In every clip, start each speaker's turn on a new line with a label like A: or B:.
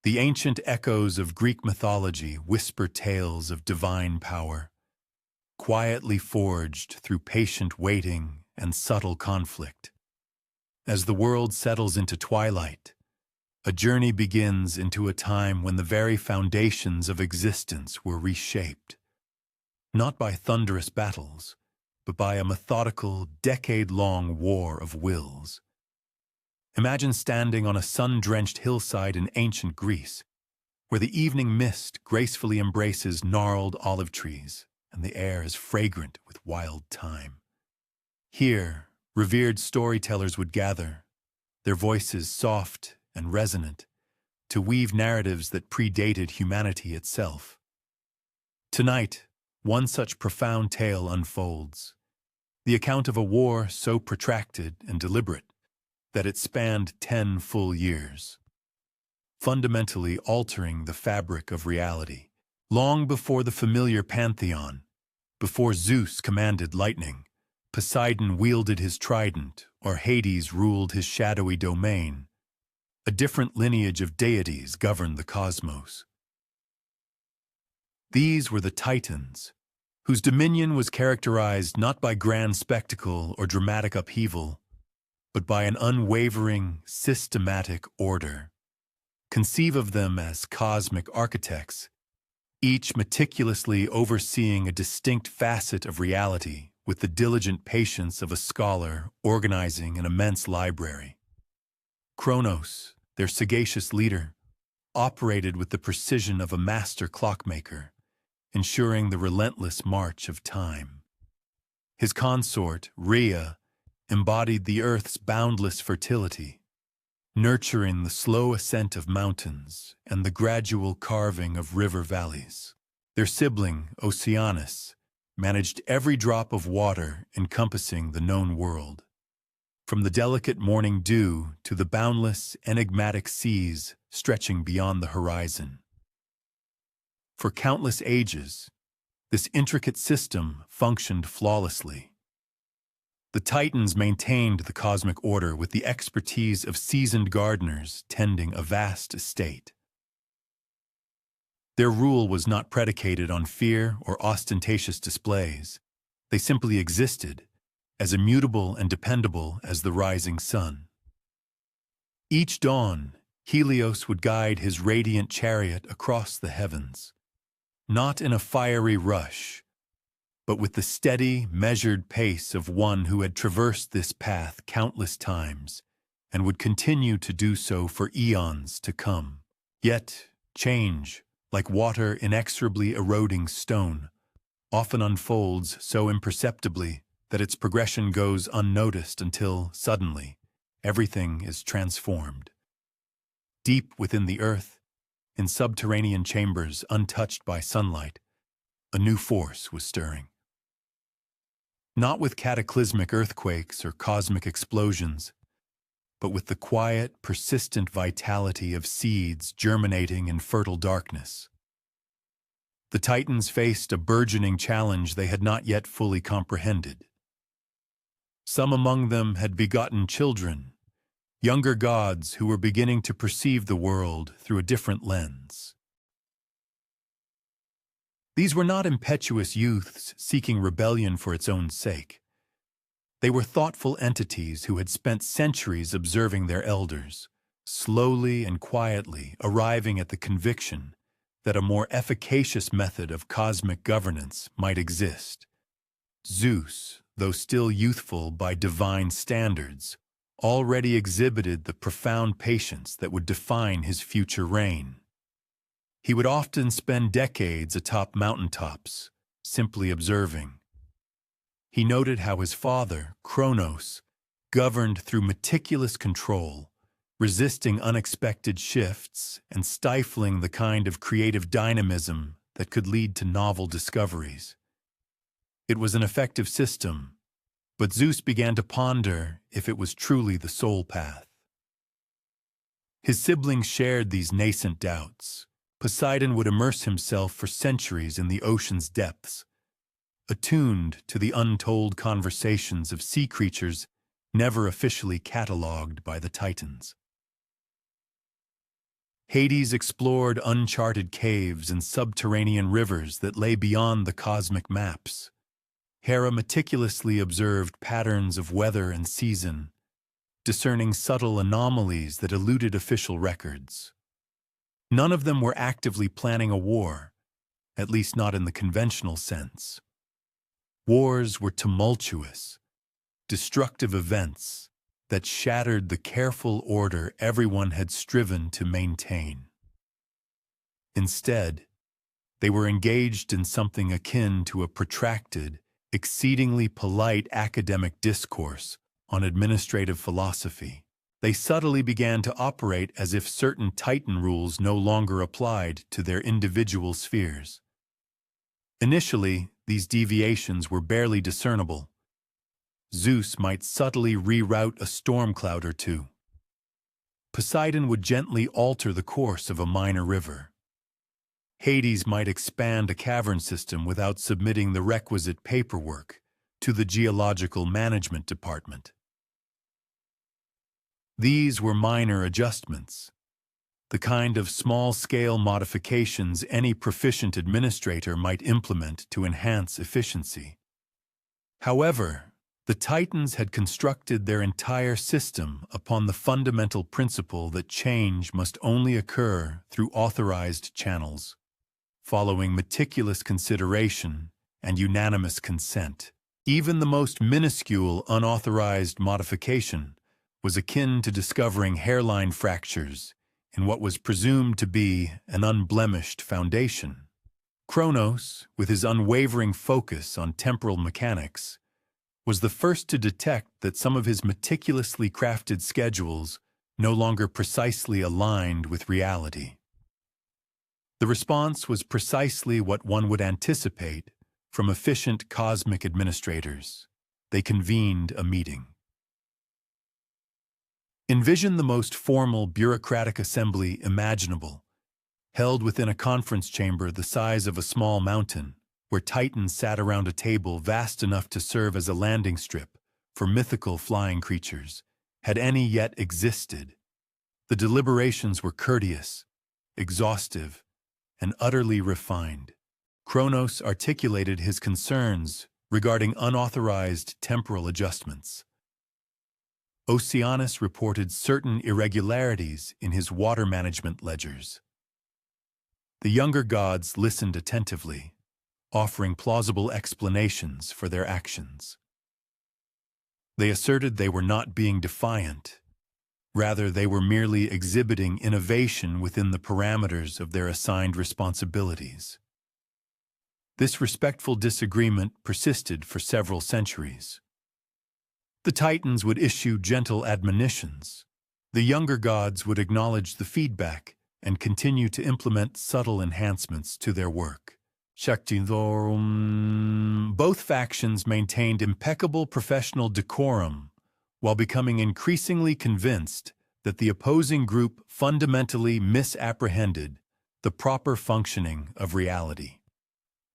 A: The ancient echoes of Greek mythology whisper tales of divine power, quietly forged through patient waiting and subtle conflict. As the world settles into twilight, a journey begins into a time when the very foundations of existence were reshaped, not by thunderous battles, but by a methodical, decade-long war of wills. Imagine standing on a sun-drenched hillside in ancient Greece, where the evening mist gracefully embraces gnarled olive trees and the air is fragrant with wild thyme. Here, revered storytellers would gather, their voices soft and resonant, to weave narratives that predated humanity itself. Tonight, one such profound tale unfolds, the account of a war so protracted and deliberate that it spanned 10 full years, fundamentally altering the fabric of reality. Long before the familiar pantheon, before Zeus commanded lightning, Poseidon wielded his trident, or Hades ruled his shadowy domain, a different lineage of deities governed the cosmos. These were the Titans, whose dominion was characterized not by grand spectacle or dramatic upheaval, but by an unwavering, systematic order. Conceive of them as cosmic architects, each meticulously overseeing a distinct facet of reality with the diligent patience of a scholar organizing an immense library. Kronos, their sagacious leader, operated with the precision of a master clockmaker, ensuring the relentless march of time. His consort, Rhea, embodied the Earth's boundless fertility, nurturing the slow ascent of mountains and the gradual carving of river valleys. Their sibling, Oceanus, managed every drop of water encompassing the known world, from the delicate morning dew to the boundless, enigmatic seas stretching beyond the horizon. For countless ages, this intricate system functioned flawlessly. The Titans maintained the cosmic order with the expertise of seasoned gardeners tending a vast estate. Their rule was not predicated on fear or ostentatious displays. They simply existed, as immutable and dependable as the rising sun. Each dawn, Helios would guide his radiant chariot across the heavens, not in a fiery rush, but with the steady, measured pace of one who had traversed this path countless times and would continue to do so for eons to come. Yet, change, like water inexorably eroding stone, often unfolds so imperceptibly that its progression goes unnoticed until, suddenly, everything is transformed. Deep within the earth, in subterranean chambers untouched by sunlight, a new force was stirring. Not with cataclysmic earthquakes or cosmic explosions, but with the quiet, persistent vitality of seeds germinating in fertile darkness. The Titans faced a burgeoning challenge they had not yet fully comprehended. Some among them had begotten children, younger gods who were beginning to perceive the world through a different lens. These were not impetuous youths seeking rebellion for its own sake. They were thoughtful entities who had spent centuries observing their elders, slowly and quietly arriving at the conviction that a more efficacious method of cosmic governance might exist. Zeus, though still youthful by divine standards, already exhibited the profound patience that would define his future reign. He would often spend decades atop mountaintops, simply observing. He noted how his father, Kronos, governed through meticulous control, resisting unexpected shifts and stifling the kind of creative dynamism that could lead to novel discoveries. It was an effective system, but Zeus began to ponder if it was truly the sole path. His siblings shared these nascent doubts. Poseidon would immerse himself for centuries in the ocean's depths, attuned to the untold conversations of sea creatures never officially catalogued by the Titans. Hades explored uncharted caves and subterranean rivers that lay beyond the cosmic maps. Hera meticulously observed patterns of weather and season, discerning subtle anomalies that eluded official records. None of them were actively planning a war, at least not in the conventional sense. Wars were tumultuous, destructive events that shattered the careful order everyone had striven to maintain. Instead, they were engaged in something akin to a protracted, exceedingly polite academic discourse on administrative philosophy. They subtly began to operate as if certain Titan rules no longer applied to their individual spheres. Initially, these deviations were barely discernible. Zeus might subtly reroute a storm cloud or two. Poseidon would gently alter the course of a minor river. Hades might expand a cavern system without submitting the requisite paperwork to the Geological Management Department. These were minor adjustments, the kind of small-scale modifications any proficient administrator might implement to enhance efficiency. However, the Titans had constructed their entire system upon the fundamental principle that change must only occur through authorized channels, following meticulous consideration and unanimous consent. Even the most minuscule unauthorized modification was akin to discovering hairline fractures in what was presumed to be an unblemished foundation. Kronos, with his unwavering focus on temporal mechanics, was the first to detect that some of his meticulously crafted schedules no longer precisely aligned with reality. The response was precisely what one would anticipate from efficient cosmic administrators. They convened a meeting. Envision the most formal bureaucratic assembly imaginable, held within a conference chamber the size of a small mountain, where Titans sat around a table vast enough to serve as a landing strip for mythical flying creatures, had any yet existed. The deliberations were courteous, exhaustive, and utterly refined. Kronos articulated his concerns regarding unauthorized temporal adjustments. Oceanus reported certain irregularities in his water management ledgers. The younger gods listened attentively, offering plausible explanations for their actions. They asserted they were not being defiant. Rather, they were merely exhibiting innovation within the parameters of their assigned responsibilities. This respectful disagreement persisted for several centuries. The Titans would issue gentle admonitions. The younger gods would acknowledge the feedback and continue to implement subtle enhancements to their work. Both factions maintained impeccable professional decorum while becoming increasingly convinced that the opposing group fundamentally misapprehended the proper functioning of reality.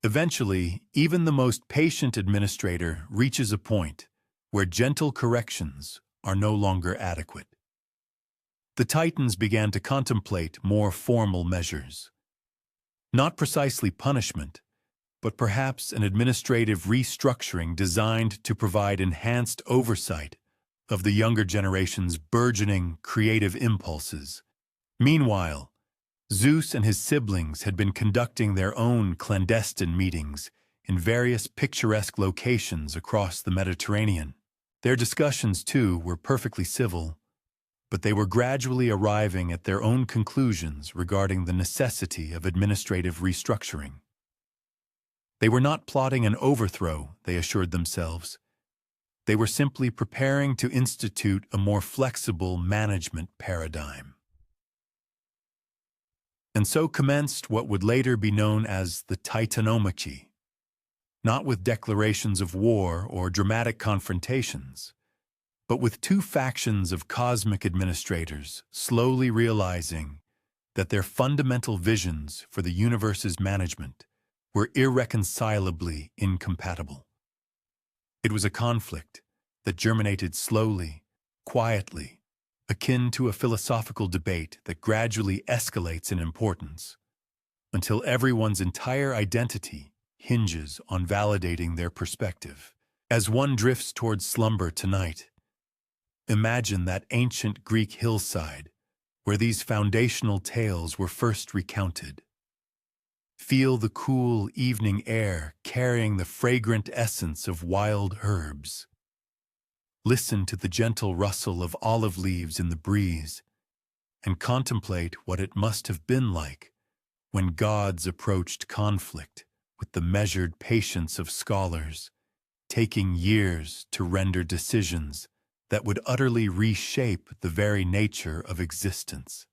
A: Eventually, even the most patient administrator reaches a point where gentle corrections are no longer adequate. The Titans began to contemplate more formal measures. Not precisely punishment, but perhaps an administrative restructuring designed to provide enhanced oversight of the younger generation's burgeoning creative impulses. Meanwhile, Zeus and his siblings had been conducting their own clandestine meetings in various picturesque locations across the Mediterranean. Their discussions, too, were perfectly civil, but they were gradually arriving at their own conclusions regarding the necessity of administrative restructuring. They were not plotting an overthrow, they assured themselves. They were simply preparing to institute a more flexible management paradigm. And so commenced what would later be known as the Titanomachy, not with declarations of war or dramatic confrontations, but with two factions of cosmic administrators slowly realizing that their fundamental visions for the universe's management were irreconcilably incompatible. It was a conflict that germinated slowly, quietly, akin to a philosophical debate that gradually escalates in importance, until everyone's entire identity hinges on validating their perspective. As one drifts towards slumber tonight, imagine that ancient Greek hillside where these foundational tales were first recounted. Feel the cool evening air carrying the fragrant essence of wild herbs. Listen to the gentle rustle of olive leaves in the breeze, and contemplate what it must have been like when gods approached conflict with the measured patience of scholars, taking years to render decisions that would utterly reshape the very nature of existence.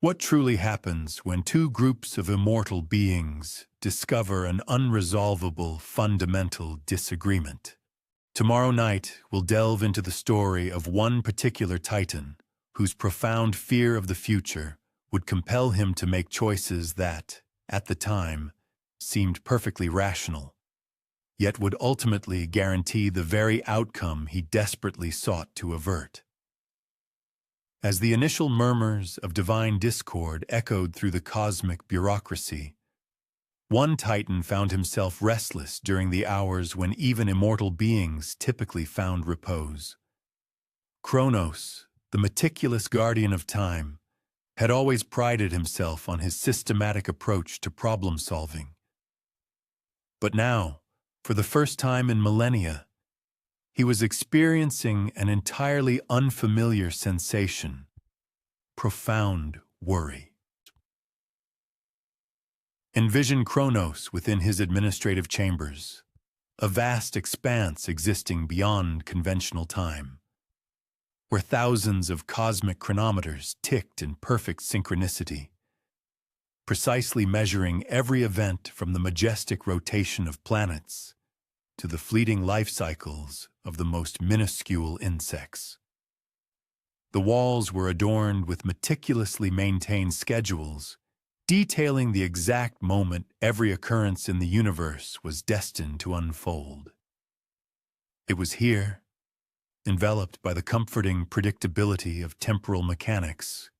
A: What truly happens when two groups of immortal beings discover an unresolvable fundamental disagreement? Tomorrow night, we'll delve into the story of one particular Titan whose profound fear of the future would compel him to make choices that, at the time, seemed perfectly rational, yet would ultimately guarantee the very outcome he desperately sought to avert. As the initial murmurs of divine discord echoed through the cosmic bureaucracy, one Titan found himself restless during the hours when even immortal beings typically found repose. Kronos, the meticulous guardian of time, had always prided himself on his systematic approach to problem-solving. But now, for the first time in millennia, he was experiencing an entirely unfamiliar sensation: profound worry. Envision Kronos within his administrative chambers, a vast expanse existing beyond conventional time, where thousands of cosmic chronometers ticked in perfect synchronicity, precisely measuring every event from the majestic rotation of planets to the fleeting life cycles of the most minuscule insects. The walls were adorned with meticulously maintained schedules, detailing the exact moment every occurrence in the universe was destined to unfold. It was here, enveloped by the comforting predictability of temporal mechanics,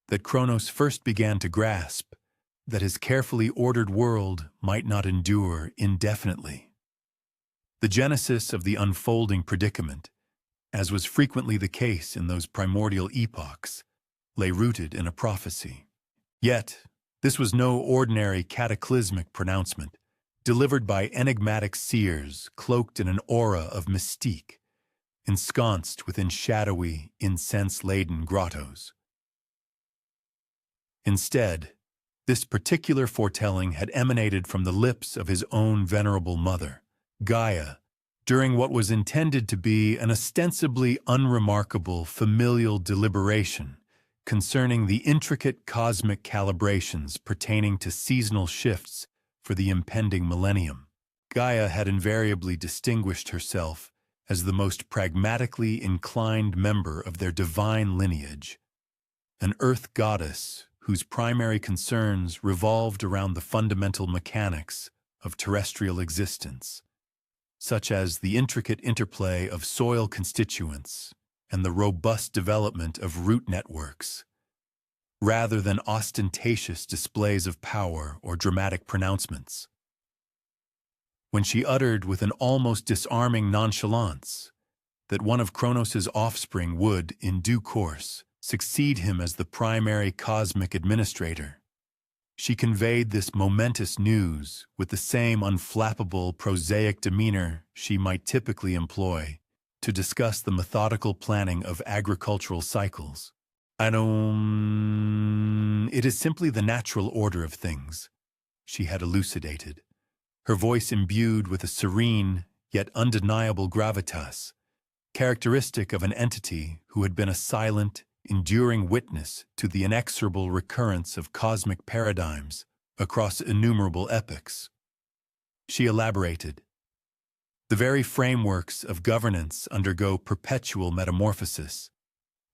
A: that Kronos first began to grasp that his carefully ordered world might not endure indefinitely. The genesis of the unfolding predicament, as was frequently the case in those primordial epochs, lay rooted in a prophecy. Yet, this was no ordinary cataclysmic pronouncement, delivered by enigmatic seers cloaked in an aura of mystique, ensconced within shadowy, incense-laden grottos. Instead, this particular foretelling had emanated from the lips of his own venerable mother, Gaia, during what was intended to be an ostensibly unremarkable familial deliberation concerning the intricate cosmic calibrations pertaining to seasonal shifts for the impending millennium. Gaia had invariably distinguished herself as the most pragmatically inclined member of their divine lineage, an earth goddess whose primary concerns revolved around the fundamental mechanics of terrestrial existence, such as the intricate interplay of soil constituents and the robust development of root networks, rather than ostentatious displays of power or dramatic pronouncements. When she uttered with an almost disarming nonchalance that one of Kronos' offspring would, in due course, succeed him as the primary cosmic administrator, she conveyed this momentous news with the same unflappable, prosaic demeanor she might typically employ to discuss the methodical planning of agricultural cycles. It is simply the natural order of things, she had elucidated, her voice imbued with a serene yet undeniable gravitas, characteristic of an entity who had been a silent, enduring witness to the inexorable recurrence of cosmic paradigms across innumerable epochs. She elaborated, "The very frameworks of governance undergo perpetual metamorphosis.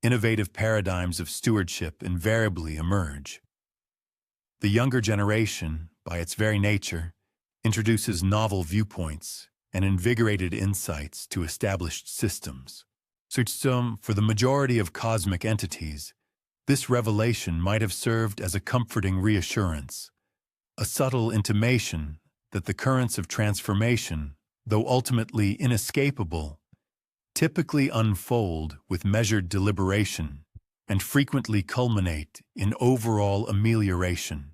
A: Innovative paradigms of stewardship invariably emerge. The younger generation, by its very nature, introduces novel viewpoints and invigorated insights to established systems. So, for the majority of cosmic entities, this revelation might have served as a comforting reassurance, a subtle intimation that the currents of transformation, though ultimately inescapable, typically unfold with measured deliberation and frequently culminate in overall amelioration.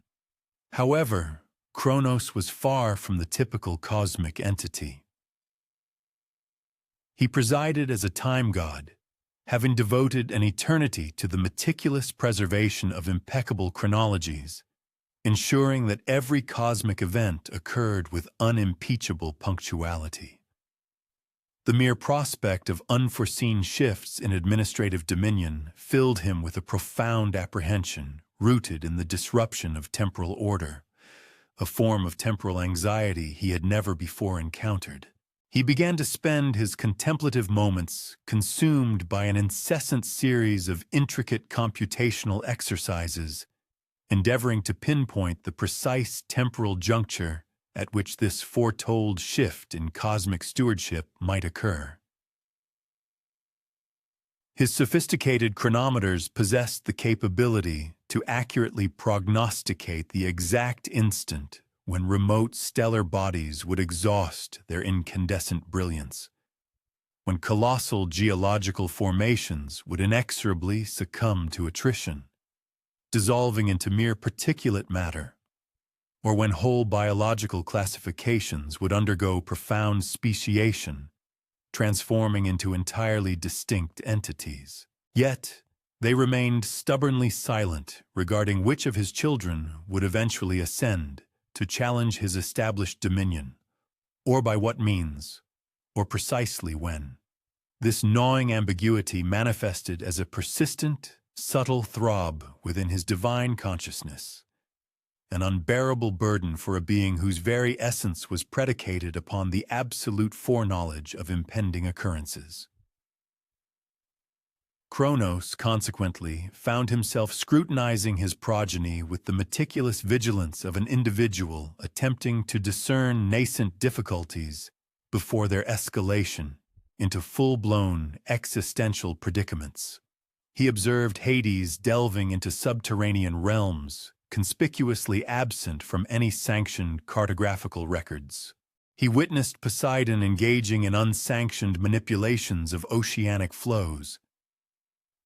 A: However, Kronos was far from the typical cosmic entity. He presided as a time god, having devoted an eternity to the meticulous preservation of impeccable chronologies, ensuring that every cosmic event occurred with unimpeachable punctuality. The mere prospect of unforeseen shifts in administrative dominion filled him with a profound apprehension rooted in the disruption of temporal order, a form of temporal anxiety he had never before encountered. He began to spend his contemplative moments consumed by an incessant series of intricate computational exercises, endeavoring to pinpoint the precise temporal juncture at which this foretold shift in cosmic stewardship might occur. His sophisticated chronometers possessed the capability to accurately prognosticate the exact instant when remote stellar bodies would exhaust their incandescent brilliance, when colossal geological formations would inexorably succumb to attrition, dissolving into mere particulate matter, or when whole biological classifications would undergo profound speciation, transforming into entirely distinct entities. Yet, they remained stubbornly silent regarding which of his children would eventually ascend to challenge his established dominion, or by what means, or precisely when. This gnawing ambiguity manifested as a persistent, subtle throb within his divine consciousness, an unbearable burden for a being whose very essence was predicated upon the absolute foreknowledge of impending occurrences. Kronos, consequently, found himself scrutinizing his progeny with the meticulous vigilance of an individual attempting to discern nascent difficulties before their escalation into full-blown existential predicaments. He observed Hades delving into subterranean realms, conspicuously absent from any sanctioned cartographical records. He witnessed Poseidon engaging in unsanctioned manipulations of oceanic flows.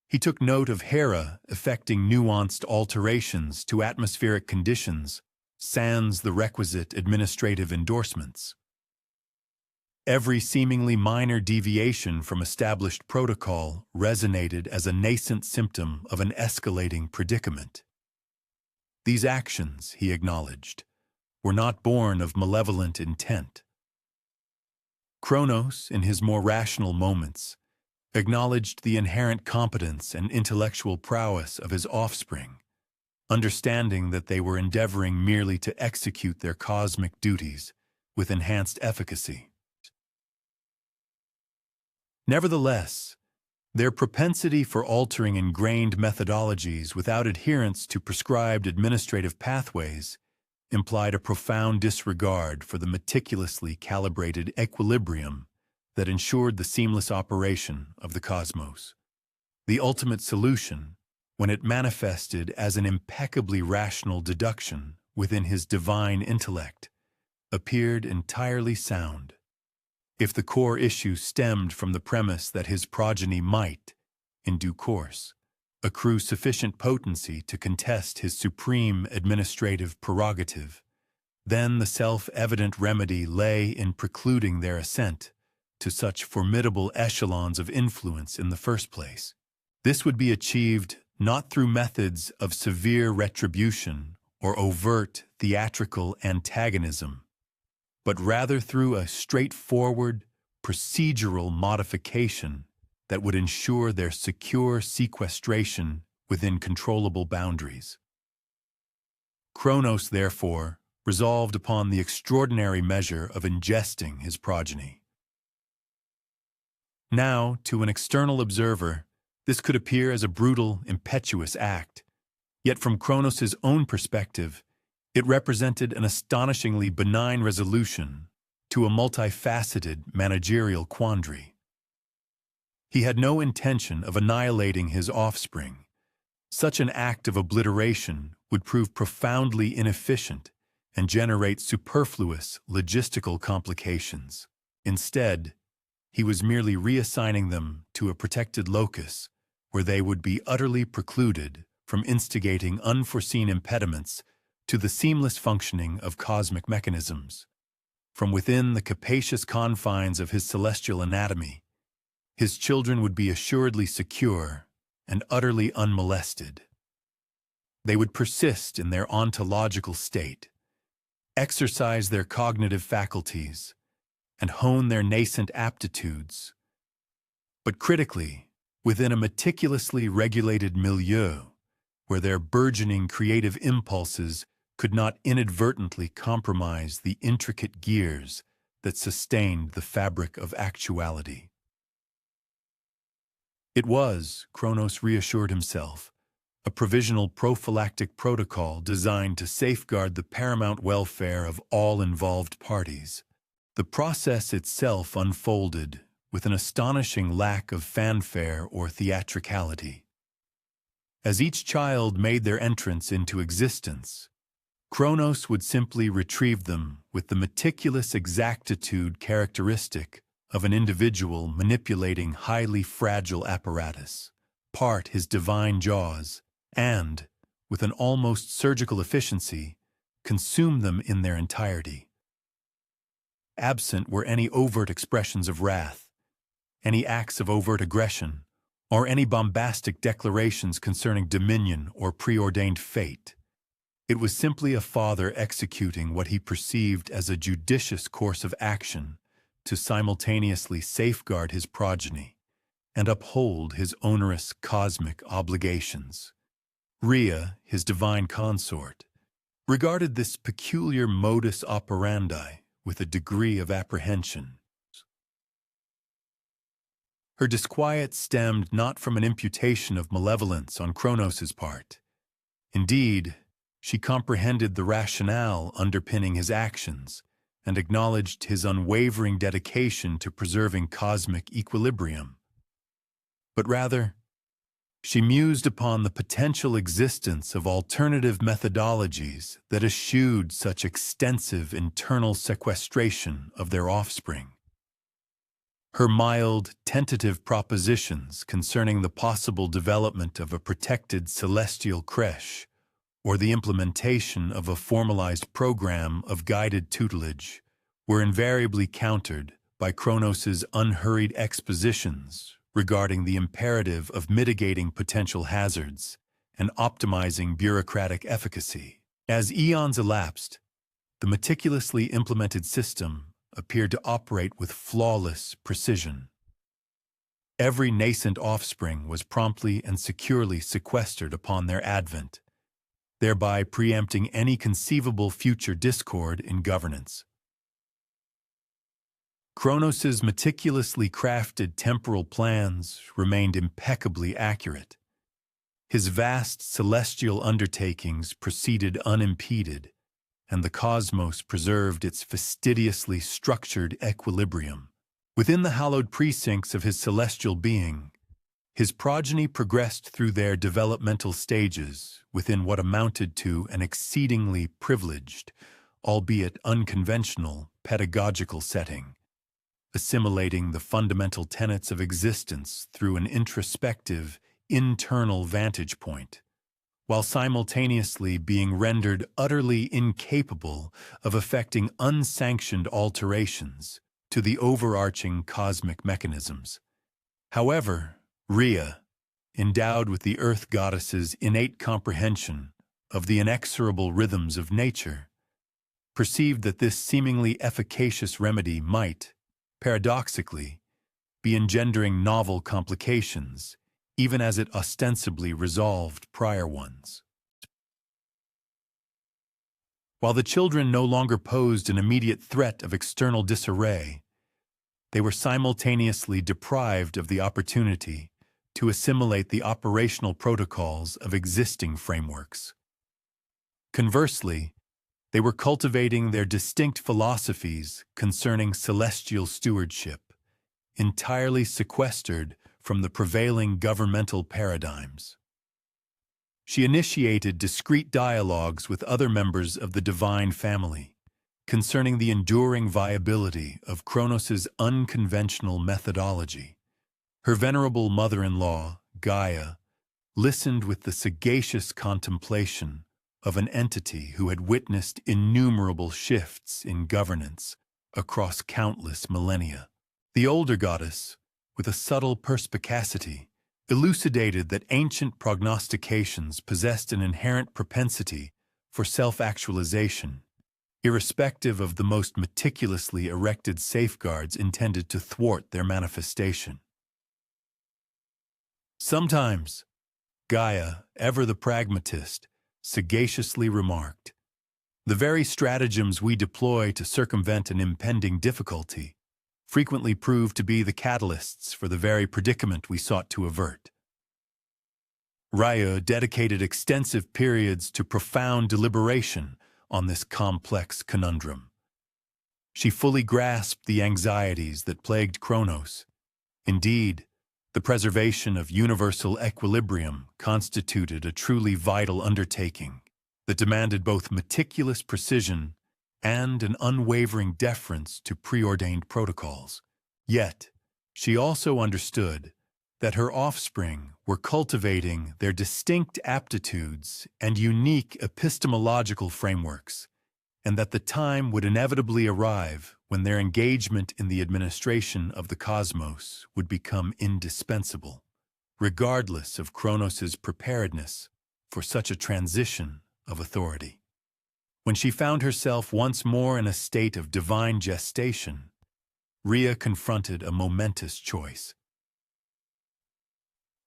A: He took note of Hera effecting nuanced alterations to atmospheric conditions, sans the requisite administrative endorsements. Every seemingly minor deviation from established protocol resonated as a nascent symptom of an escalating predicament. These actions, he acknowledged, were not born of malevolent intent. Kronos, in his more rational moments, acknowledged the inherent competence and intellectual prowess of his offspring, understanding that they were endeavoring merely to execute their cosmic duties with enhanced efficacy. Nevertheless, their propensity for altering ingrained methodologies without adherence to prescribed administrative pathways implied a profound disregard for the meticulously calibrated equilibrium that ensured the seamless operation of the cosmos. The ultimate solution, when it manifested as an impeccably rational deduction within his divine intellect, appeared entirely sound. If the core issue stemmed from the premise that his progeny might, in due course, accrue sufficient potency to contest his supreme administrative prerogative, then the self-evident remedy lay in precluding their ascent to such formidable echelons of influence in the first place. This would be achieved not through methods of severe retribution or overt theatrical antagonism, but rather through a straightforward, procedural modification that would ensure their secure sequestration within controllable boundaries. Kronos, therefore, resolved upon the extraordinary measure of ingesting his progeny. Now, to an external observer, this could appear as a brutal, impetuous act, yet from Kronos' own perspective, it represented an astonishingly benign resolution to a multifaceted managerial quandary. He had no intention of annihilating his offspring. Such an act of obliteration would prove profoundly inefficient and generate superfluous logistical complications. Instead, he was merely reassigning them to a protected locus where they would be utterly precluded from instigating unforeseen impediments to the seamless functioning of cosmic mechanisms. From within the capacious confines of his celestial anatomy, his children would be assuredly secure and utterly unmolested. They would persist in their ontological state, exercise their cognitive faculties, and hone their nascent aptitudes. But critically, within a meticulously regulated milieu, where their burgeoning creative impulses could not inadvertently compromise the intricate gears that sustained the fabric of actuality. It was, Kronos reassured himself, a provisional prophylactic protocol designed to safeguard the paramount welfare of all involved parties. The process itself unfolded with an astonishing lack of fanfare or theatricality. As each child made their entrance into existence, Kronos would simply retrieve them with the meticulous exactitude characteristic of an individual manipulating highly fragile apparatus, part his divine jaws, and, with an almost surgical efficiency, consume them in their entirety. Absent were any overt expressions of wrath, any acts of overt aggression, or any bombastic declarations concerning dominion or preordained fate. It was simply a father executing what he perceived as a judicious course of action to simultaneously safeguard his progeny and uphold his onerous cosmic obligations. Rhea, his divine consort, regarded this peculiar modus operandi with a degree of apprehension. Her disquiet stemmed not from an imputation of malevolence on Kronos's part. Indeed, she comprehended the rationale underpinning his actions and acknowledged his unwavering dedication to preserving cosmic equilibrium. But rather, she mused upon the potential existence of alternative methodologies that eschewed such extensive internal sequestration of their offspring. Her mild, tentative propositions concerning the possible development of a protected celestial creche or the implementation of a formalized program of guided tutelage were invariably countered by Kronos's unhurried expositions regarding the imperative of mitigating potential hazards and optimizing bureaucratic efficacy. As eons elapsed, the meticulously implemented system appeared to operate with flawless precision. Every nascent offspring was promptly and securely sequestered upon their advent, thereby preempting any conceivable future discord in governance. Kronos's meticulously crafted temporal plans remained impeccably accurate. His vast celestial undertakings proceeded unimpeded, and the cosmos preserved its fastidiously structured equilibrium. Within the hallowed precincts of his celestial being, his progeny progressed through their developmental stages within what amounted to an exceedingly privileged, albeit unconventional, pedagogical setting, assimilating the fundamental tenets of existence through an introspective, internal vantage point, while simultaneously being rendered utterly incapable of effecting unsanctioned alterations to the overarching cosmic mechanisms. However, Rhea, endowed with the Earth Goddess's innate comprehension of the inexorable rhythms of nature, perceived that this seemingly efficacious remedy might, paradoxically, be engendering novel complications, even as it ostensibly resolved prior ones. While the children no longer posed an immediate threat of external disarray, they were simultaneously deprived of the opportunity to assimilate the operational protocols of existing frameworks. Conversely, they were cultivating their distinct philosophies concerning celestial stewardship, entirely sequestered from the prevailing governmental paradigms. She initiated discreet dialogues with other members of the divine family concerning the enduring viability of Kronos' unconventional methodology. Her venerable mother-in-law, Gaia, listened with the sagacious contemplation of an entity who had witnessed innumerable shifts in governance across countless millennia. The older goddess, with a subtle perspicacity, elucidated that ancient prognostications possessed an inherent propensity for self-actualization, irrespective of the most meticulously erected safeguards intended to thwart their manifestation. Sometimes, Gaia, ever the pragmatist, sagaciously remarked, "The very stratagems we deploy to circumvent an impending difficulty frequently prove to be the catalysts for the very predicament we sought to avert." Raya dedicated extensive periods to profound deliberation on this complex conundrum. She fully grasped the anxieties that plagued Kronos. Indeed, the preservation of universal equilibrium constituted a truly vital undertaking that demanded both meticulous precision and an unwavering deference to preordained protocols. Yet, she also understood that her offspring were cultivating their distinct aptitudes and unique epistemological frameworks, and that the time would inevitably arrive when their engagement in the administration of the cosmos would become indispensable, regardless of Kronos' preparedness for such a transition of authority. When she found herself once more in a state of divine gestation, Rhea confronted a momentous choice.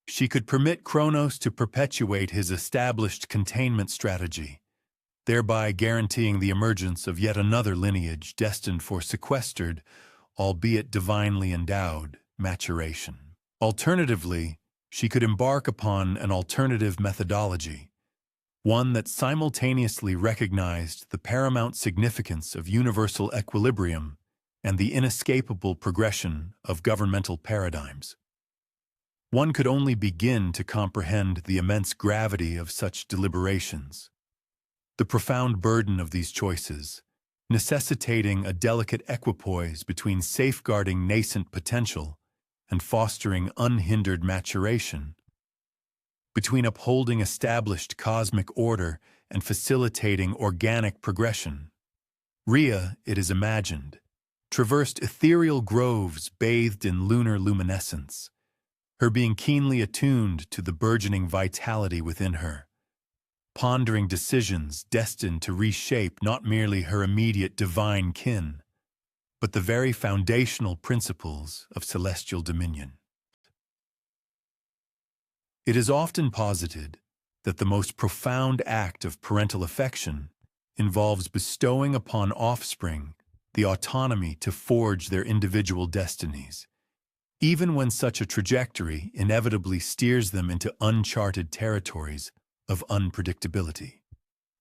A: She could permit Kronos to perpetuate his established containment strategy, thereby guaranteeing the emergence of yet another lineage destined for sequestered, albeit divinely endowed, maturation. Alternatively, she could embark upon an alternative methodology, one that simultaneously recognized the paramount significance of universal equilibrium and the inescapable progression of governmental paradigms. One could only begin to comprehend the immense gravity of such deliberations, the profound burden of these choices, necessitating a delicate equipoise between safeguarding nascent potential and fostering unhindered maturation, between upholding established cosmic order and facilitating organic progression. Rhea, it is imagined, traversed ethereal groves bathed in lunar luminescence, her being keenly attuned to the burgeoning vitality within her, pondering decisions destined to reshape not merely her immediate divine kin, but the very foundational principles of celestial dominion. It is often posited that the most profound act of parental affection involves bestowing upon offspring the autonomy to forge their individual destinies, even when such a trajectory inevitably steers them into uncharted territories of unpredictability.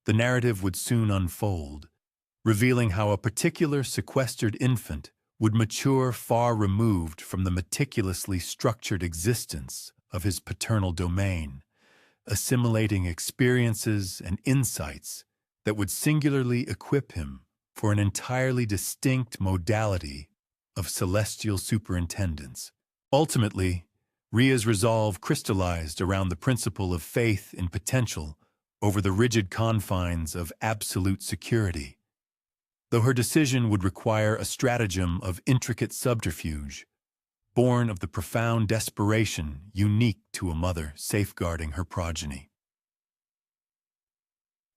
A: The narrative would soon unfold, revealing how a particular sequestered infant would mature far removed from the meticulously structured existence of his paternal domain, assimilating experiences and insights that would singularly equip him for an entirely distinct modality of celestial superintendence. Ultimately, Rhea's resolve crystallized around the principle of faith in potential over the rigid confines of absolute security. Though her decision would require a stratagem of intricate subterfuge, born of the profound desperation unique to a mother safeguarding her progeny.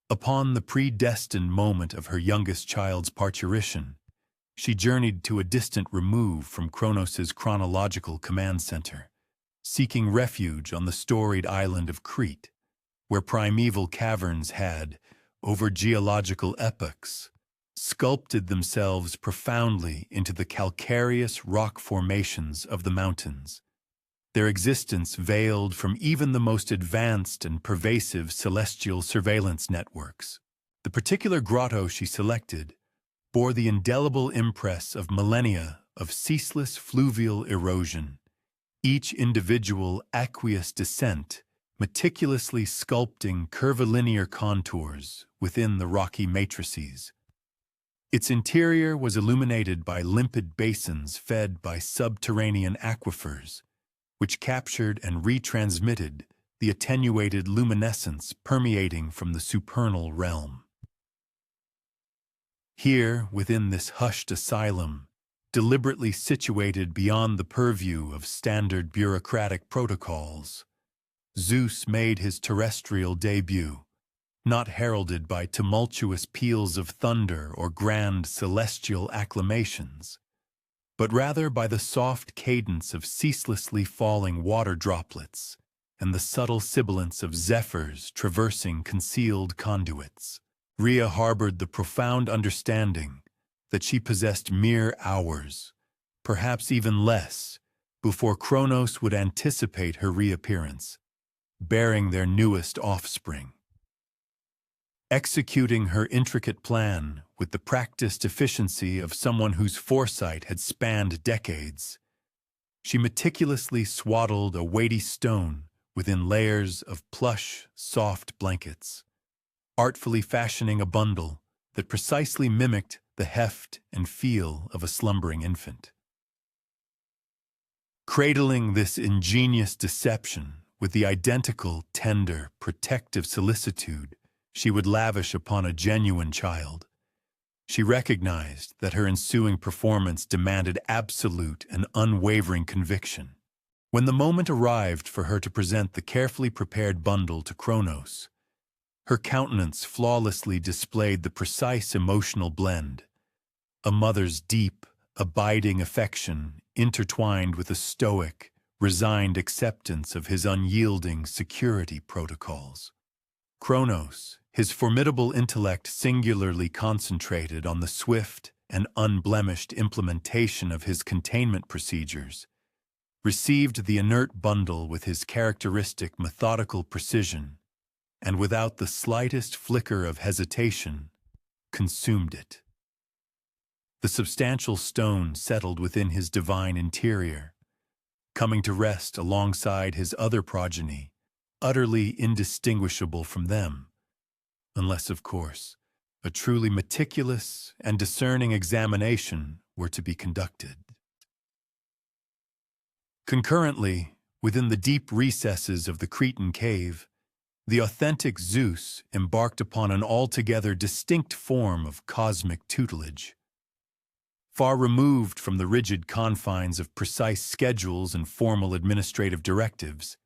A: Upon the predestined moment of her youngest child's parturition, she journeyed to a distant remove from Kronos' chronological command center, seeking refuge on the storied island of Crete, where primeval caverns had, over geological epochs, sculpted themselves profoundly into the calcareous rock formations of the mountains, their existence veiled from even the most advanced and pervasive celestial surveillance networks. The particular grotto she selected bore the indelible impress of millennia of ceaseless fluvial erosion, each individual aqueous descent meticulously sculpting curvilinear contours within the rocky matrices. Its interior was illuminated by limpid basins fed by subterranean aquifers, which captured and retransmitted the attenuated luminescence permeating from the supernal realm. Here, within this hushed asylum, deliberately situated beyond the purview of standard bureaucratic protocols, Zeus made his terrestrial debut, not heralded by tumultuous peals of thunder or grand celestial acclamations, but rather by the soft cadence of ceaselessly falling water droplets and the subtle sibilance of zephyrs traversing concealed conduits. Rhea harbored the profound understanding that she possessed mere hours, perhaps even less, before Kronos would anticipate her reappearance, bearing their newest offspring. Executing her intricate plan with the practiced efficiency of someone whose foresight had spanned decades, she meticulously swaddled a weighty stone within layers of plush, soft blankets, artfully fashioning a bundle that precisely mimicked the heft and feel of a slumbering infant. Cradling this ingenious deception with the identical, tender, protective solicitude she would lavish upon a genuine child, she recognized that her ensuing performance demanded absolute and unwavering conviction. When the moment arrived for her to present the carefully prepared bundle to Kronos, her countenance flawlessly displayed the precise emotional blend, a mother's deep, abiding affection intertwined with a stoic, resigned acceptance of his unyielding security protocols. Kronos, his formidable intellect singularly concentrated on the swift and unblemished implementation of his containment procedures, received the inert bundle with his characteristic methodical precision, and without the slightest flicker of hesitation, consumed it. The substantial stone settled within his divine interior, coming to rest alongside his other progeny, utterly indistinguishable from them, unless, of course, a truly meticulous and discerning examination were to be conducted. Concurrently, within the deep recesses of the Cretan cave, the authentic Zeus embarked upon an altogether distinct form of cosmic tutelage. Far removed from the rigid confines of precise schedules and formal administrative directives,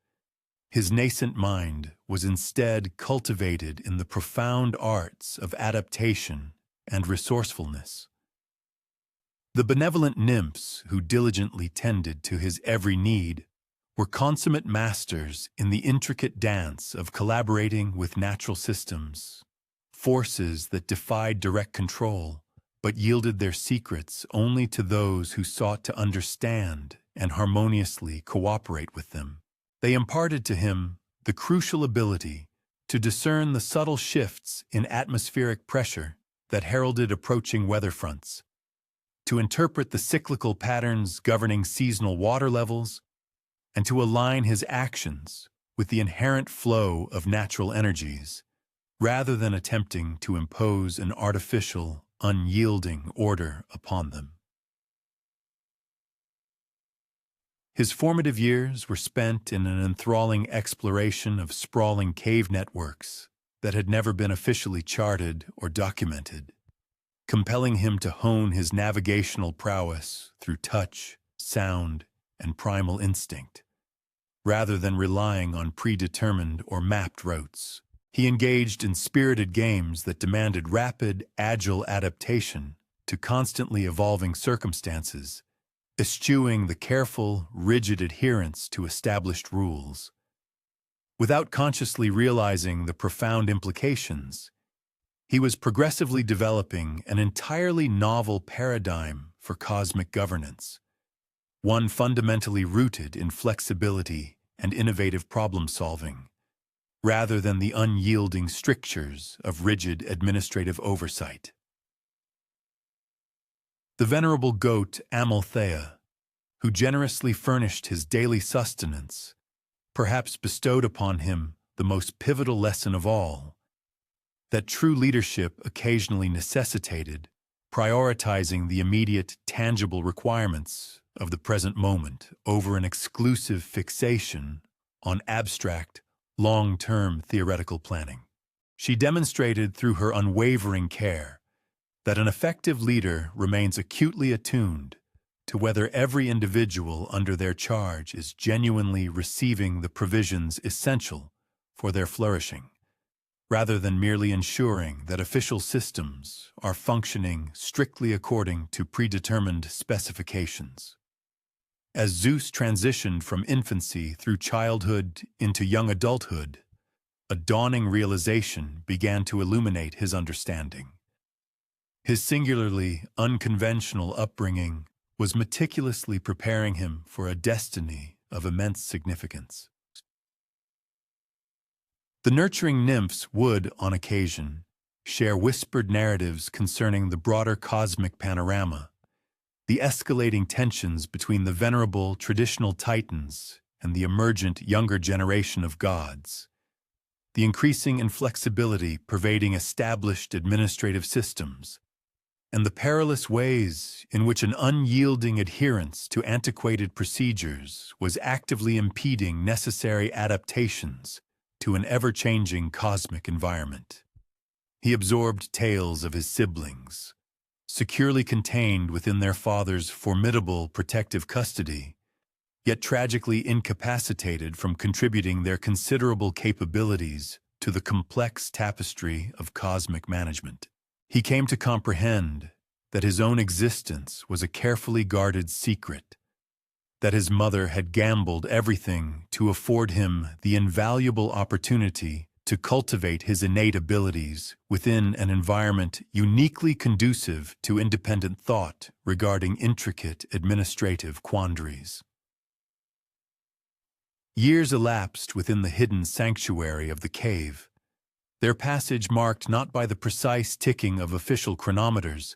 A: his nascent mind was instead cultivated in the profound arts of adaptation and resourcefulness. The benevolent nymphs who diligently tended to his every need were consummate masters in the intricate dance of collaborating with natural systems, forces that defied direct control, but yielded their secrets only to those who sought to understand and harmoniously cooperate with them. They imparted to him the crucial ability to discern the subtle shifts in atmospheric pressure that heralded approaching weather fronts, to interpret the cyclical patterns governing seasonal water levels, and to align his actions with the inherent flow of natural energies, rather than attempting to impose an artificial, unyielding order upon them. His formative years were spent in an enthralling exploration of sprawling cave networks that had never been officially charted or documented, compelling him to hone his navigational prowess through touch, sound, and primal instinct. Rather than relying on predetermined or mapped routes, he engaged in spirited games that demanded rapid, agile adaptation to constantly evolving circumstances, eschewing the careful, rigid adherence to established rules. Without consciously realizing the profound implications, he was progressively developing an entirely novel paradigm for cosmic governance, one fundamentally rooted in flexibility and innovative problem-solving, rather than the unyielding strictures of rigid administrative oversight. The venerable goat Amalthea, who generously furnished his daily sustenance, perhaps bestowed upon him the most pivotal lesson of all, that true leadership occasionally necessitated prioritizing the immediate, tangible requirements of the present moment over an exclusive fixation on abstract, long-term theoretical planning. She demonstrated through her unwavering care that an effective leader remains acutely attuned to whether every individual under their charge is genuinely receiving the provisions essential for their flourishing, rather than merely ensuring that official systems are functioning strictly according to predetermined specifications. As Zeus transitioned from infancy through childhood into young adulthood, a dawning realization began to illuminate his understanding. His singularly unconventional upbringing was meticulously preparing him for a destiny of immense significance. The nurturing nymphs would, on occasion, share whispered narratives concerning the broader cosmic panorama, the escalating tensions between the venerable traditional titans and the emergent younger generation of gods, the increasing inflexibility pervading established administrative systems, and the perilous ways in which an unyielding adherence to antiquated procedures was actively impeding necessary adaptations to an ever-changing cosmic environment. He absorbed tales of his siblings, securely contained within their father's formidable protective custody, yet tragically incapacitated from contributing their considerable capabilities to the complex tapestry of cosmic management. He came to comprehend that his own existence was a carefully guarded secret, that his mother had gambled everything to afford him the invaluable opportunity to cultivate his innate abilities within an environment uniquely conducive to independent thought regarding intricate administrative quandaries. Years elapsed within the hidden sanctuary of the cave, their passage marked not by the precise ticking of official chronometers,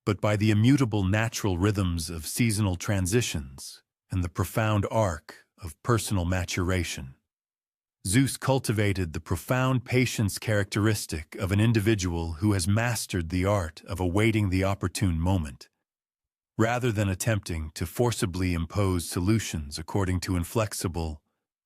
A: but by the immutable natural rhythms of seasonal transitions and the profound arc of personal maturation. Zeus cultivated the profound patience characteristic of an individual who has mastered the art of awaiting the opportune moment, rather than attempting to forcibly impose solutions according to inflexible,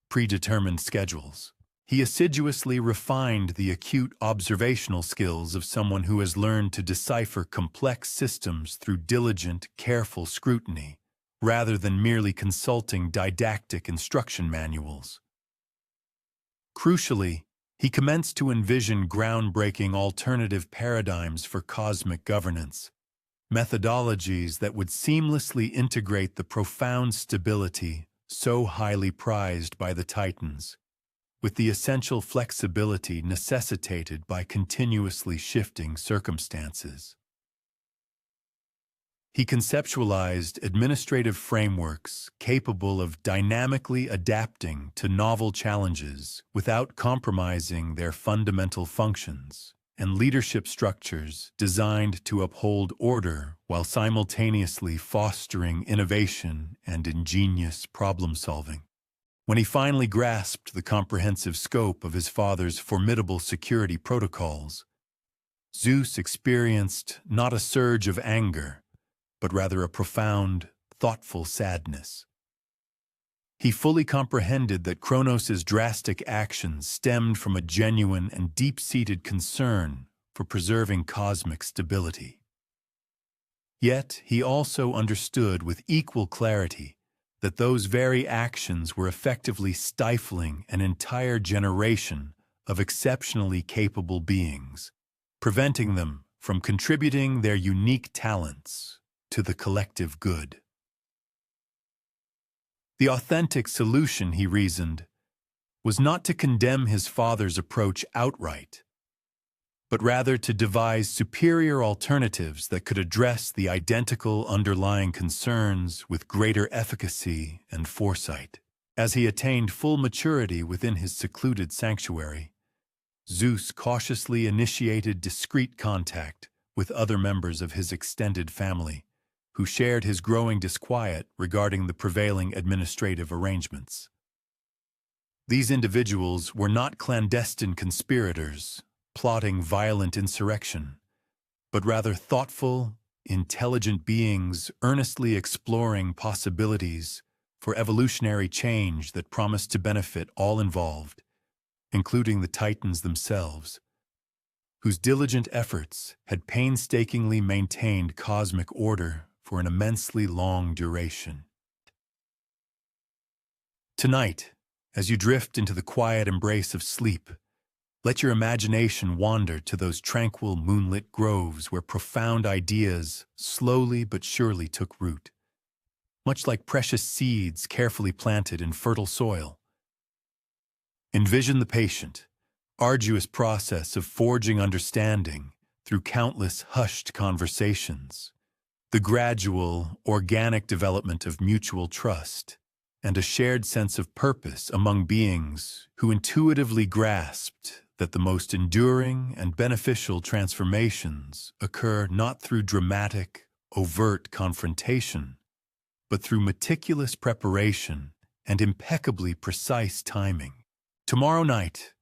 A: predetermined schedules. He assiduously refined the acute observational skills of someone who has learned to decipher complex systems through diligent, careful scrutiny, rather than merely consulting didactic instruction manuals. Crucially, he commenced to envision groundbreaking alternative paradigms for cosmic governance, methodologies that would seamlessly integrate the profound stability so highly prized by the Titans, with the essential flexibility necessitated by continuously shifting circumstances. He conceptualized administrative frameworks capable of dynamically adapting to novel challenges without compromising their fundamental functions, and leadership structures designed to uphold order while simultaneously fostering innovation and ingenious problem-solving. When he finally grasped the comprehensive scope of his father's formidable security protocols, Zeus experienced not a surge of anger, but rather a profound, thoughtful sadness. He fully comprehended that Kronos' drastic actions stemmed from a genuine and deep-seated concern for preserving cosmic stability. Yet he also understood with equal clarity that those very actions were effectively stifling an entire generation of exceptionally capable beings, preventing them from contributing their unique talents to the collective good. The authentic solution, he reasoned, was not to condemn his father's approach outright, but rather to devise superior alternatives that could address the identical underlying concerns with greater efficacy and foresight. As he attained full maturity within his secluded sanctuary, Zeus cautiously initiated discreet contact with other members of his extended family, who shared his growing disquiet regarding the prevailing administrative arrangements. These individuals were not clandestine conspirators, plotting violent insurrection, but rather thoughtful, intelligent beings earnestly exploring possibilities for evolutionary change that promised to benefit all involved, including the Titans themselves, whose diligent efforts had painstakingly maintained cosmic order for an immensely long duration. Tonight, as you drift into the quiet embrace of sleep, let your imagination wander to those tranquil moonlit groves where profound ideas slowly but surely took root, much like precious seeds carefully planted in fertile soil. Envision the patient, arduous process of forging understanding through countless hushed conversations, the gradual, organic development of mutual trust, and a shared sense of purpose among beings who intuitively grasped that the most enduring and beneficial transformations occur not through dramatic, overt confrontation, but through meticulous preparation and impeccably precise timing. Tomorrow night,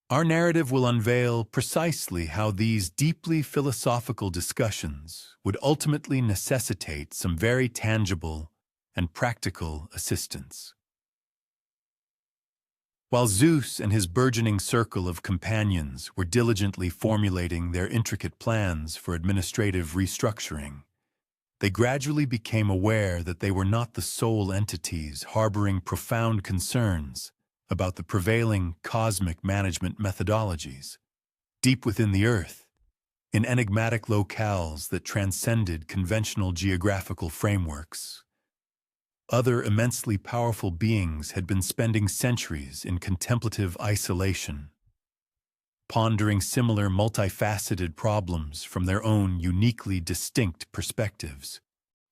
A: our narrative will unveil precisely how these deeply philosophical discussions would ultimately necessitate some very tangible and practical assistance. While Zeus and his burgeoning circle of companions were diligently formulating their intricate plans for administrative restructuring, they gradually became aware that they were not the sole entities harboring profound concerns about the prevailing cosmic management methodologies. Deep within the Earth, in enigmatic locales that transcended conventional geographical frameworks, other immensely powerful beings had been spending centuries in contemplative isolation, pondering similar multifaceted problems from their own uniquely distinct perspectives.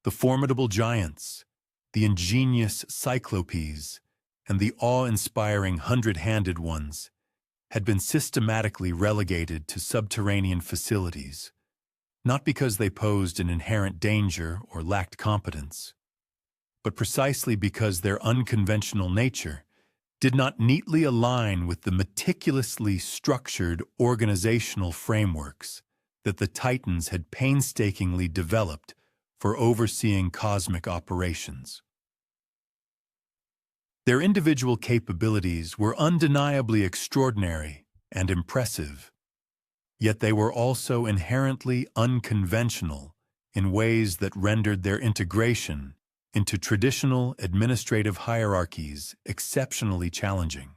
A: The formidable giants, the ingenious cyclopes, and the awe-inspiring hundred-handed ones had been systematically relegated to subterranean facilities, not because they posed an inherent danger or lacked competence, but precisely because their unconventional nature did not neatly align with the meticulously structured organizational frameworks that the Titans had painstakingly developed for overseeing cosmic operations. Their individual capabilities were undeniably extraordinary and impressive, yet they were also inherently unconventional in ways that rendered their integration into traditional administrative hierarchies exceptionally challenging.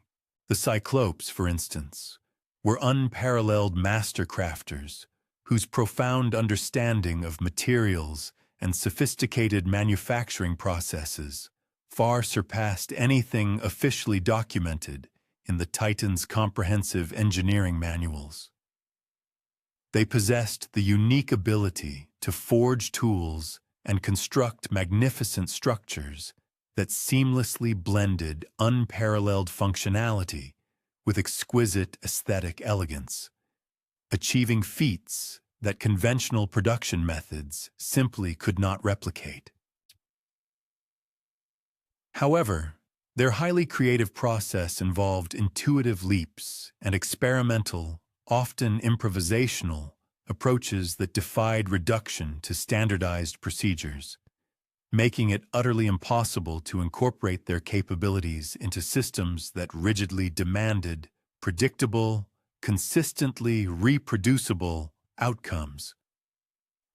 A: The Cyclopes, for instance, were unparalleled master crafters whose profound understanding of materials and sophisticated manufacturing processes far surpassed anything officially documented in the Titans' comprehensive engineering manuals. They possessed the unique ability to forge tools and construct magnificent structures that seamlessly blended unparalleled functionality with exquisite aesthetic elegance, achieving feats that conventional production methods simply could not replicate. However, their highly creative process involved intuitive leaps and experimental, often improvisational, approaches that defied reduction to standardized procedures, making it utterly impossible to incorporate their capabilities into systems that rigidly demanded predictable, consistently reproducible outcomes.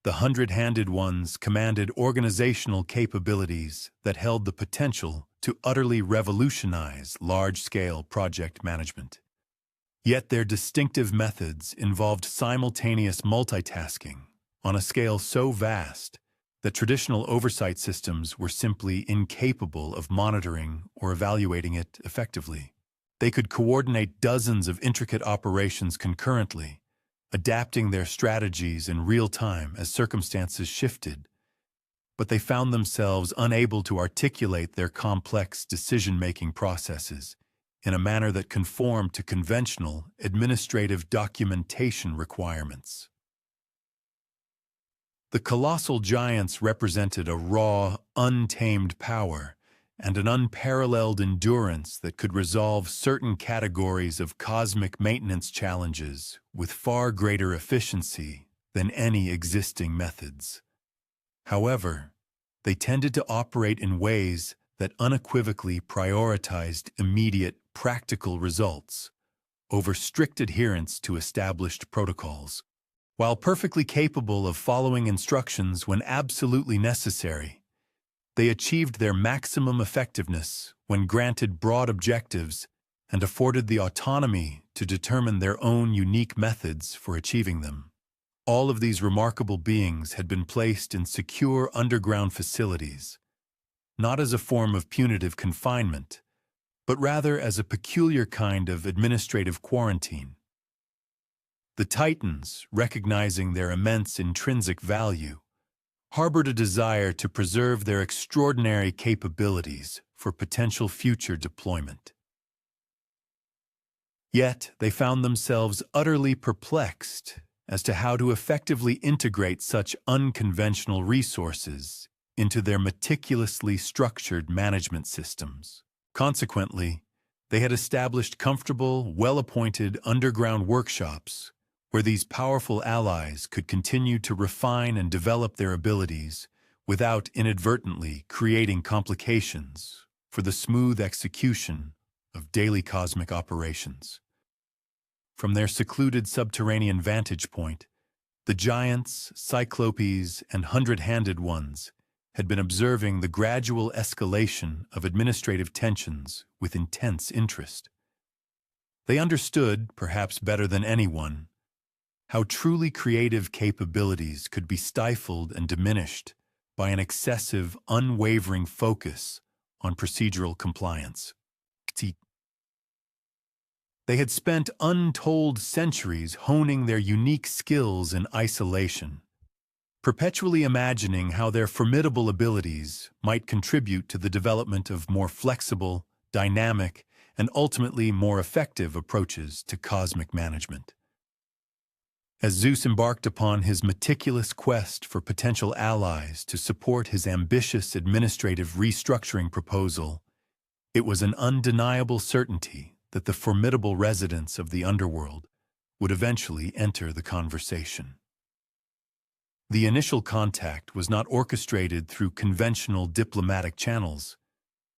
A: The hundred-handed ones commanded organizational capabilities that held the potential to utterly revolutionize large-scale project management. Yet their distinctive methods involved simultaneous multitasking on a scale so vast that traditional oversight systems were simply incapable of monitoring or evaluating it effectively. They could coordinate dozens of intricate operations concurrently, adapting their strategies in real time as circumstances shifted, but they found themselves unable to articulate their complex decision-making processes in a manner that conformed to conventional administrative documentation requirements. The colossal giants represented a raw, untamed power and an unparalleled endurance that could resolve certain categories of cosmic maintenance challenges with far greater efficiency than any existing methods. However, they tended to operate in ways that unequivocally prioritized immediate, practical results over strict adherence to established protocols. While perfectly capable of following instructions when absolutely necessary, they achieved their maximum effectiveness when granted broad objectives and afforded the autonomy to determine their own unique methods for achieving them. All of these remarkable beings had been placed in secure underground facilities, not as a form of punitive confinement, but rather as a peculiar kind of administrative quarantine. The Titans, recognizing their immense intrinsic value, harbored a desire to preserve their extraordinary capabilities for potential future deployment. Yet they found themselves utterly perplexed as to how to effectively integrate such unconventional resources into their meticulously structured management systems. Consequently, they had established comfortable, well-appointed underground workshops where these powerful allies could continue to refine and develop their abilities without inadvertently creating complications for the smooth execution of daily cosmic operations. From their secluded subterranean vantage point, the giants, cyclopes, and hundred-handed ones had been observing the gradual escalation of administrative tensions with intense interest. They understood, perhaps better than anyone, how truly creative capabilities could be stifled and diminished by an excessive, unwavering focus on procedural compliance. They had spent untold centuries honing their unique skills in isolation, perpetually imagining how their formidable abilities might contribute to the development of more flexible, dynamic, and ultimately more effective approaches to cosmic management. As Zeus embarked upon his meticulous quest for potential allies to support his ambitious administrative restructuring proposal, it was an undeniable certainty that the formidable residents of the underworld would eventually enter the conversation. The initial contact was not orchestrated through conventional diplomatic channels,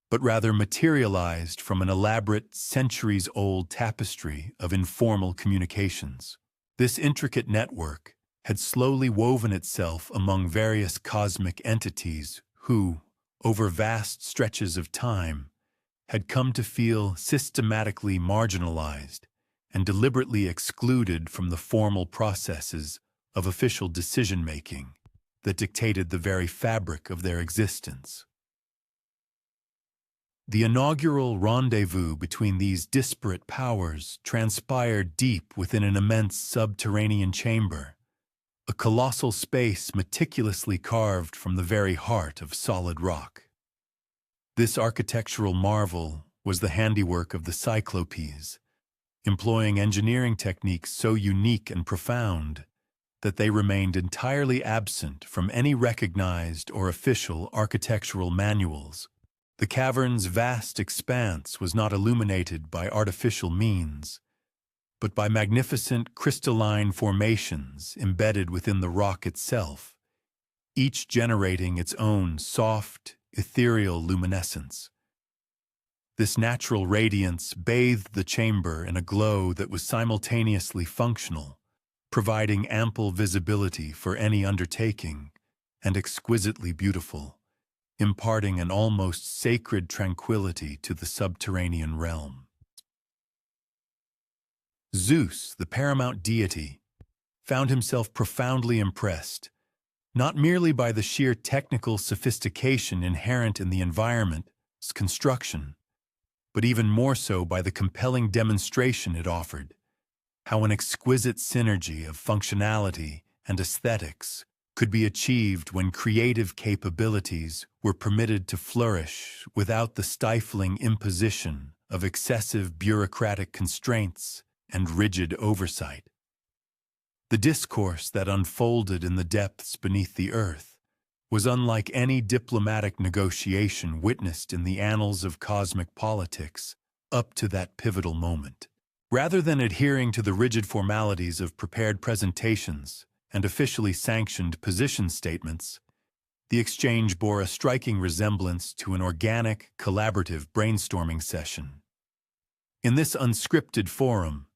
A: but rather materialized from an elaborate, centuries-old tapestry of informal communications. This intricate network had slowly woven itself among various cosmic entities who, over vast stretches of time, had come to feel systematically marginalized and deliberately excluded from the formal processes of official decision-making that dictated the very fabric of their existence. The inaugural rendezvous between these disparate powers transpired deep within an immense subterranean chamber, a colossal space meticulously carved from the very heart of solid rock. This architectural marvel was the handiwork of the Cyclopes, employing engineering techniques so unique and profound that they remained entirely absent from any recognized or official architectural manuals. The cavern's vast expanse was not illuminated by artificial means, but by magnificent crystalline formations embedded within the rock itself, each generating its own soft, ethereal luminescence. This natural radiance bathed the chamber in a glow that was simultaneously functional, providing ample visibility for any undertaking, and exquisitely beautiful, imparting an almost sacred tranquility to the subterranean realm. Zeus, the paramount deity, found himself profoundly impressed, not merely by the sheer technical sophistication inherent in the environment's construction, but even more so by the compelling demonstration it offered, how an exquisite synergy of functionality and aesthetics could be achieved when creative capabilities were permitted to flourish without the stifling imposition of excessive bureaucratic constraints and rigid oversight. The discourse that unfolded in the depths beneath the earth was unlike any diplomatic negotiation witnessed in the annals of cosmic politics up to that pivotal moment. Rather than adhering to the rigid formalities of prepared presentations and officially sanctioned position statements, the exchange bore a striking resemblance to an organic, collaborative brainstorming session. In this unscripted forum,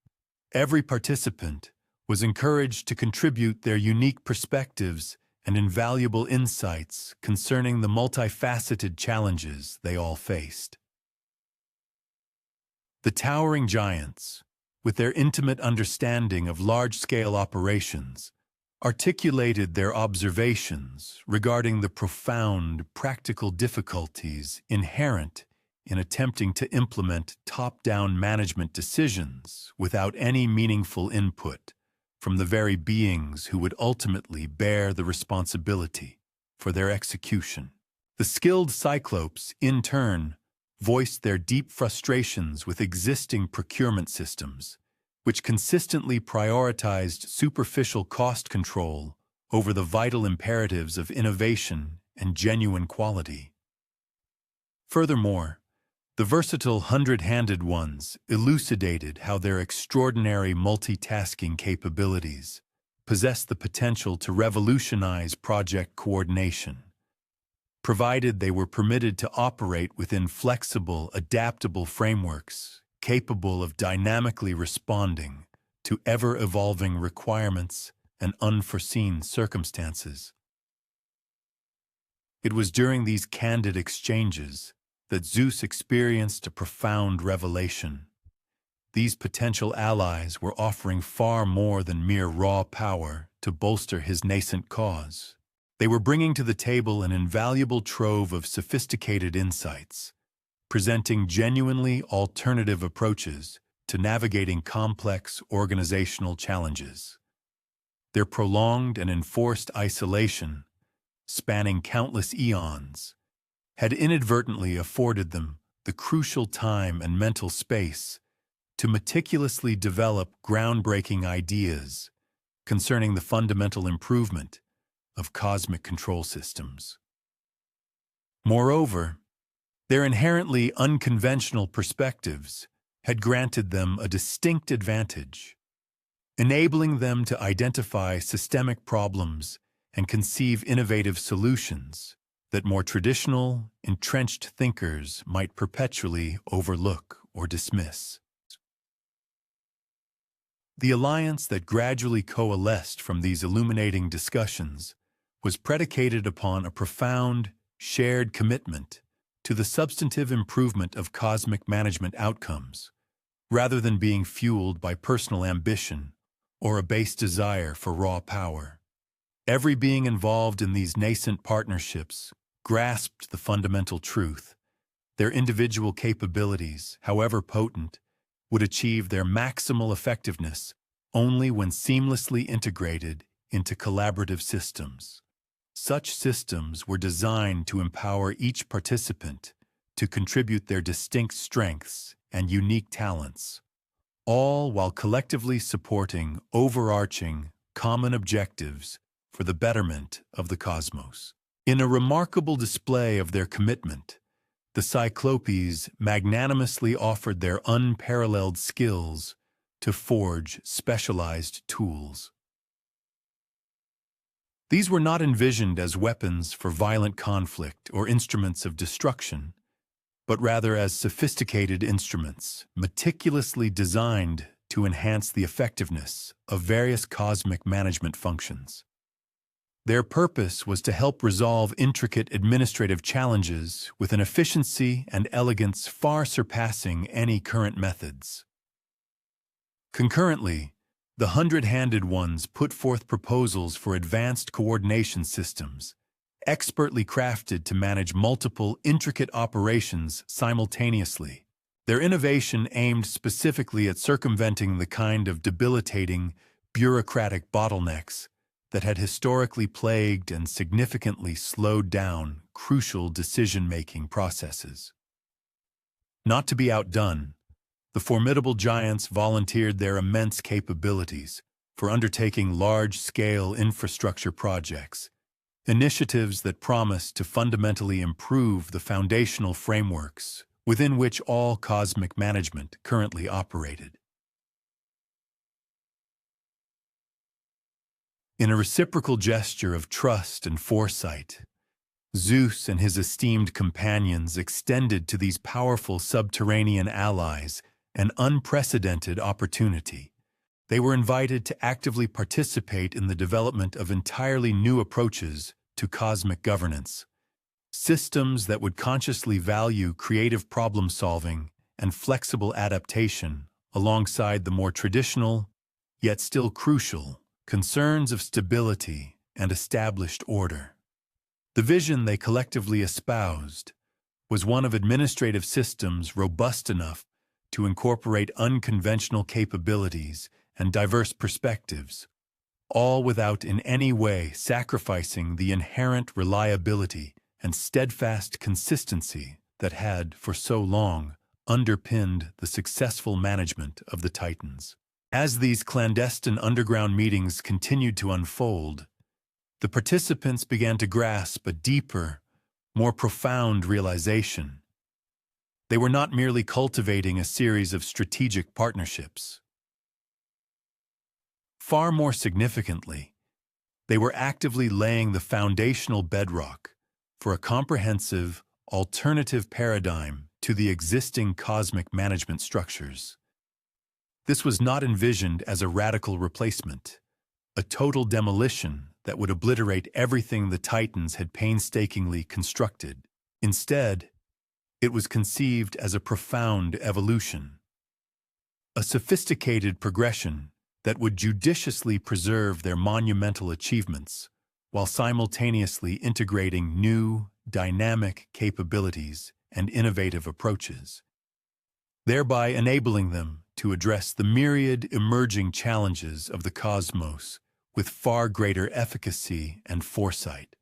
A: every participant was encouraged to contribute their unique perspectives and invaluable insights concerning the multifaceted challenges they all faced. The towering giants, with their intimate understanding of large-scale operations, articulated their observations regarding the profound practical difficulties inherent in attempting to implement top-down management decisions without any meaningful input from the very beings who would ultimately bear the responsibility for their execution. The skilled Cyclopes, in turn, voiced their deep frustrations with existing procurement systems, which consistently prioritized superficial cost control over the vital imperatives of innovation and genuine quality. Furthermore, the versatile hundred-handed ones elucidated how their extraordinary multitasking capabilities possessed the potential to revolutionize project coordination, provided they were permitted to operate within flexible, adaptable frameworks capable of dynamically responding to ever-evolving requirements and unforeseen circumstances. It was during these candid exchanges that Zeus experienced a profound revelation. These potential allies were offering far more than mere raw power to bolster his nascent cause. They were bringing to the table an invaluable trove of sophisticated insights, presenting genuinely alternative approaches to navigating complex organizational challenges. Their prolonged and enforced isolation, spanning countless eons, had inadvertently afforded them the crucial time and mental space to meticulously develop groundbreaking ideas concerning the fundamental improvement of cosmic control systems. Moreover, their inherently unconventional perspectives had granted them a distinct advantage, enabling them to identify systemic problems and conceive innovative solutions that more traditional, entrenched thinkers might perpetually overlook or dismiss. The alliance that gradually coalesced from these illuminating discussions was predicated upon a profound, shared commitment to the substantive improvement of cosmic management outcomes, rather than being fueled by personal ambition or a base desire for raw power. Every being involved in these nascent partnerships grasped the fundamental truth: their individual capabilities, however potent, would achieve their maximal effectiveness only when seamlessly integrated into collaborative systems. Such systems were designed to empower each participant to contribute their distinct strengths and unique talents, all while collectively supporting overarching, common objectives for the betterment of the cosmos. In a remarkable display of their commitment, the Cyclopes magnanimously offered their unparalleled skills to forge specialized tools. These were not envisioned as weapons for violent conflict or instruments of destruction, but rather as sophisticated instruments, meticulously designed to enhance the effectiveness of various cosmic management functions. Their purpose was to help resolve intricate administrative challenges with an efficiency and elegance far surpassing any current methods. Concurrently, the hundred-handed ones put forth proposals for advanced coordination systems, expertly crafted to manage multiple intricate operations simultaneously. Their innovation aimed specifically at circumventing the kind of debilitating, bureaucratic bottlenecks that had historically plagued and significantly slowed down crucial decision-making processes. Not to be outdone, the formidable giants volunteered their immense capabilities for undertaking large-scale infrastructure projects, initiatives that promise to fundamentally improve the foundational frameworks within which all cosmic management currently operated. In a reciprocal gesture of trust and foresight, Zeus and his esteemed companions extended to these powerful subterranean allies an unprecedented opportunity. They were invited to actively participate in the development of entirely new approaches to cosmic governance, systems that would consciously value creative problem-solving and flexible adaptation alongside the more traditional, yet still crucial, concerns of stability and established order. The vision they collectively espoused was one of administrative systems robust enough to incorporate unconventional capabilities and diverse perspectives, all without in any way sacrificing the inherent reliability and steadfast consistency that had, for so long, underpinned the successful management of the Titans. As these clandestine underground meetings continued to unfold, the participants began to grasp a deeper, more profound realization. They were not merely cultivating a series of strategic partnerships. Far more significantly, they were actively laying the foundational bedrock for a comprehensive, alternative paradigm to the existing cosmic management structures. This was not envisioned as a radical replacement, a total demolition that would obliterate everything the Titans had painstakingly constructed. Instead, it was conceived as a profound evolution, a sophisticated progression that would judiciously preserve their monumental achievements while simultaneously integrating new, dynamic capabilities and innovative approaches, thereby enabling them to address the myriad emerging challenges of the cosmos with far greater efficacy and foresight.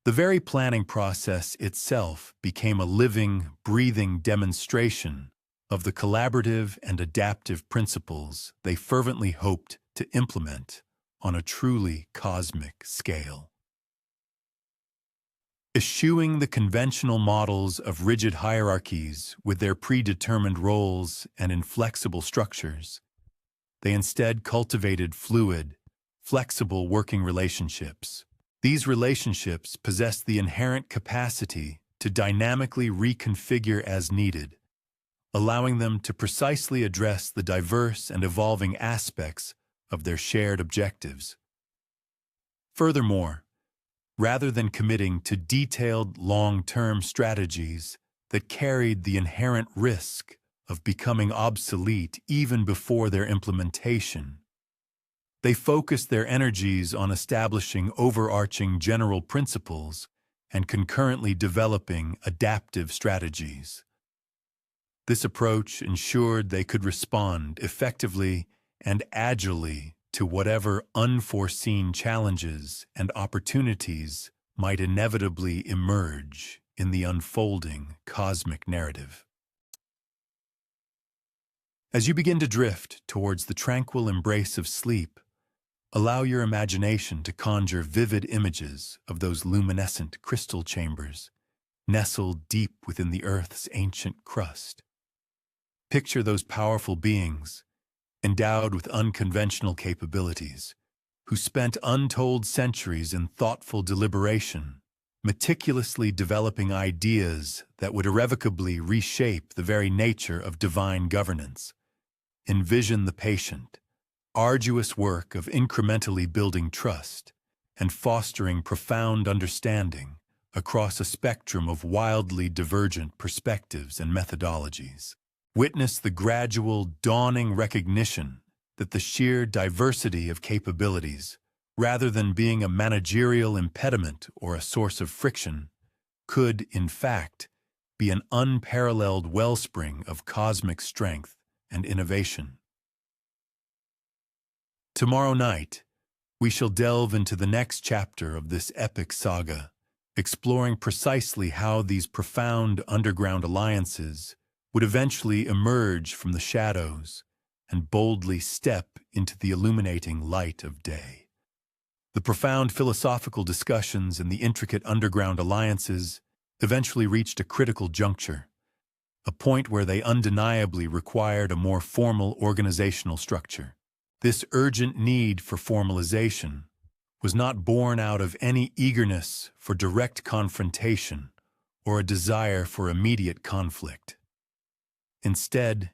A: The very planning process itself became a living, breathing demonstration of the collaborative and adaptive principles they fervently hoped to implement on a truly cosmic scale. Eschewing the conventional models of rigid hierarchies with their predetermined roles and inflexible structures, they instead cultivated fluid, flexible working relationships. These relationships possessed the inherent capacity to dynamically reconfigure as needed, allowing them to precisely address the diverse and evolving aspects of their shared objectives. Furthermore, rather than committing to detailed long-term strategies that carried the inherent risk of becoming obsolete even before their implementation, they focused their energies on establishing overarching general principles and concurrently developing adaptive strategies. This approach ensured they could respond effectively and agilely to whatever unforeseen challenges and opportunities might inevitably emerge in the unfolding cosmic narrative. As you begin to drift towards the tranquil embrace of sleep, allow your imagination to conjure vivid images of those luminescent crystal chambers nestled deep within the Earth's ancient crust. Picture those powerful beings, endowed with unconventional capabilities, who spent untold centuries in thoughtful deliberation, meticulously developing ideas that would irrevocably reshape the very nature of divine governance. Envision the patient, arduous work of incrementally building trust and fostering profound understanding across a spectrum of wildly divergent perspectives and methodologies. Witness the gradual, dawning recognition that the sheer diversity of capabilities, rather than being a managerial impediment or a source of friction, could, in fact, be an unparalleled wellspring of cosmic strength and innovation. Tomorrow night, we shall delve into the next chapter of this epic saga, exploring precisely how these profound underground alliances would eventually emerge from the shadows, and boldly step into the illuminating light of day. The profound philosophical discussions and the intricate underground alliances eventually reached a critical juncture, a point where they undeniably required a more formal organizational structure. This urgent need for formalization was not born out of any eagerness for direct confrontation or a desire for immediate conflict. Instead,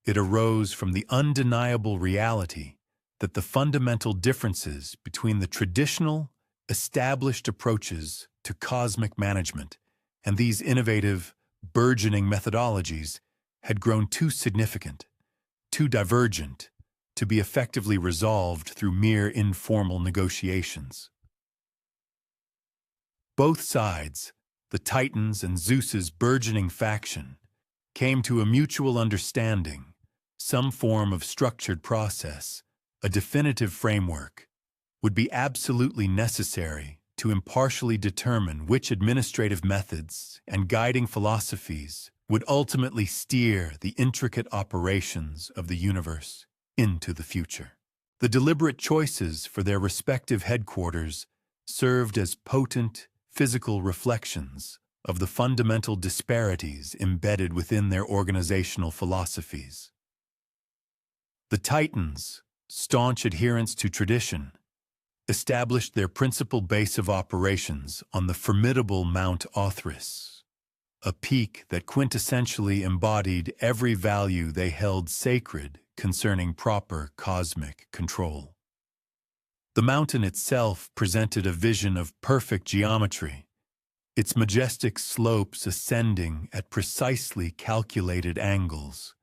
A: it arose from the undeniable reality that the fundamental differences between the traditional, established approaches to cosmic management and these innovative, burgeoning methodologies had grown too significant, too divergent, to be effectively resolved through mere informal negotiations. Both sides, the Titans and Zeus's burgeoning faction, came to a mutual understanding, some form of structured process, a definitive framework, would be absolutely necessary to impartially determine which administrative methods and guiding philosophies would ultimately steer the intricate operations of the universe into the future. The deliberate choices for their respective headquarters served as potent physical reflections of the fundamental disparities embedded within their organizational philosophies. The Titans, staunch adherents to tradition, established their principal base of operations on the formidable Mount Othrys, a peak that quintessentially embodied every value they held sacred concerning proper cosmic control. The mountain itself presented a vision of perfect geometry, its majestic slopes ascending at precisely calculated angles.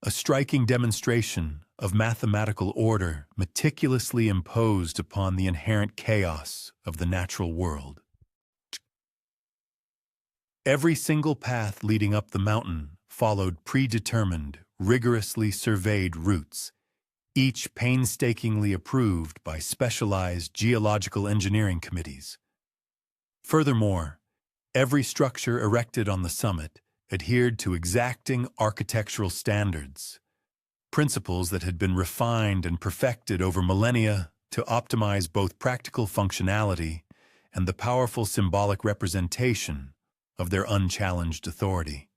A: A striking demonstration of mathematical order meticulously imposed upon the inherent chaos of the natural world. Every single path leading up the mountain followed predetermined, rigorously surveyed routes, each painstakingly approved by specialized geological engineering committees. Furthermore, every structure erected on the summit adhered to exacting architectural standards, principles that had been refined and perfected over millennia to optimize both practical functionality and the powerful symbolic representation of their unchallenged authority.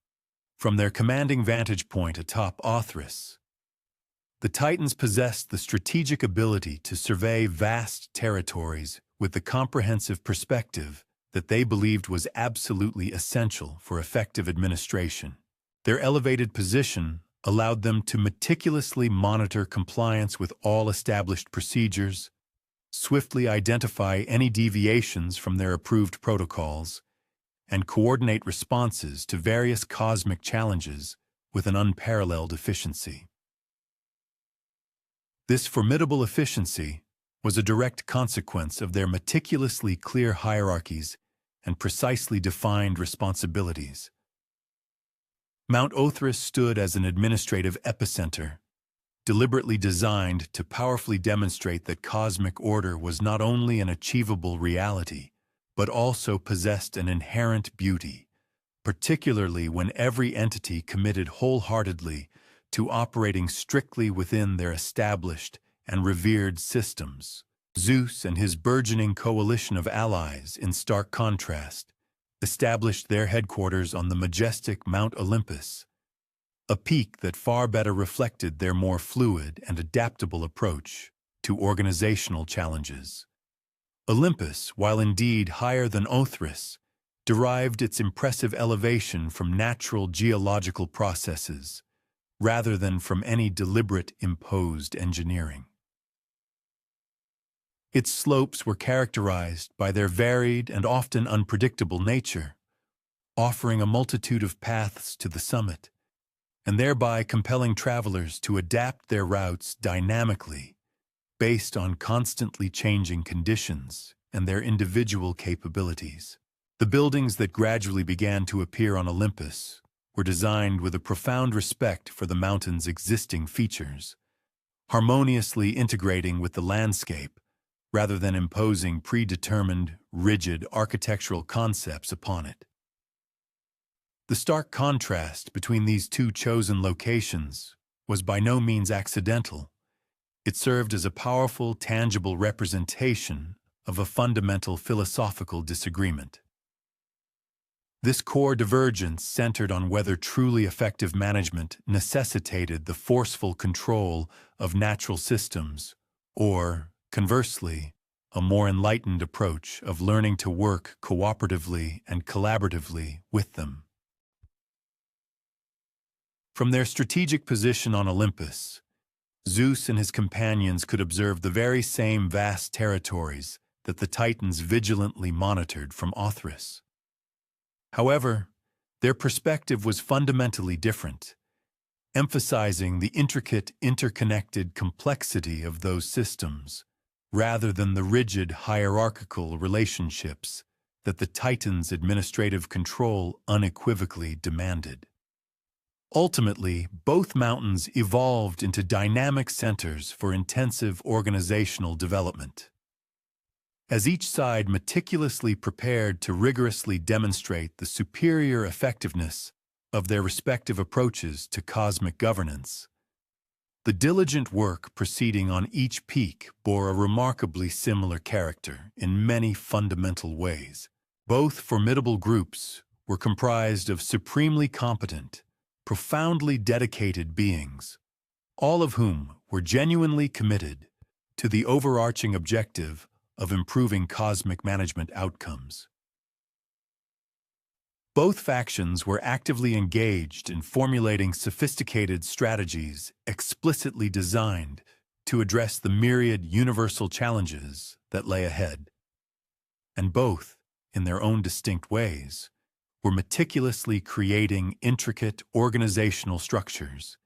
A: From their commanding vantage point atop Othrys, the Titans possessed the strategic ability to survey vast territories with the comprehensive perspective that they believed was absolutely essential for effective administration. Their elevated position allowed them to meticulously monitor compliance with all established procedures, swiftly identify any deviations from their approved protocols, and coordinate responses to various cosmic challenges with an unparalleled efficiency. This formidable efficiency was a direct consequence of their meticulously clear hierarchies and precisely defined responsibilities. Mount Othrys stood as an administrative epicenter, deliberately designed to powerfully demonstrate that cosmic order was not only an achievable reality, but also possessed an inherent beauty, particularly when every entity committed wholeheartedly to operating strictly within their established and revered systems. Zeus and his burgeoning coalition of allies, in stark contrast, established their headquarters on the majestic Mount Olympus, a peak that far better reflected their more fluid and adaptable approach to organizational challenges. Olympus, while indeed higher than Othrys, derived its impressive elevation from natural geological processes, rather than from any deliberate imposed engineering. Its slopes were characterized by their varied and often unpredictable nature, offering a multitude of paths to the summit, and thereby compelling travelers to adapt their routes dynamically based on constantly changing conditions and their individual capabilities. The buildings that gradually began to appear on Olympus were designed with a profound respect for the mountain's existing features, harmoniously integrating with the landscape rather than imposing predetermined, rigid architectural concepts upon it. The stark contrast between these two chosen locations was by no means accidental. It served as a powerful, tangible representation of a fundamental philosophical disagreement. This core divergence centered on whether truly effective management necessitated the forceful control of natural systems, or, conversely, a more enlightened approach of learning to work cooperatively and collaboratively with them. From their strategic position on Olympus, Zeus and his companions could observe the very same vast territories that the Titans vigilantly monitored from Othrys. However, their perspective was fundamentally different, emphasizing the intricate, interconnected complexity of those systems, rather than the rigid, hierarchical relationships that the Titans' administrative control unequivocally demanded. Ultimately, both mountains evolved into dynamic centers for intensive organizational development. As each side meticulously prepared to rigorously demonstrate the superior effectiveness of their respective approaches to cosmic governance, the diligent work proceeding on each peak bore a remarkably similar character in many fundamental ways. Both formidable groups were comprised of supremely competent, profoundly dedicated beings, all of whom were genuinely committed to the overarching objective of improving cosmic management outcomes. Both factions were actively engaged in formulating sophisticated strategies explicitly designed to address the myriad universal challenges that lay ahead. And both, in their own distinct ways, were meticulously creating intricate organizational structures,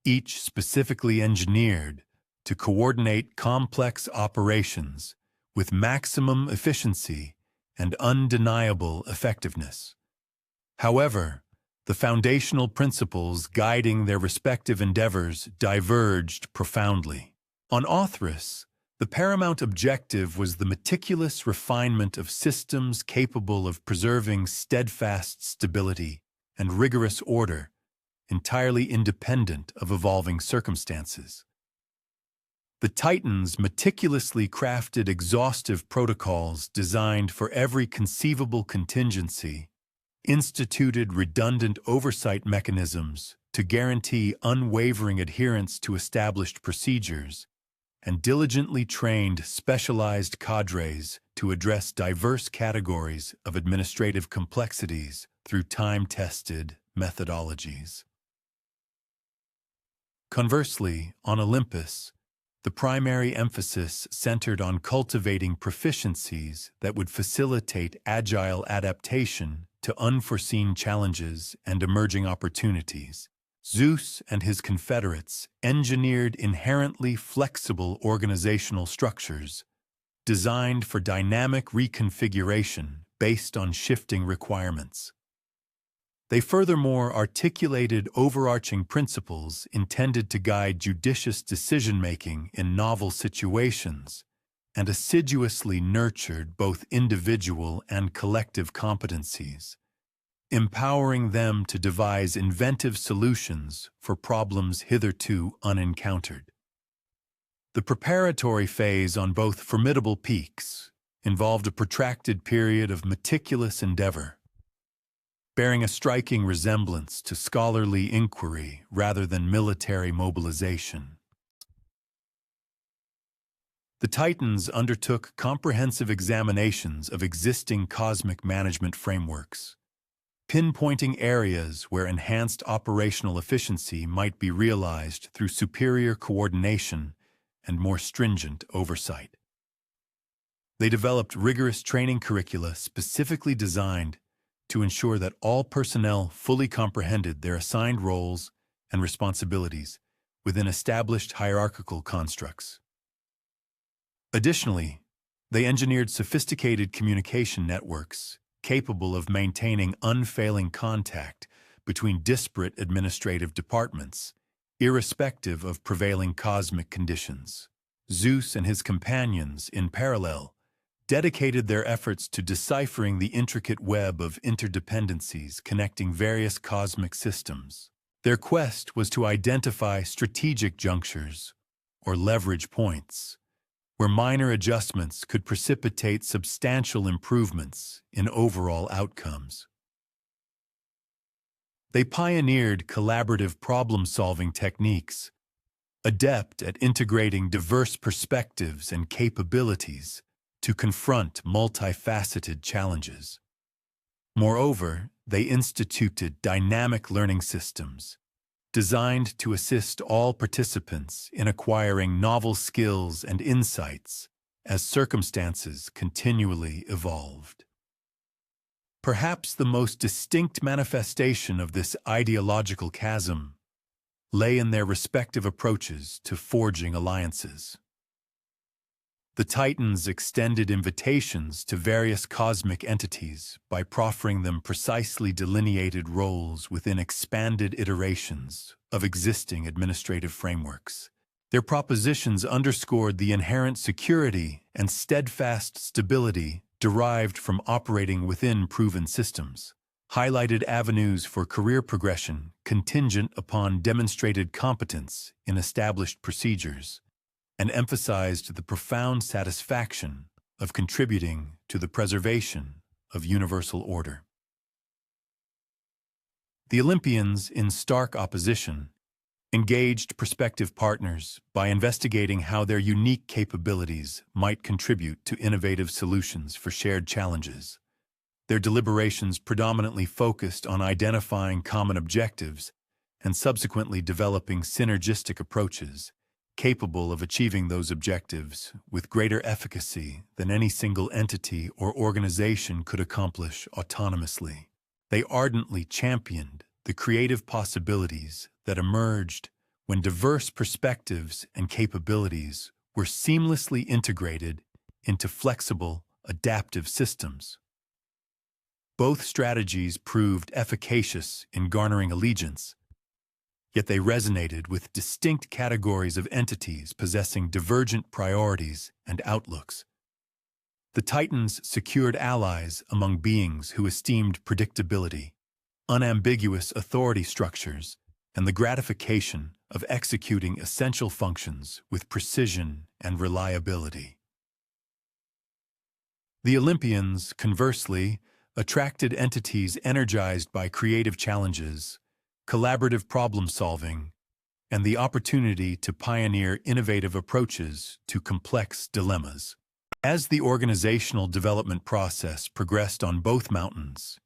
A: each specifically engineered to coordinate complex operations with maximum efficiency and undeniable effectiveness. However, the foundational principles guiding their respective endeavors diverged profoundly. On Othrys, the paramount objective was the meticulous refinement of systems capable of preserving steadfast stability and rigorous order, entirely independent of evolving circumstances. The Titans meticulously crafted exhaustive protocols designed for every conceivable contingency, instituted redundant oversight mechanisms to guarantee unwavering adherence to established procedures, and diligently trained specialized cadres to address diverse categories of administrative complexities through time-tested methodologies. Conversely, on Olympus, the primary emphasis centered on cultivating proficiencies that would facilitate agile adaptation to unforeseen challenges and emerging opportunities. Zeus and his confederates engineered inherently flexible organizational structures designed for dynamic reconfiguration based on shifting requirements. They furthermore articulated overarching principles intended to guide judicious decision-making in novel situations and assiduously nurtured both individual and collective competencies, empowering them to devise inventive solutions for problems hitherto unencountered. The preparatory phase on both formidable peaks involved a protracted period of meticulous endeavor, bearing a striking resemblance to scholarly inquiry rather than military mobilization. The Titans undertook comprehensive examinations of existing cosmic management frameworks, pinpointing areas where enhanced operational efficiency might be realized through superior coordination and more stringent oversight. They developed rigorous training curricula specifically designed to ensure that all personnel fully comprehended their assigned roles and responsibilities within established hierarchical constructs. Additionally, they engineered sophisticated communication networks capable of maintaining unfailing contact between disparate administrative departments, irrespective of prevailing cosmic conditions. Zeus and his companions, in parallel, dedicated their efforts to deciphering the intricate web of interdependencies connecting various cosmic systems. Their quest was to identify strategic junctures, or leverage points, where minor adjustments could precipitate substantial improvements in overall outcomes. They pioneered collaborative problem-solving techniques, adept at integrating diverse perspectives and capabilities to confront multifaceted challenges. Moreover, they instituted dynamic learning systems designed to assist all participants in acquiring novel skills and insights as circumstances continually evolved. Perhaps the most distinct manifestation of this ideological chasm lay in their respective approaches to forging alliances. The Titans extended invitations to various cosmic entities by proffering them precisely delineated roles within expanded iterations of existing administrative frameworks. Their propositions underscored the inherent security and steadfast stability derived from operating within proven systems, highlighted avenues for career progression contingent upon demonstrated competence in established procedures, and emphasized the profound satisfaction of contributing to the preservation of universal order. The Olympians, in stark opposition, engaged prospective partners by investigating how their unique capabilities might contribute to innovative solutions for shared challenges. Their deliberations predominantly focused on identifying common objectives and subsequently developing synergistic approaches capable of achieving those objectives with greater efficacy than any single entity or organization could accomplish autonomously. They ardently championed the creative possibilities that emerged when diverse perspectives and capabilities were seamlessly integrated into flexible, adaptive systems. Both strategies proved efficacious in garnering allegiance, yet they resonated with distinct categories of entities possessing divergent priorities and outlooks. The Titans secured allies among beings who esteemed predictability, unambiguous authority structures, and the gratification of executing essential functions with precision and reliability. The Olympians, conversely, attracted entities energized by creative challenges, collaborative problem-solving, and the opportunity to pioneer innovative approaches to complex dilemmas. As the organizational development process progressed on both mountains,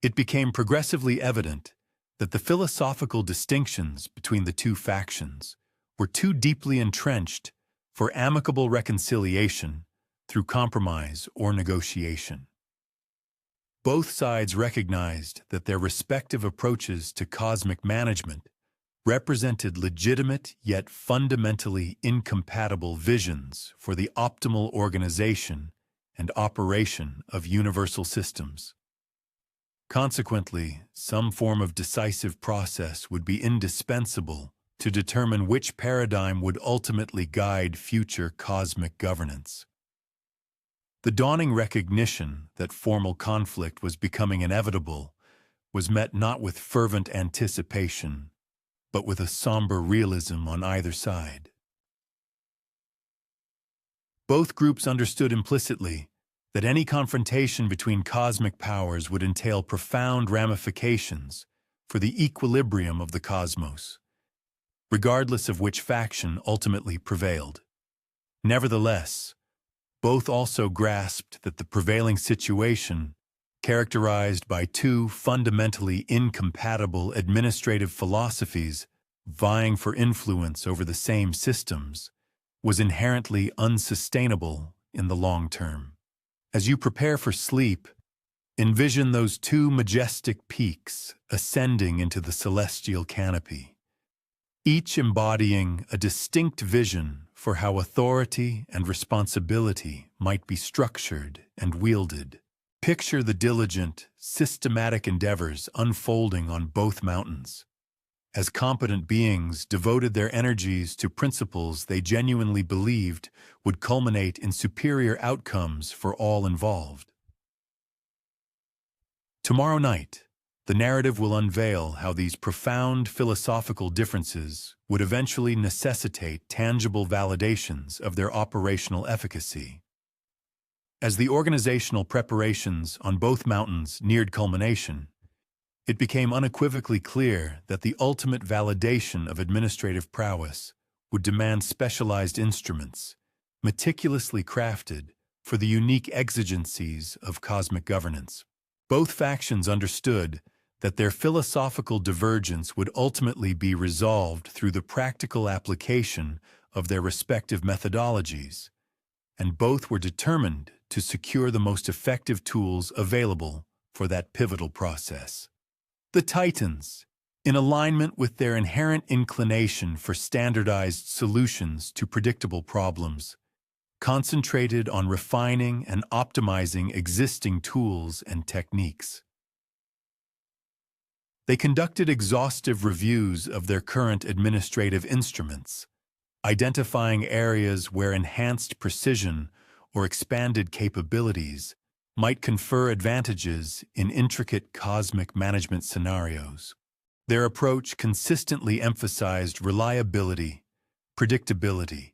A: it became progressively evident that the philosophical distinctions between the two factions were too deeply entrenched for amicable reconciliation through compromise or negotiation. Both sides recognized that their respective approaches to cosmic management represented legitimate yet fundamentally incompatible visions for the optimal organization and operation of universal systems. Consequently, some form of decisive process would be indispensable to determine which paradigm would ultimately guide future cosmic governance. The dawning recognition that formal conflict was becoming inevitable was met not with fervent anticipation, but with a somber realism on either side. Both groups understood implicitly that any confrontation between cosmic powers would entail profound ramifications for the equilibrium of the cosmos, regardless of which faction ultimately prevailed. Nevertheless, both also grasped that the prevailing situation, characterized by two fundamentally incompatible administrative philosophies vying for influence over the same systems, was inherently unsustainable in the long term. As you prepare for sleep, envision those two majestic peaks ascending into the celestial canopy, each embodying a distinct vision for how authority and responsibility might be structured and wielded. Picture the diligent, systematic endeavors unfolding on both mountains, as competent beings devoted their energies to principles they genuinely believed would culminate in superior outcomes for all involved. Tomorrow night, The narrative will unveil how these profound philosophical differences would eventually necessitate tangible validations of their operational efficacy. As the organizational preparations on both mountains neared culmination, it became unequivocally clear that the ultimate validation of administrative prowess would demand specialized instruments, meticulously crafted for the unique exigencies of cosmic governance. Both factions understood that their philosophical divergence would ultimately be resolved through the practical application of their respective methodologies, and both were determined to secure the most effective tools available for that pivotal process. The Titans, in alignment with their inherent inclination for standardized solutions to predictable problems, concentrated on refining and optimizing existing tools and techniques. They conducted exhaustive reviews of their current administrative instruments, identifying areas where enhanced precision or expanded capabilities might confer advantages in intricate cosmic management scenarios. Their approach consistently emphasized reliability, predictability,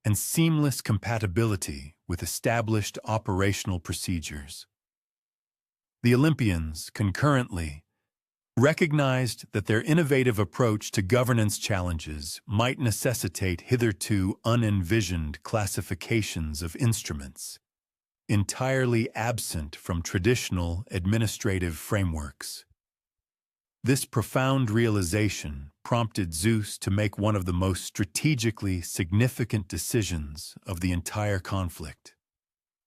A: and seamless compatibility with established operational procedures. The Olympians, concurrently, recognized that their innovative approach to governance challenges might necessitate hitherto unenvisioned classifications of instruments, entirely absent from traditional administrative frameworks. This profound realization prompted Zeus to make one of the most strategically significant decisions of the entire conflict: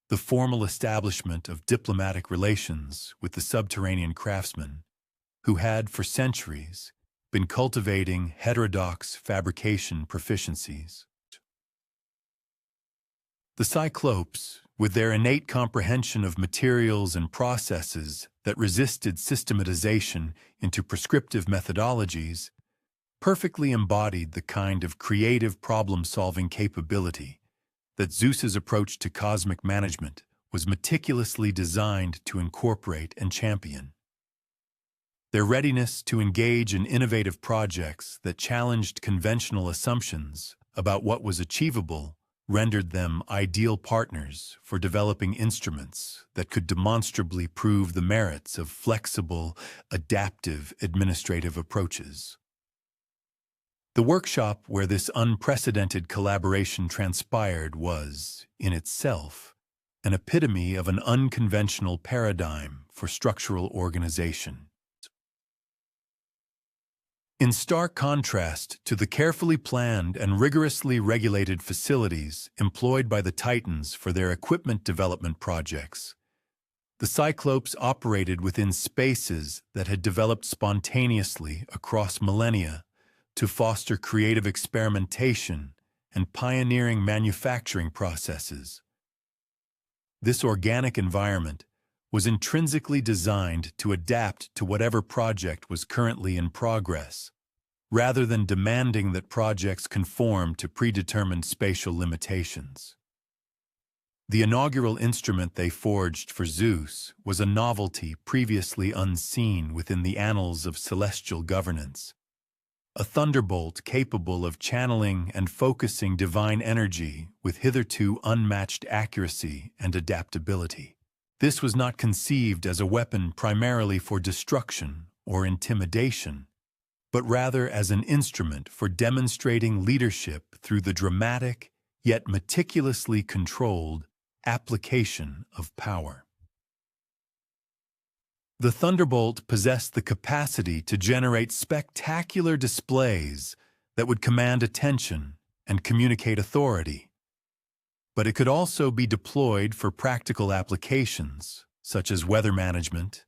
A: the formal establishment of diplomatic relations with the subterranean craftsmen, who had, for centuries, been cultivating heterodox fabrication proficiencies. The Cyclopes, with their innate comprehension of materials and processes that resisted systematization into prescriptive methodologies, perfectly embodied the kind of creative problem-solving capability that Zeus's approach to cosmic management was meticulously designed to incorporate and champion. Their readiness to engage in innovative projects that challenged conventional assumptions about what was achievable rendered them ideal partners for developing instruments that could demonstrably prove the merits of flexible, adaptive administrative approaches. The workshop where this unprecedented collaboration transpired was, in itself, an epitome of an unconventional paradigm for structural organization. In stark contrast to the carefully planned and rigorously regulated facilities employed by the Titans for their equipment development projects, the Cyclopes operated within spaces that had developed spontaneously across millennia to foster creative experimentation and pioneering manufacturing processes. This organic environment was intrinsically designed to adapt to whatever project was currently in progress, rather than demanding that projects conform to predetermined spatial limitations. The inaugural instrument they forged for Zeus was a novelty previously unseen within the annals of celestial governance, a thunderbolt capable of channeling and focusing divine energy with hitherto unmatched accuracy and adaptability. This was not conceived as a weapon primarily for destruction or intimidation, but rather as an instrument for demonstrating leadership through the dramatic, yet meticulously controlled, application of power. The Thunderbolt possessed the capacity to generate spectacular displays that would command attention and communicate authority. But it could also be deployed for practical applications, such as weather management,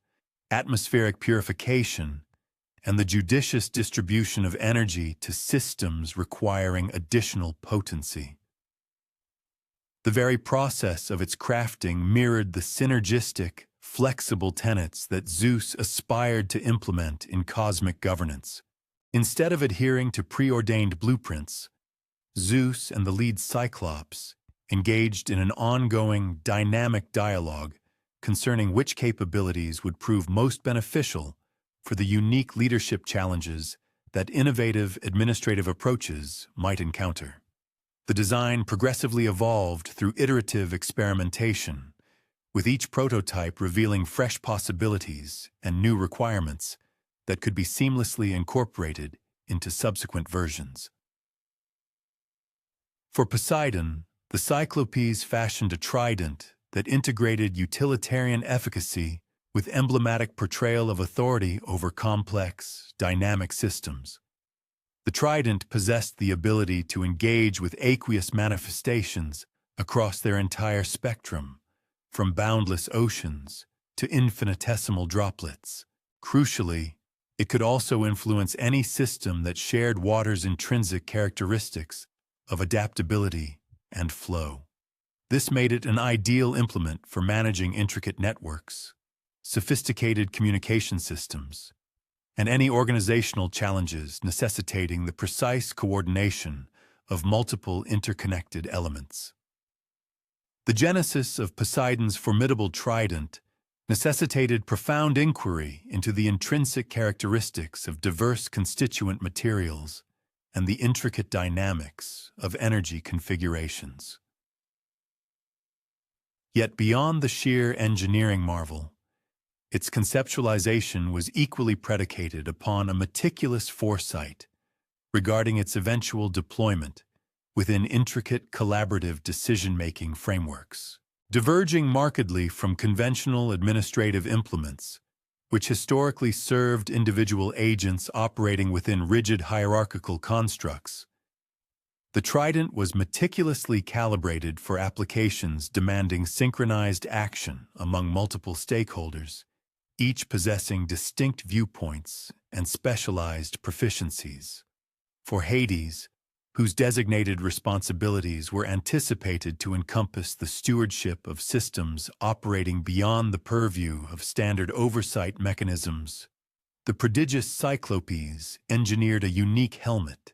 A: atmospheric purification, and the judicious distribution of energy to systems requiring additional potency. The very process of its crafting mirrored the synergistic, flexible tenets that Zeus aspired to implement in cosmic governance. Instead of adhering to preordained blueprints, Zeus and the lead Cyclops engaged in an ongoing, dynamic dialogue concerning which capabilities would prove most beneficial for the unique leadership challenges that innovative administrative approaches might encounter. The design progressively evolved through iterative experimentation, with each prototype revealing fresh possibilities and new requirements that could be seamlessly incorporated into subsequent versions. For Poseidon, the Cyclopes fashioned a trident that integrated utilitarian efficacy with emblematic portrayal of authority over complex, dynamic systems. The trident possessed the ability to engage with aqueous manifestations across their entire spectrum, from boundless oceans to infinitesimal droplets. Crucially, it could also influence any system that shared water's intrinsic characteristics of adaptability and flow. This made it an ideal implement for managing intricate networks, sophisticated communication systems, and any organizational challenges necessitating the precise coordination of multiple interconnected elements. The genesis of Poseidon's formidable trident necessitated profound inquiry into the intrinsic characteristics of diverse constituent materials and the intricate dynamics of energy configurations. Yet beyond the sheer engineering marvel, its conceptualization was equally predicated upon a meticulous foresight regarding its eventual deployment within intricate collaborative decision-making frameworks. Diverging markedly from conventional administrative implements, which historically served individual agents operating within rigid hierarchical constructs, the trident was meticulously calibrated for applications demanding synchronized action among multiple stakeholders, each possessing distinct viewpoints and specialized proficiencies. For Hades, whose designated responsibilities were anticipated to encompass the stewardship of systems operating beyond the purview of standard oversight mechanisms, the prodigious Cyclopes engineered a unique helmet.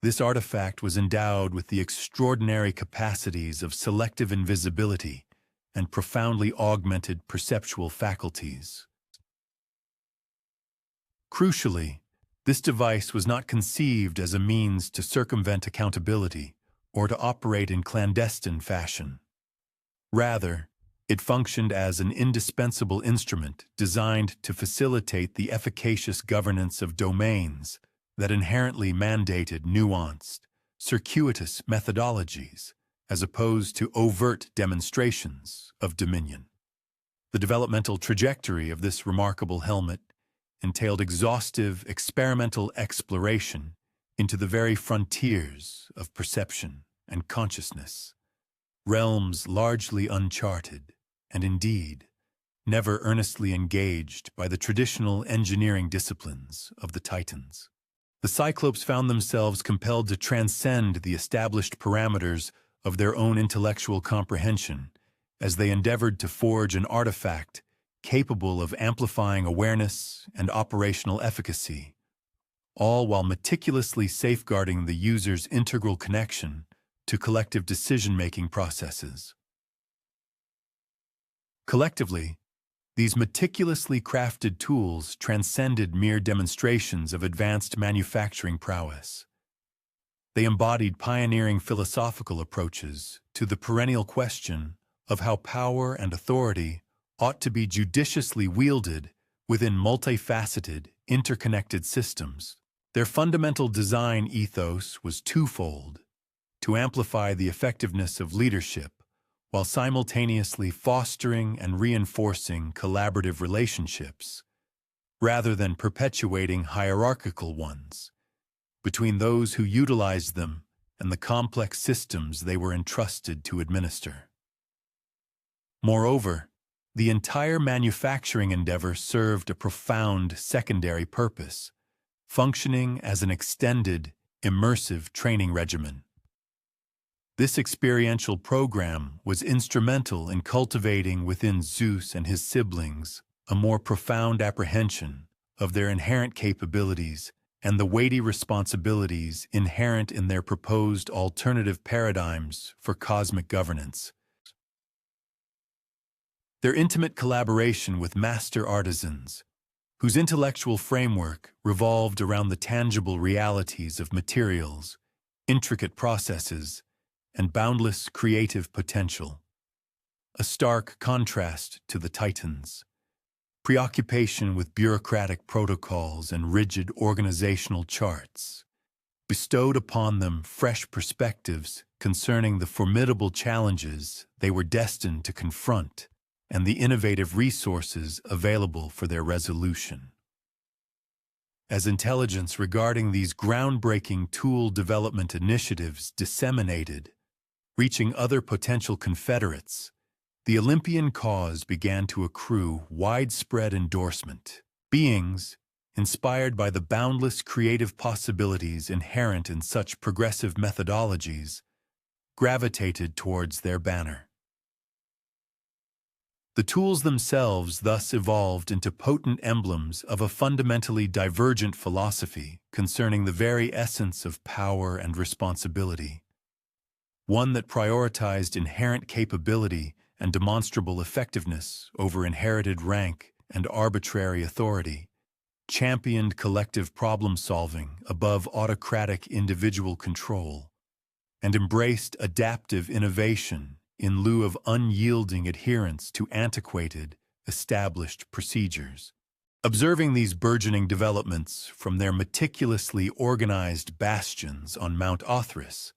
A: This artifact was endowed with the extraordinary capacities of selective invisibility and profoundly augmented perceptual faculties. Crucially, this device was not conceived as a means to circumvent accountability or to operate in clandestine fashion. Rather, it functioned as an indispensable instrument designed to facilitate the efficacious governance of domains that inherently mandated nuanced, circuitous methodologies as opposed to overt demonstrations of dominion. The developmental trajectory of this remarkable helmet entailed exhaustive experimental exploration into the very frontiers of perception and consciousness, realms largely uncharted and indeed never earnestly engaged by the traditional engineering disciplines of the Titans. The Cyclopes found themselves compelled to transcend the established parameters of their own intellectual comprehension as they endeavored to forge an artifact capable of amplifying awareness and operational efficacy, all while meticulously safeguarding the user's integral connection to collective decision-making processes. Collectively, these meticulously crafted tools transcended mere demonstrations of advanced manufacturing prowess. They embodied pioneering philosophical approaches to the perennial question of how power and authority ought to be judiciously wielded within multifaceted, interconnected systems. Their fundamental design ethos was twofold: to amplify the effectiveness of leadership while simultaneously fostering and reinforcing collaborative relationships, rather than perpetuating hierarchical ones, between those who utilized them and the complex systems they were entrusted to administer. Moreover, the entire manufacturing endeavor served a profound secondary purpose, functioning as an extended, immersive training regimen. This experiential program was instrumental in cultivating within Zeus and his siblings a more profound apprehension of their inherent capabilities and the weighty responsibilities inherent in their proposed alternative paradigms for cosmic governance. Their intimate collaboration with master artisans, whose intellectual framework revolved around the tangible realities of materials, intricate processes, and boundless creative potential. A stark contrast to the Titans. Preoccupation with bureaucratic protocols and rigid organizational charts bestowed upon them fresh perspectives concerning the formidable challenges they were destined to confront and the innovative resources available for their resolution. As intelligence regarding these groundbreaking tool development initiatives disseminated, reaching other potential confederates, the Olympian cause began to accrue widespread endorsement. Beings, inspired by the boundless creative possibilities inherent in such progressive methodologies, gravitated towards their banner. The tools themselves thus evolved into potent emblems of a fundamentally divergent philosophy concerning the very essence of power and responsibility, one that prioritized inherent capability and demonstrable effectiveness over inherited rank and arbitrary authority, championed collective problem-solving above autocratic individual control, and embraced adaptive innovation in lieu of unyielding adherence to antiquated, established procedures. Observing these burgeoning developments from their meticulously organized bastions on Mount Othryss,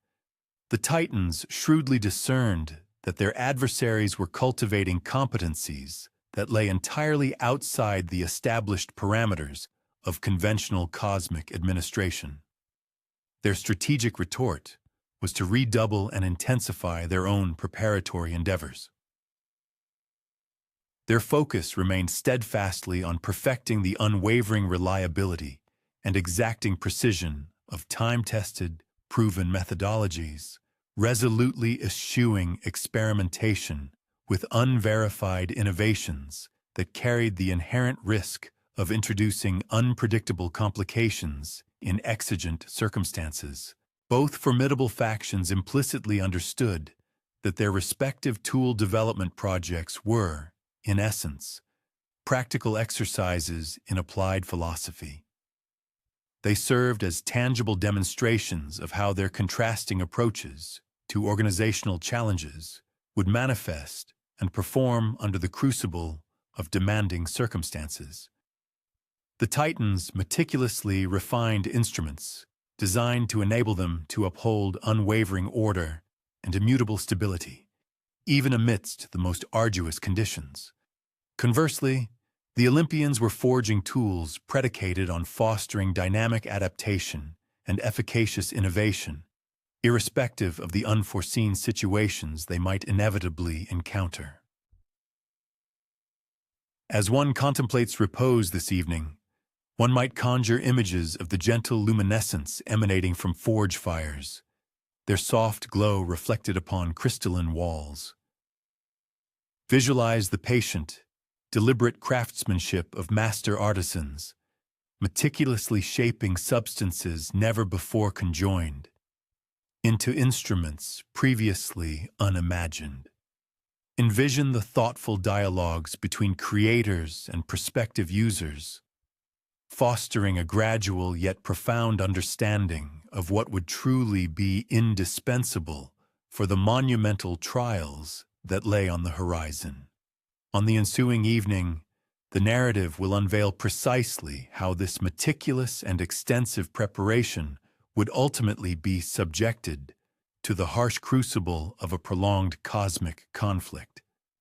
A: the Titans shrewdly discerned that their adversaries were cultivating competencies that lay entirely outside the established parameters of conventional cosmic administration. Their strategic retort was to redouble and intensify their own preparatory endeavors. Their focus remained steadfastly on perfecting the unwavering reliability and exacting precision of time-tested, proven methodologies, resolutely eschewing experimentation with unverified innovations that carried the inherent risk of introducing unpredictable complications in exigent circumstances. Both formidable factions implicitly understood that their respective tool development projects were, in essence, practical exercises in applied philosophy. They served as tangible demonstrations of how their contrasting approaches to organizational challenges would manifest and perform under the crucible of demanding circumstances. The Titans meticulously refined instruments designed to enable them to uphold unwavering order and immutable stability, even amidst the most arduous conditions. Conversely, the Olympians were forging tools predicated on fostering dynamic adaptation and efficacious innovation, irrespective of the unforeseen situations they might inevitably encounter. As one contemplates repose this evening, one might conjure images of the gentle luminescence emanating from forge fires, their soft glow reflected upon crystalline walls. Visualize the patient, deliberate craftsmanship of master artisans, meticulously shaping substances never before conjoined into instruments previously unimagined. Envision the thoughtful dialogues between creators and prospective users, fostering a gradual yet profound understanding of what would truly be indispensable for the monumental trials that lay on the horizon. On the ensuing evening, the narrative will unveil precisely how this meticulous and extensive preparation would ultimately be subjected to the harsh crucible of a prolonged cosmic conflict.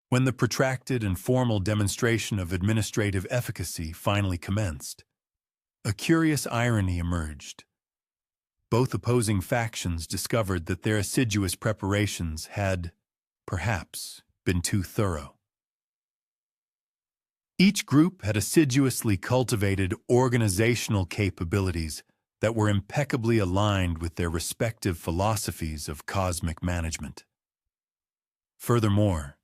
A: When the protracted and formal demonstration of administrative efficacy finally commenced, a curious irony emerged. Both opposing factions discovered that their assiduous preparations had, perhaps, been too thorough. Each group had assiduously cultivated organizational capabilities that were impeccably aligned with their respective philosophies of cosmic management. Furthermore,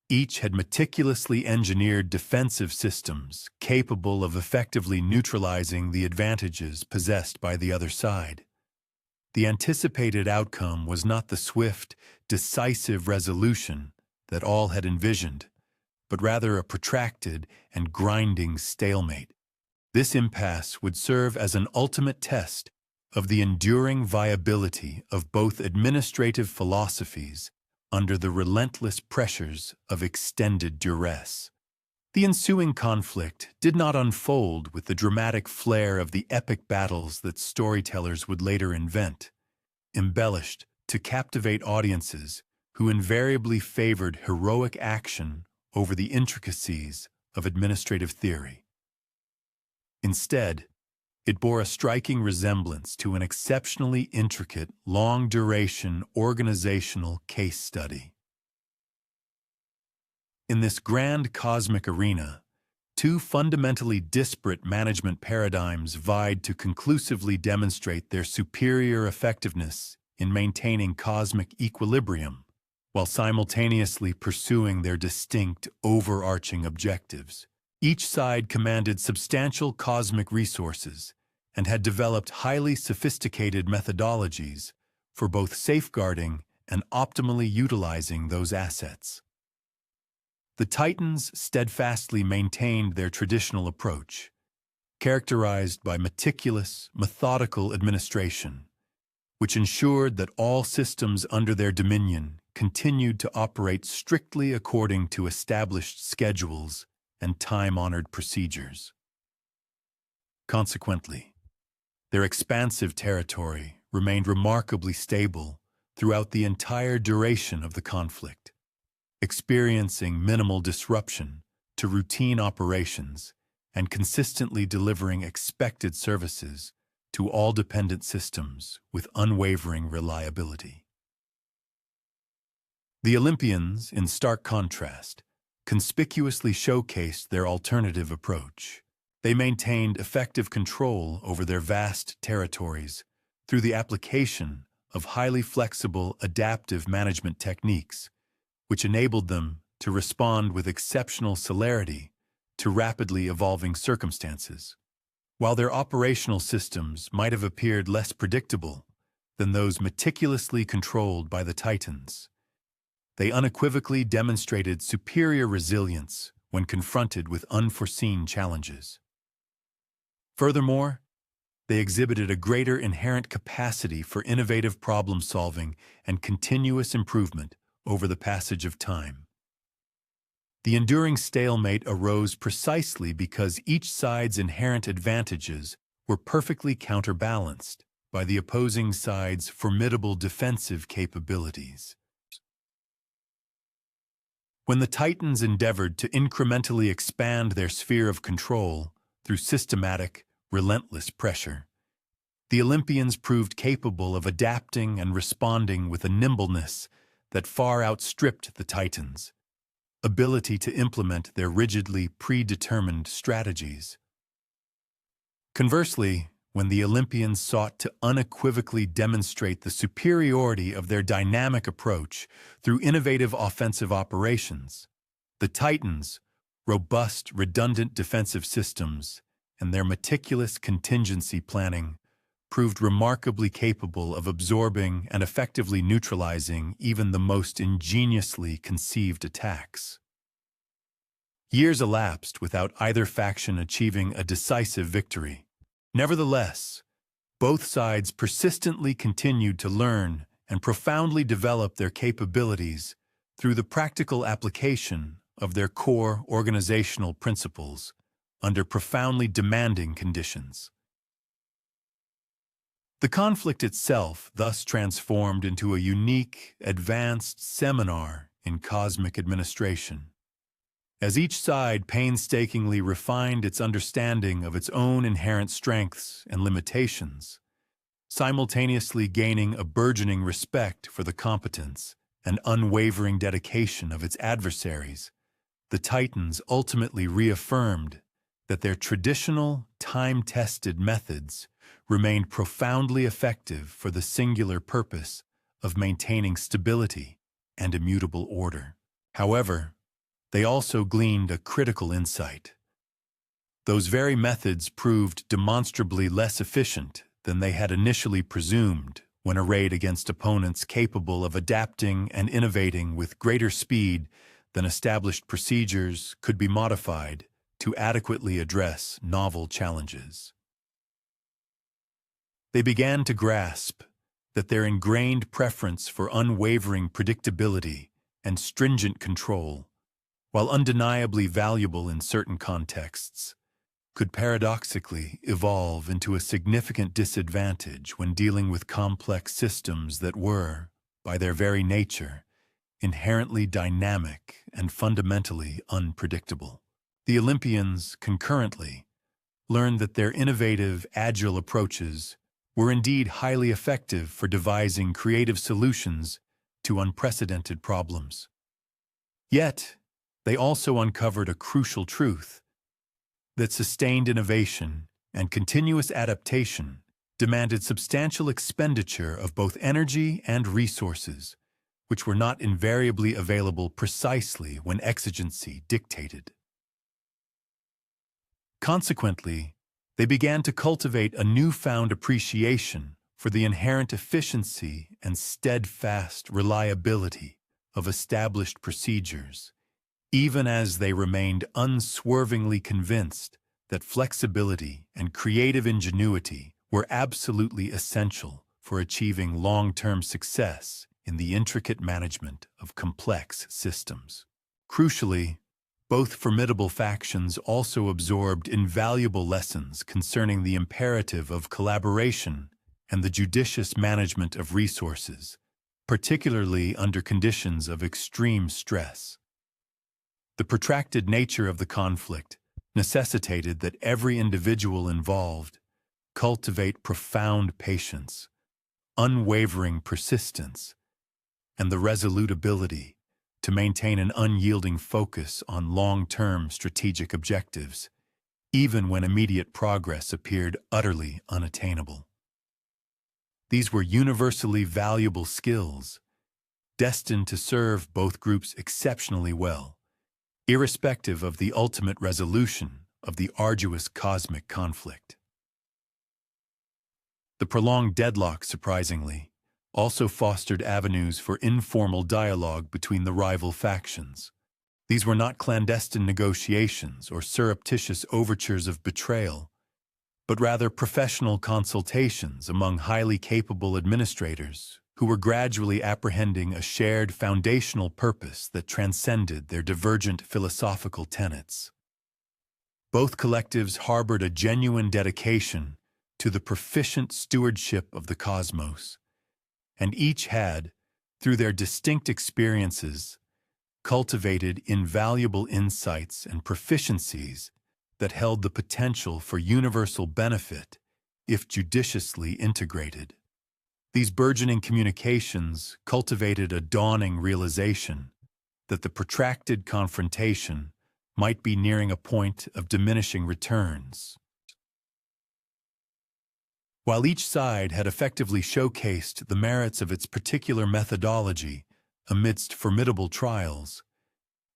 A: each had meticulously engineered defensive systems capable of effectively neutralizing the advantages possessed by the other side. The anticipated outcome was not the swift, decisive resolution that all had envisioned, but rather a protracted and grinding stalemate. This impasse would serve as an ultimate test of the enduring viability of both administrative philosophies under the relentless pressures of extended duress. The ensuing conflict did not unfold with the dramatic flair of the epic battles that storytellers would later invent, embellished to captivate audiences who invariably favored heroic action over the intricacies of administrative theory. Instead, it bore a striking resemblance to an exceptionally intricate, long-duration organizational case study. In this grand cosmic arena, two fundamentally disparate management paradigms vied to conclusively demonstrate their superior effectiveness in maintaining cosmic equilibrium, while simultaneously pursuing their distinct, overarching objectives. Each side commanded substantial cosmic resources and had developed highly sophisticated methodologies for both safeguarding and optimally utilizing those assets. The Titans steadfastly maintained their traditional approach, characterized by meticulous, methodical administration, which ensured that all systems under their dominion continued to operate strictly according to established schedules and time-honored procedures. Consequently, their expansive territory remained remarkably stable throughout the entire duration of the conflict, experiencing minimal disruption to routine operations and consistently delivering expected services to all dependent systems with unwavering reliability. The Olympians, in stark contrast, conspicuously showcased their alternative approach. They maintained effective control over their vast territories through the application of highly flexible, adaptive management techniques, which enabled them to respond with exceptional celerity to rapidly evolving circumstances. While their operational systems might have appeared less predictable than those meticulously controlled by the Titans, they unequivocally demonstrated superior resilience when confronted with unforeseen challenges. Furthermore, they exhibited a greater inherent capacity for innovative problem-solving and continuous improvement over the passage of time. The enduring stalemate arose precisely because each side's inherent advantages were perfectly counterbalanced by the opposing side's formidable defensive capabilities. When the Titans endeavored to incrementally expand their sphere of control through systematic, relentless pressure, the Olympians proved capable of adapting and responding with a nimbleness that far outstripped the Titans' ability to implement their rigidly predetermined strategies. Conversely, when the Olympians sought to unequivocally demonstrate the superiority of their dynamic approach through innovative offensive operations, the Titans' robust, redundant defensive systems and their meticulous contingency planning proved remarkably capable of absorbing and effectively neutralizing even the most ingeniously conceived attacks. Years elapsed without either faction achieving a decisive victory. Nevertheless, both sides persistently continued to learn and profoundly develop their capabilities through the practical application of their core organizational principles under profoundly demanding conditions. The conflict itself thus transformed into a unique, advanced seminar in cosmic administration. As each side painstakingly refined its understanding of its own inherent strengths and limitations, simultaneously gaining a burgeoning respect for the competence and unwavering dedication of its adversaries, the Titans ultimately reaffirmed that their traditional, time-tested methods remained profoundly effective for the singular purpose of maintaining stability and immutable order. However, they also gleaned a critical insight. Those very methods proved demonstrably less efficient than they had initially presumed when arrayed against opponents capable of adapting and innovating with greater speed than established procedures could be modified to adequately address novel challenges. They began to grasp that their ingrained preference for unwavering predictability and stringent control, while undeniably valuable in certain contexts, could paradoxically evolve into a significant disadvantage when dealing with complex systems that were, by their very nature, inherently dynamic and fundamentally unpredictable. The Olympians, concurrently, learned that their innovative, agile approaches were indeed highly effective for devising creative solutions to unprecedented problems. Yet, they also uncovered a crucial truth: that sustained innovation and continuous adaptation demanded substantial expenditure of both energy and resources, which were not invariably available precisely when exigency dictated. Consequently, they began to cultivate a newfound appreciation for the inherent efficiency and steadfast reliability of established procedures, even as they remained unswervingly convinced that flexibility and creative ingenuity were absolutely essential for achieving long-term success in the intricate management of complex systems. Crucially, both formidable factions also absorbed invaluable lessons concerning the imperative of collaboration and the judicious management of resources, particularly under conditions of extreme stress. The protracted nature of the conflict necessitated that every individual involved cultivate profound patience, unwavering persistence, and the resolute ability to maintain an unyielding focus on long-term strategic objectives, even when immediate progress appeared utterly unattainable. These were universally valuable skills, destined to serve both groups exceptionally well, irrespective of the ultimate resolution of the arduous cosmic conflict. The prolonged deadlock, surprisingly, also fostered avenues for informal dialogue between the rival factions. These were not clandestine negotiations or surreptitious overtures of betrayal, but rather professional consultations among highly capable administrators who were gradually apprehending a shared foundational purpose that transcended their divergent philosophical tenets. Both collectives harbored a genuine dedication to the proficient stewardship of the cosmos, and each had, through their distinct experiences, cultivated invaluable insights and proficiencies that held the potential for universal benefit if judiciously integrated. These burgeoning communications cultivated a dawning realization that the protracted confrontation might be nearing a point of diminishing returns. While each side had effectively showcased the merits of its particular methodology amidst formidable trials,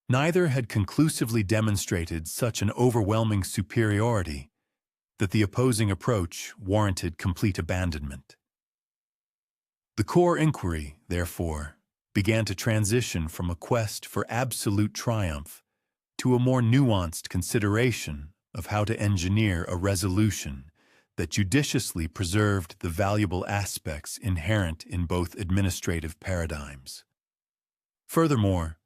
A: neither had conclusively demonstrated such an overwhelming superiority that the opposing approach warranted complete abandonment. The core inquiry, therefore, began to transition from a quest for absolute triumph to a more nuanced consideration of how to engineer a resolution that judiciously preserved the valuable aspects inherent in both administrative paradigms. Furthermore,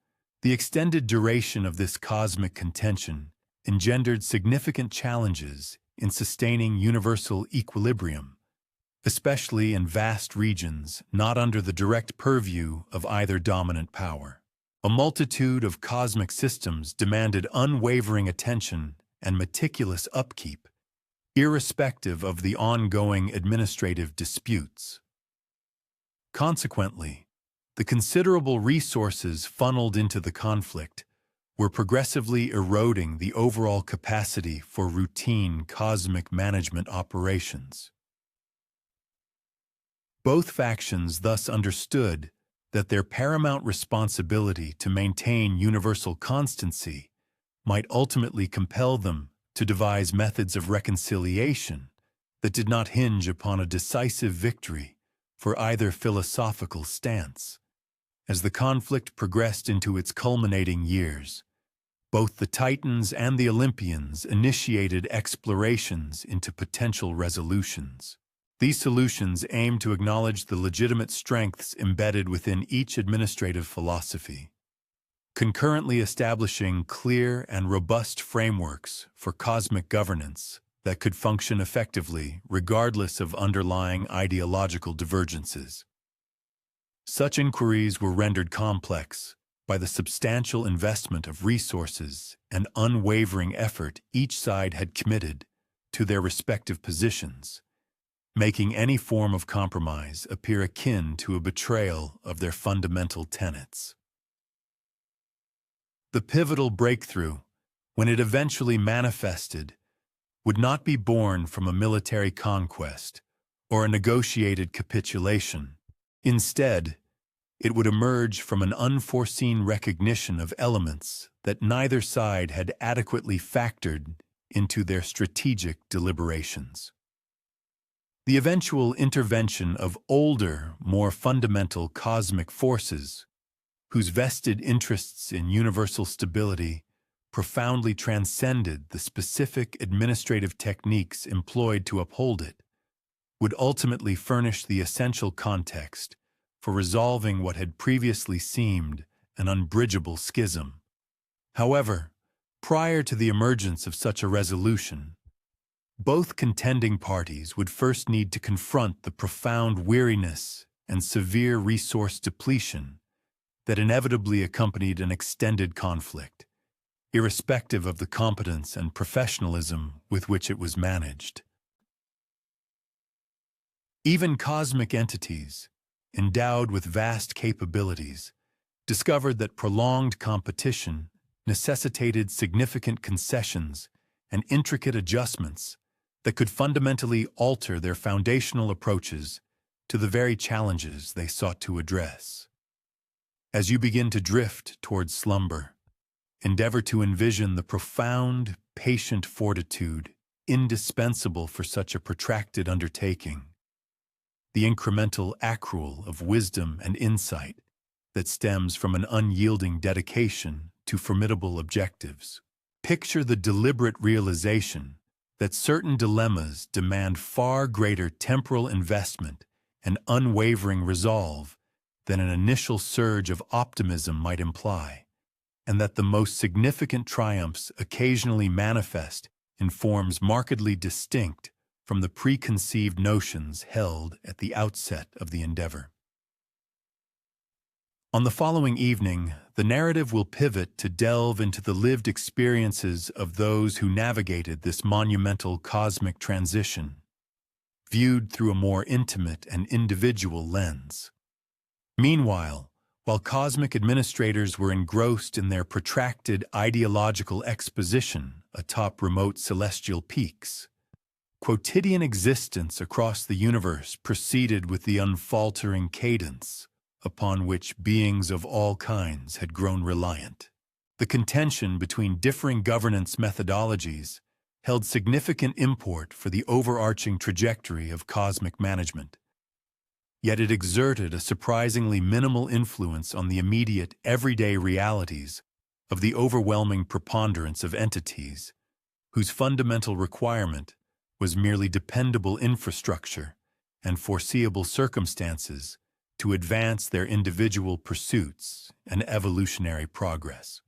A: the extended duration of this cosmic contention engendered significant challenges in sustaining universal equilibrium, especially in vast regions not under the direct purview of either dominant power. A multitude of cosmic systems demanded unwavering attention and meticulous upkeep, irrespective of the ongoing administrative disputes. Consequently, the considerable resources funneled into the conflict were progressively eroding the overall capacity for routine cosmic management operations. Both factions thus understood that their paramount responsibility to maintain universal constancy might ultimately compel them to devise methods of reconciliation that did not hinge upon a decisive victory for either philosophical stance. As the conflict progressed into its culminating years, Both the Titans and the Olympians initiated explorations into potential resolutions. These solutions aim to acknowledge the legitimate strengths embedded within each administrative philosophy, concurrently establishing clear and robust frameworks for cosmic governance that could function effectively regardless of underlying ideological divergences. Such inquiries were rendered complex by the substantial investment of resources and unwavering effort each side had committed to their respective positions, making any form of compromise appear akin to a betrayal of their fundamental tenets. The pivotal breakthrough, when it eventually manifested, would not be born from a military conquest or a negotiated capitulation. Instead, it would emerge from an unforeseen recognition of elements that neither side had adequately factored into their strategic deliberations. The eventual intervention of older, more fundamental cosmic forces, whose vested interests in universal stability profoundly transcended the specific administrative techniques employed to uphold it, would ultimately furnish the essential context for resolving what had previously seemed an unbridgeable schism. However, prior to the emergence of such a resolution, both contending parties would first need to confront the profound weariness and severe resource depletion that inevitably accompanied an extended conflict, irrespective of the competence and professionalism with which it was managed. Even cosmic entities, endowed with vast capabilities, discovered that prolonged competition necessitated significant concessions and intricate adjustments that could fundamentally alter their foundational approaches to the very challenges they sought to address. As you begin to drift towards slumber, endeavor to envision the profound, patient fortitude indispensable for such a protracted undertaking, the incremental accrual of wisdom and insight that stems from an unyielding dedication to formidable objectives. Picture the deliberate realization that certain dilemmas demand far greater temporal investment and unwavering resolve than an initial surge of optimism might imply, and that the most significant triumphs occasionally manifest in forms markedly distinct from the preconceived notions held at the outset of the endeavor. On the following evening, the narrative will pivot to delve into the lived experiences of those who navigated this monumental cosmic transition, viewed through a more intimate and individual lens. Meanwhile, while cosmic administrators were engrossed in their protracted ideological exposition atop remote celestial peaks, quotidian existence across the universe proceeded with the unfaltering cadence upon which beings of all kinds had grown reliant. The contention between differing governance methodologies held significant import for the overarching trajectory of cosmic management. Yet it exerted a surprisingly minimal influence on the immediate, everyday realities of the overwhelming preponderance of entities, whose fundamental requirement was merely dependable infrastructure and foreseeable circumstances to advance their individual pursuits and evolutionary progress.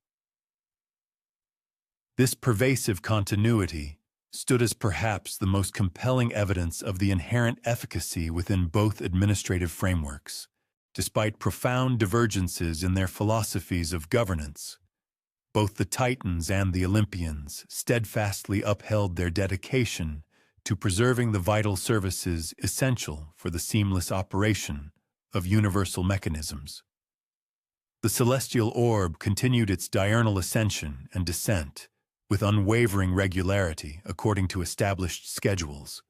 A: This pervasive continuity stood as perhaps the most compelling evidence of the inherent efficacy within both administrative frameworks. Despite profound divergences in their philosophies of governance, both the Titans and the Olympians steadfastly upheld their dedication to preserving the vital services essential for the seamless operation of universal mechanisms. The celestial orb continued its diurnal ascension and descent with unwavering regularity according to established schedules.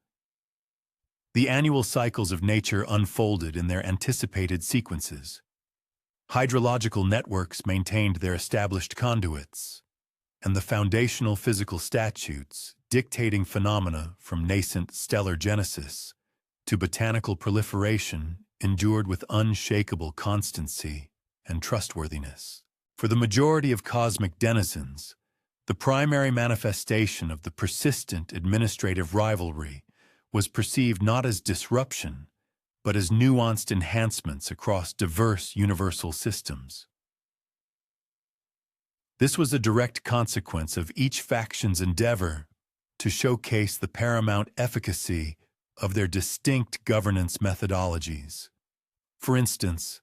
A: The annual cycles of nature unfolded in their anticipated sequences. Hydrological networks maintained their established conduits, and the foundational physical statutes dictating phenomena from nascent stellar genesis to botanical proliferation endured with unshakable constancy and trustworthiness. For the majority of cosmic denizens, The primary manifestation of the persistent administrative rivalry was perceived not as disruption, but as nuanced enhancements across diverse universal systems. This was a direct consequence of each faction's endeavor to showcase the paramount efficacy of their distinct governance methodologies. For instance,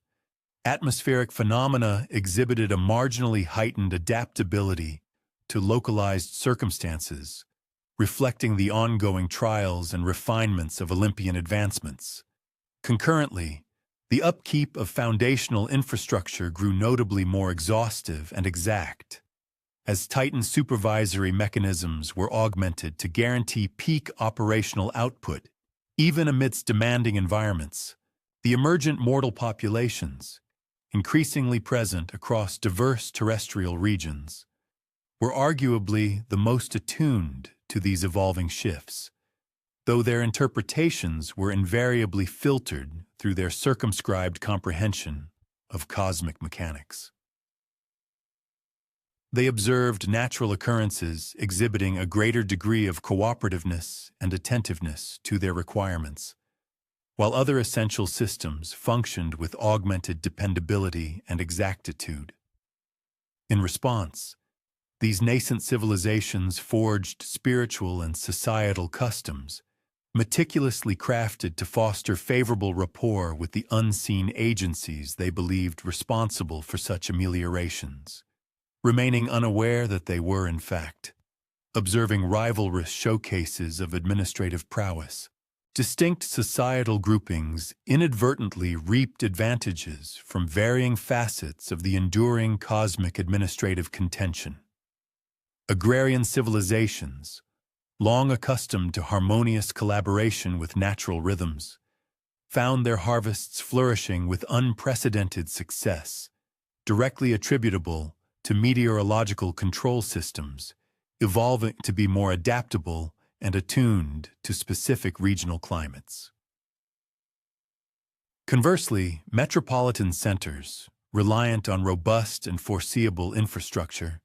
A: atmospheric phenomena exhibited a marginally heightened adaptability to localized circumstances, reflecting the ongoing trials and refinements of Olympian advancements. Concurrently, the upkeep of foundational infrastructure grew notably more exhaustive and exact, as Titan supervisory mechanisms were augmented to guarantee peak operational output, even amidst demanding environments. The emergent mortal populations, increasingly present across diverse terrestrial regions, were arguably the most attuned to these evolving shifts, though their interpretations were invariably filtered through their circumscribed comprehension of cosmic mechanics. They observed natural occurrences exhibiting a greater degree of cooperativeness and attentiveness to their requirements, while other essential systems functioned with augmented dependability and exactitude. In response, these nascent civilizations forged spiritual and societal customs, meticulously crafted to foster favorable rapport with the unseen agencies they believed responsible for such ameliorations, remaining unaware that they were, in fact, observing rivalrous showcases of administrative prowess. Distinct societal groupings inadvertently reaped advantages from varying facets of the enduring cosmic administrative contention. Agrarian civilizations, long accustomed to harmonious collaboration with natural rhythms, found their harvests flourishing with unprecedented success, directly attributable to meteorological control systems, evolving to be more adaptable and attuned to specific regional climates. Conversely, metropolitan centers, reliant on robust and foreseeable infrastructure,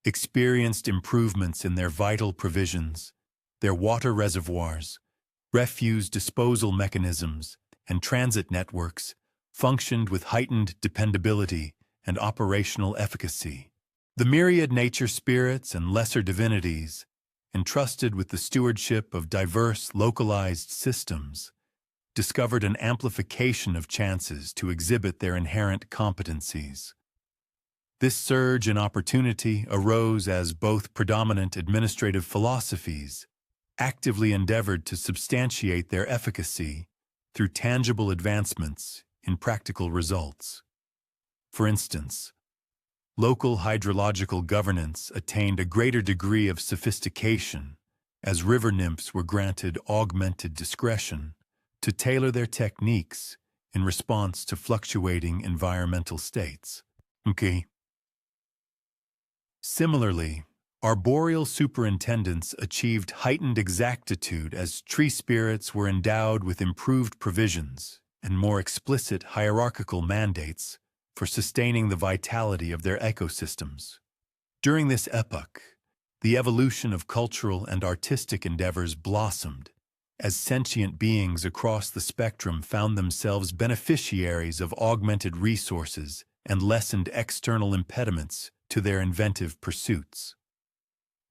A: experienced improvements in their vital provisions, their water reservoirs, refuse disposal mechanisms, and transit networks functioned with heightened dependability and operational efficacy. The myriad nature spirits and lesser divinities, entrusted with the stewardship of diverse localized systems, discovered an amplification of chances to exhibit their inherent competencies. This surge in opportunity arose as both predominant administrative philosophies actively endeavored to substantiate their efficacy through tangible advancements in practical results. For instance, local hydrological governance attained a greater degree of sophistication as river nymphs were granted augmented discretion to tailor their techniques in response to fluctuating environmental states. Similarly, arboreal superintendents achieved heightened exactitude as tree spirits were endowed with improved provisions and more explicit hierarchical mandates for sustaining the vitality of their ecosystems. During this epoch, the evolution of cultural and artistic endeavors blossomed as sentient beings across the spectrum found themselves beneficiaries of augmented resources and lessened external impediments to their inventive pursuits.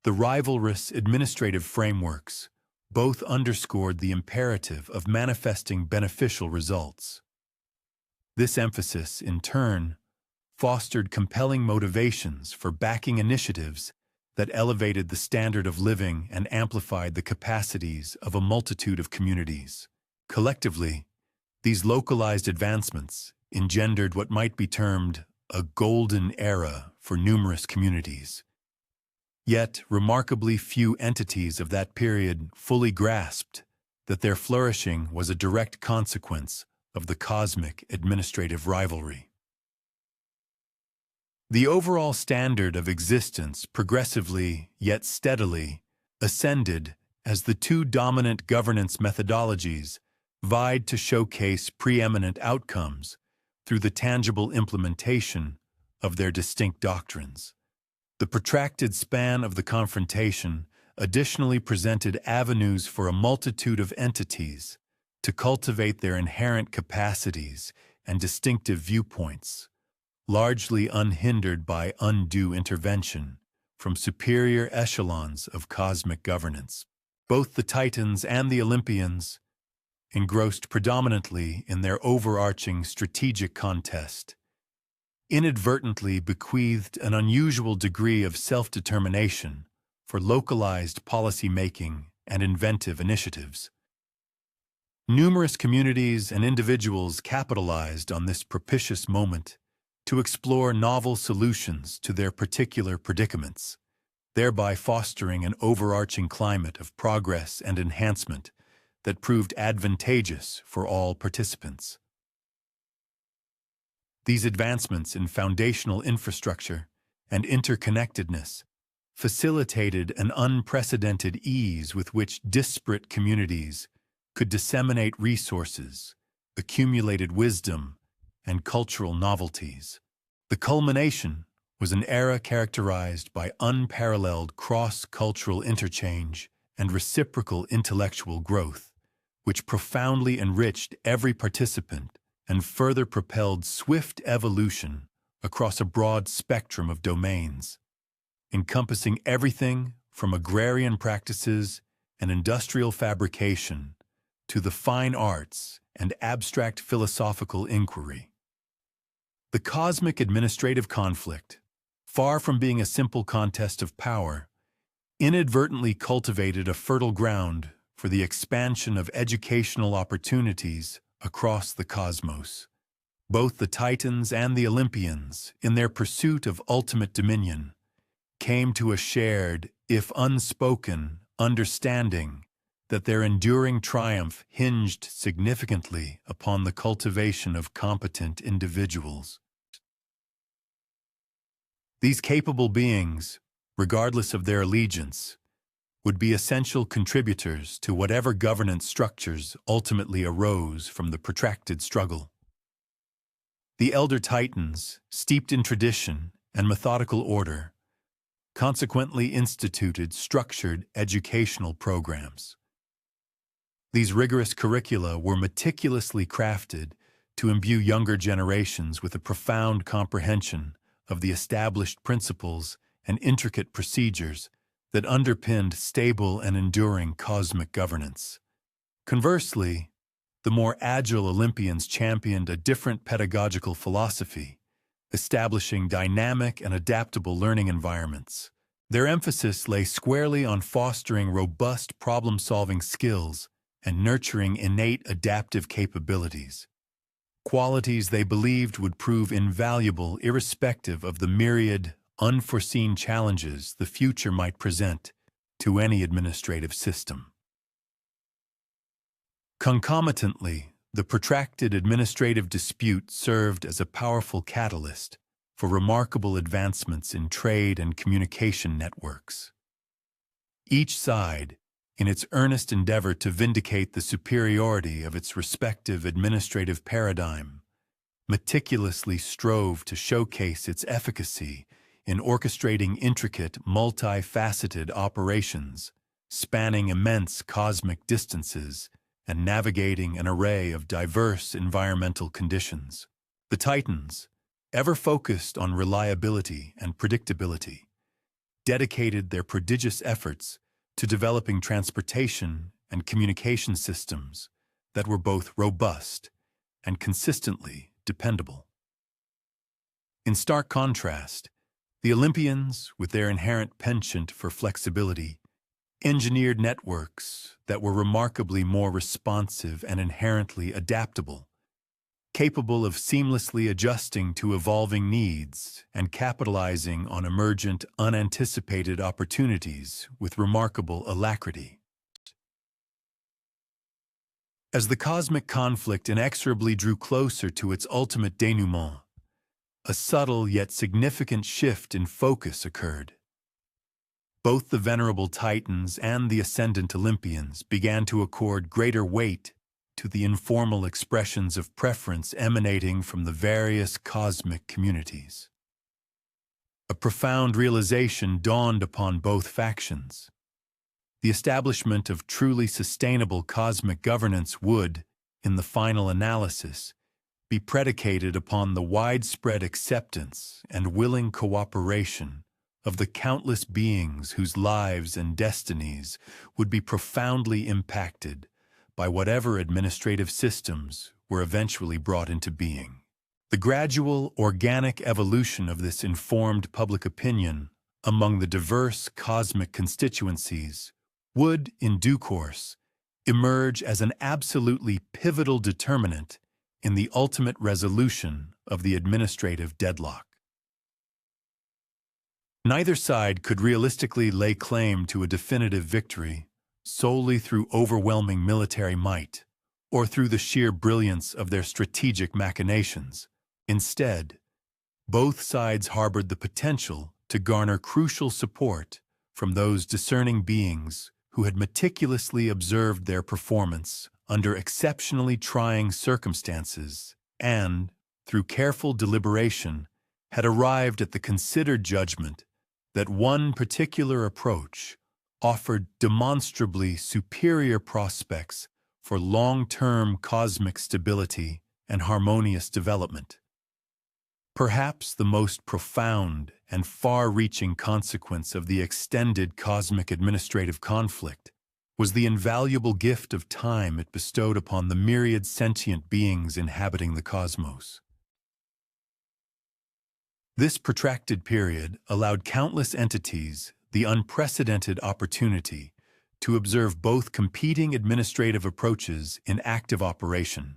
A: The rivalrous administrative frameworks both underscored the imperative of manifesting beneficial results. This emphasis, in turn, fostered compelling motivations for backing initiatives that elevated the standard of living and amplified the capacities of a multitude of communities. Collectively, these localized advancements engendered what might be termed a golden era for numerous communities. Yet, remarkably few entities of that period fully grasped that their flourishing was a direct consequence of the cosmic administrative rivalry. The overall standard of existence progressively, yet steadily, ascended as the two dominant governance methodologies vied to showcase preeminent outcomes through the tangible implementation of their distinct doctrines. The protracted span of the confrontation additionally presented avenues for a multitude of entities to cultivate their inherent capacities and distinctive viewpoints, largely unhindered by undue intervention from superior echelons of cosmic governance. Both the Titans and the Olympians, engrossed predominantly in their overarching strategic contest, inadvertently bequeathed an unusual degree of self-determination for localized policy-making and inventive initiatives. Numerous communities and individuals capitalized on this propitious moment to explore novel solutions to their particular predicaments, thereby fostering an overarching climate of progress and enhancement that proved advantageous for all participants. These advancements in foundational infrastructure and interconnectedness facilitated an unprecedented ease with which disparate communities could disseminate resources, accumulated wisdom, and cultural novelties. The culmination was an era characterized by unparalleled cross-cultural interchange and reciprocal intellectual growth, which profoundly enriched every participant and further propelled swift evolution across a broad spectrum of domains, encompassing everything from agrarian practices and industrial fabrication to the fine arts and abstract philosophical inquiry. The cosmic administrative conflict, far from being a simple contest of power, inadvertently cultivated a fertile ground for the expansion of educational opportunities across the cosmos. Both the Titans and the Olympians, in their pursuit of ultimate dominion, came to a shared, if unspoken, understanding that their enduring triumph hinged significantly upon the cultivation of competent individuals. These capable beings, regardless of their allegiance, would be essential contributors to whatever governance structures ultimately arose from the protracted struggle. The elder Titans, steeped in tradition and methodical order, consequently instituted structured educational programs. These rigorous curricula were meticulously crafted to imbue younger generations with a profound comprehension of the established principles and intricate procedures that underpinned stable and enduring cosmic governance. Conversely, the more agile Olympians championed a different pedagogical philosophy, establishing dynamic and adaptable learning environments. Their emphasis lay squarely on fostering robust problem-solving skills and nurturing innate adaptive capabilities, qualities they believed would prove invaluable irrespective of the myriad, unforeseen challenges the future might present to any administrative system. Concomitantly, the protracted administrative dispute served as a powerful catalyst for remarkable advancements in trade and communication networks. Each side, in its earnest endeavor to vindicate the superiority of its respective administrative paradigm, meticulously strove to showcase its efficacy in orchestrating intricate, multifaceted operations, spanning immense cosmic distances and navigating an array of diverse environmental conditions. The Titans, ever focused on reliability and predictability, dedicated their prodigious efforts to developing transportation and communication systems that were both robust and consistently dependable. In stark contrast, the Olympians, with their inherent penchant for flexibility, engineered networks that were remarkably more responsive and inherently adaptable, capable of seamlessly adjusting to evolving needs and capitalizing on emergent, unanticipated opportunities with remarkable alacrity. As the cosmic conflict inexorably drew closer to its ultimate denouement, a subtle yet significant shift in focus occurred. Both the venerable Titans and the ascendant Olympians began to accord greater weight to the informal expressions of preference emanating from the various cosmic communities. a profound realization dawned upon both factions. The establishment of truly sustainable cosmic governance would, in the final analysis, be predicated upon the widespread acceptance and willing cooperation of the countless beings whose lives and destinies would be profoundly impacted by whatever administrative systems were eventually brought into being. The gradual, organic evolution of this informed public opinion among the diverse cosmic constituencies would, in due course, emerge as an absolutely pivotal determinant in the ultimate resolution of the administrative deadlock. Neither side could realistically lay claim to a definitive victory solely through overwhelming military might or through the sheer brilliance of their strategic machinations. Instead, both sides harbored the potential to garner crucial support from those discerning beings who had meticulously observed their performance under exceptionally trying circumstances and, through careful deliberation, had arrived at the considered judgment that one particular approach offered demonstrably superior prospects for long-term cosmic stability and harmonious development. Perhaps the most profound and far-reaching consequence of the extended cosmic administrative conflict was the invaluable gift of time it bestowed upon the myriad sentient beings inhabiting the cosmos. This protracted period allowed countless entities the unprecedented opportunity to observe both competing administrative approaches in active operation,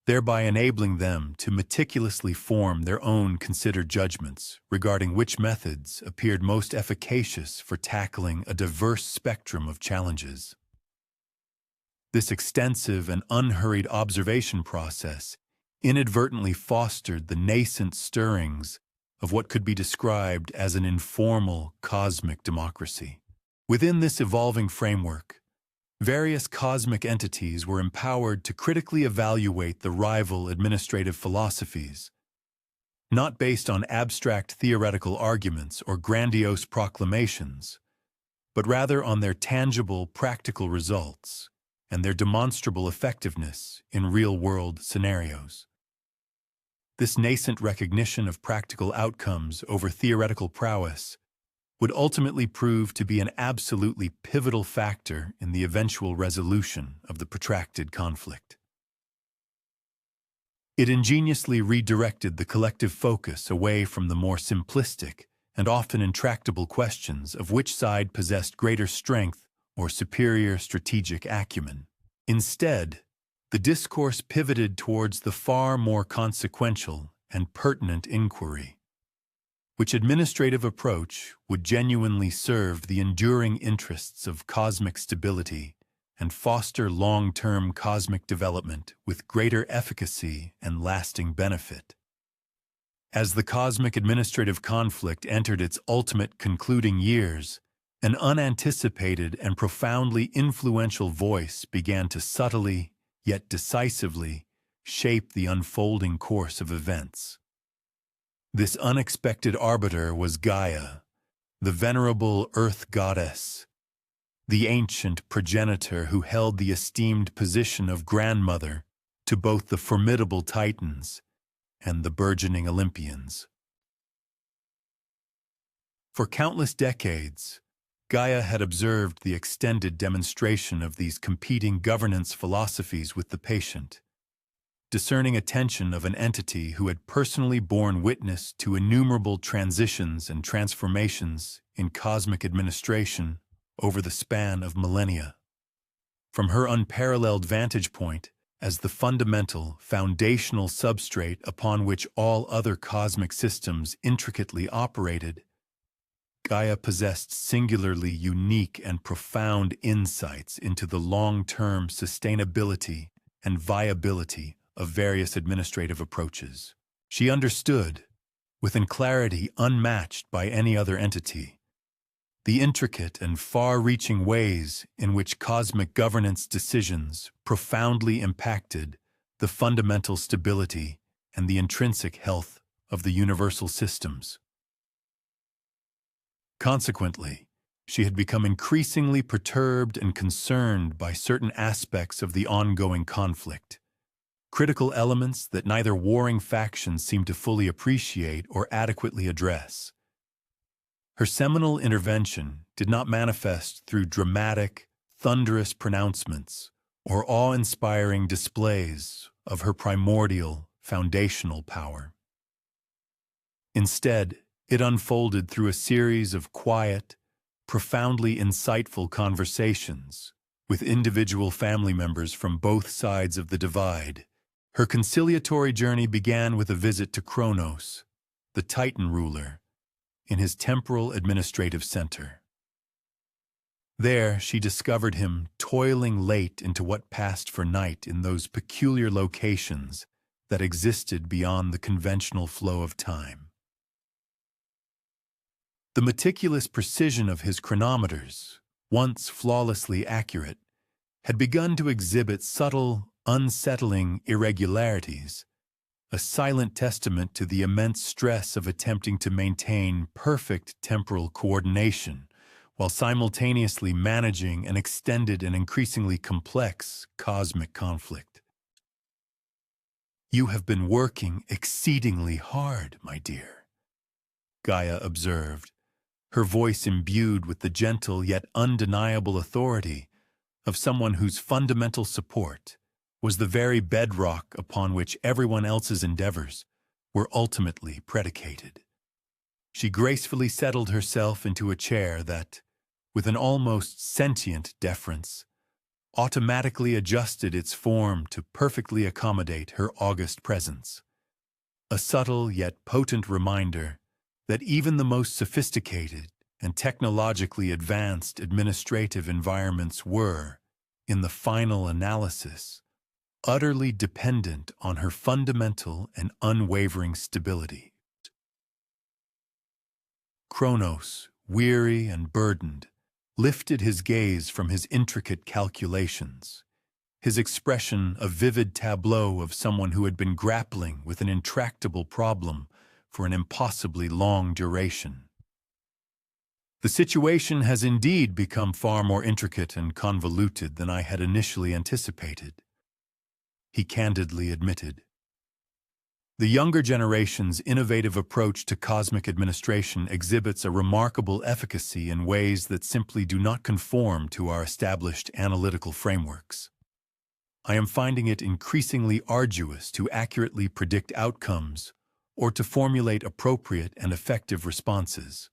A: thereby enabling them to meticulously form their own considered judgments regarding which methods appeared most efficacious for tackling a diverse spectrum of challenges. This extensive and unhurried observation process inadvertently fostered the nascent stirrings of what could be described as an informal cosmic democracy. Within this evolving framework, various cosmic entities were empowered to critically evaluate the rival administrative philosophies, not based on abstract theoretical arguments or grandiose proclamations, but rather on their tangible, practical results and their demonstrable effectiveness in real-world scenarios. This nascent recognition of practical outcomes over theoretical prowess would ultimately prove to be an absolutely pivotal factor in the eventual resolution of the protracted conflict. It ingeniously redirected the collective focus away from the more simplistic and often intractable questions of which side possessed greater strength or superior strategic acumen. Instead, the discourse pivoted towards the far more consequential and pertinent inquiry: which administrative approach would genuinely serve the enduring interests of cosmic stability and foster long-term cosmic development with greater efficacy and lasting benefit. As the cosmic administrative conflict entered its ultimate concluding years, an unanticipated and profoundly influential voice began to subtly, yet decisively, shape the unfolding course of events. This unexpected arbiter was Gaia, the venerable earth goddess, the ancient progenitor who held the esteemed position of grandmother to both the formidable Titans and the burgeoning Olympians. For countless decades, Gaia had observed the extended demonstration of these competing governance philosophies with the patient, discerning attention of an entity who had personally borne witness to innumerable transitions and transformations in cosmic administration over the span of millennia. From her unparalleled vantage point as the fundamental, foundational substrate upon which all other cosmic systems intricately operated, Gaia possessed singularly unique and profound insights into the long-term sustainability and viability of various administrative approaches. She understood, with a clarity unmatched by any other entity, the intricate and far-reaching ways in which cosmic governance decisions profoundly impacted the fundamental stability and the intrinsic health of the universal systems. Consequently, she had become increasingly perturbed and concerned by certain aspects of the ongoing conflict, critical elements that neither warring factions seemed to fully appreciate or adequately address. Her seminal intervention did not manifest through dramatic, thunderous pronouncements or awe-inspiring displays of her primordial, foundational power. Instead, it unfolded through a series of quiet, profoundly insightful conversations with individual family members from both sides of the divide. Her conciliatory journey began with a visit to Kronos, the Titan ruler, in his temporal administrative center. There, she discovered him toiling late into what passed for night in those peculiar locations that existed beyond the conventional flow of time. The meticulous precision of his chronometers, once flawlessly accurate, had begun to exhibit subtle, unsettling irregularities, a silent testament to the immense stress of attempting to maintain perfect temporal coordination while simultaneously managing an extended and increasingly complex cosmic conflict. "You have been working exceedingly hard, my dear," Gaia observed, her voice imbued with the gentle yet undeniable authority of someone whose fundamental support was the very bedrock upon which everyone else's endeavors were ultimately predicated. She gracefully settled herself into a chair that, with an almost sentient deference, automatically adjusted its form to perfectly accommodate her august presence, a subtle yet potent reminder that even the most sophisticated and technologically advanced administrative environments were, in the final analysis, utterly dependent on her fundamental and unwavering stability. Kronos, weary and burdened, lifted his gaze from his intricate calculations, his expression a vivid tableau of someone who had been grappling with an intractable problem for an impossibly long duration. "The situation has indeed become far more intricate and convoluted than I had initially anticipated," he candidly admitted. "The younger generation's innovative approach to cosmic administration exhibits a remarkable efficacy in ways that simply do not conform to our established analytical frameworks. I am finding it increasingly arduous to accurately predict outcomes or to formulate appropriate and effective responses."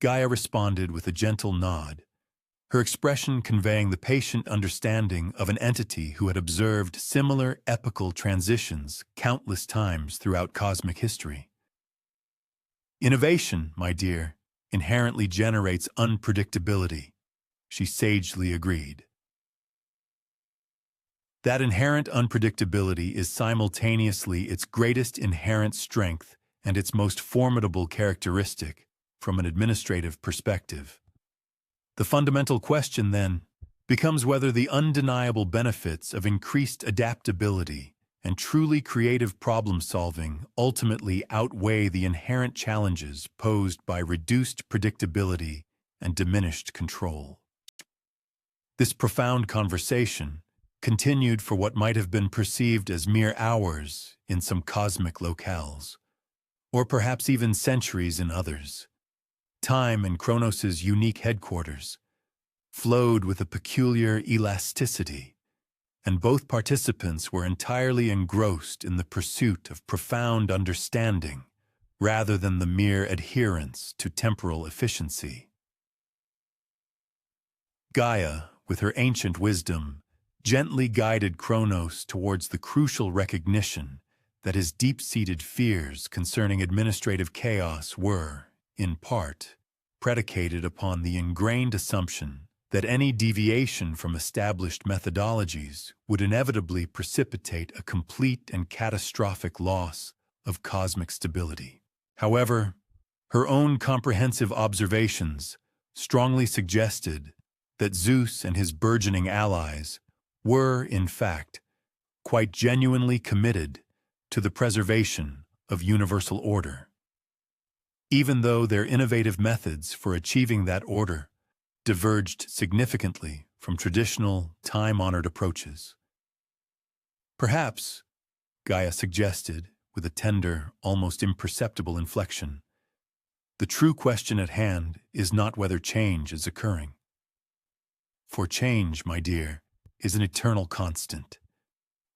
A: Gaia responded with a gentle nod, her expression conveying the patient understanding of an entity who had observed similar epical transitions countless times throughout cosmic history. "Innovation, my dear, inherently generates unpredictability," she sagely agreed. "That inherent unpredictability is simultaneously its greatest inherent strength and its most formidable characteristic from an administrative perspective. The fundamental question, then, becomes whether the undeniable benefits of increased adaptability and truly creative problem-solving ultimately outweigh the inherent challenges posed by reduced predictability and diminished control." This profound conversation continued for what might have been perceived as mere hours in some cosmic locales, or perhaps even centuries in others. Time in Kronos's unique headquarters flowed with a peculiar elasticity, and both participants were entirely engrossed in the pursuit of profound understanding rather than the mere adherence to temporal efficiency. Gaia, with her ancient wisdom, gently guided Kronos towards the crucial recognition that his deep-seated fears concerning administrative chaos were, in part, predicated upon the ingrained assumption that any deviation from established methodologies would inevitably precipitate a complete and catastrophic loss of cosmic stability. However, her own comprehensive observations strongly suggested that Zeus and his burgeoning allies were, in fact, quite genuinely committed to the preservation of universal order. even though their innovative methods for achieving that order diverged significantly from traditional, time-honored approaches. Perhaps, Gaia suggested, with a tender, almost imperceptible inflection, the true question at hand is not whether change is occurring. For change, my dear, is an eternal constant.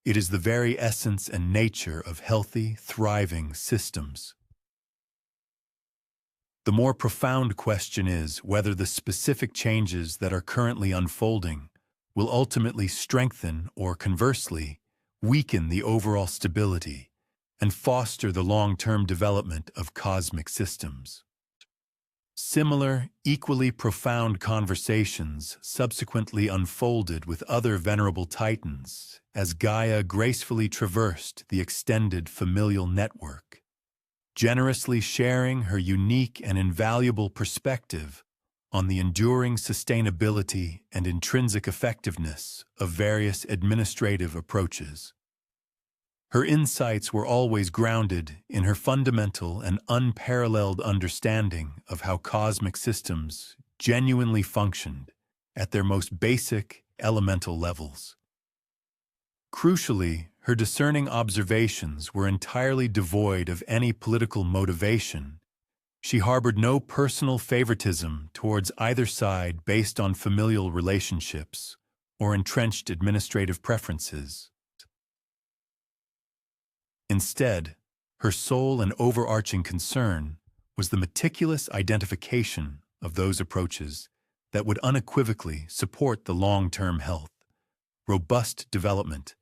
A: It is the very essence and nature of healthy, thriving systems. The more profound question is whether the specific changes that are currently unfolding will ultimately strengthen or, conversely, weaken the overall stability and foster the long-term development of cosmic systems. Similar, equally profound conversations subsequently unfolded with other venerable titans as Gaia gracefully traversed the extended familial network, generously sharing her unique and invaluable perspective on the enduring sustainability and intrinsic effectiveness of various administrative approaches. Her insights were always grounded in her fundamental and unparalleled understanding of how cosmic systems genuinely functioned at their most basic, elemental levels. Crucially, her discerning observations were entirely devoid of any political motivation. She harbored no personal favoritism towards either side based on familial relationships or entrenched administrative preferences. Instead, her sole and overarching concern was the meticulous identification of those approaches that would unequivocally support the long-term health, robust development,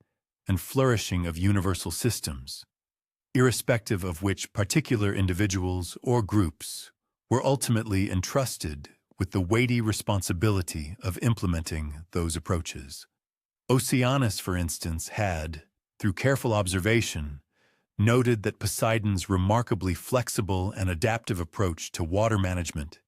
A: and flourishing of universal systems, irrespective of which particular individuals or groups were ultimately entrusted with the weighty responsibility of implementing those approaches. Oceanus, for instance, had, through careful observation, noted that Poseidon's remarkably flexible and adaptive approach to water management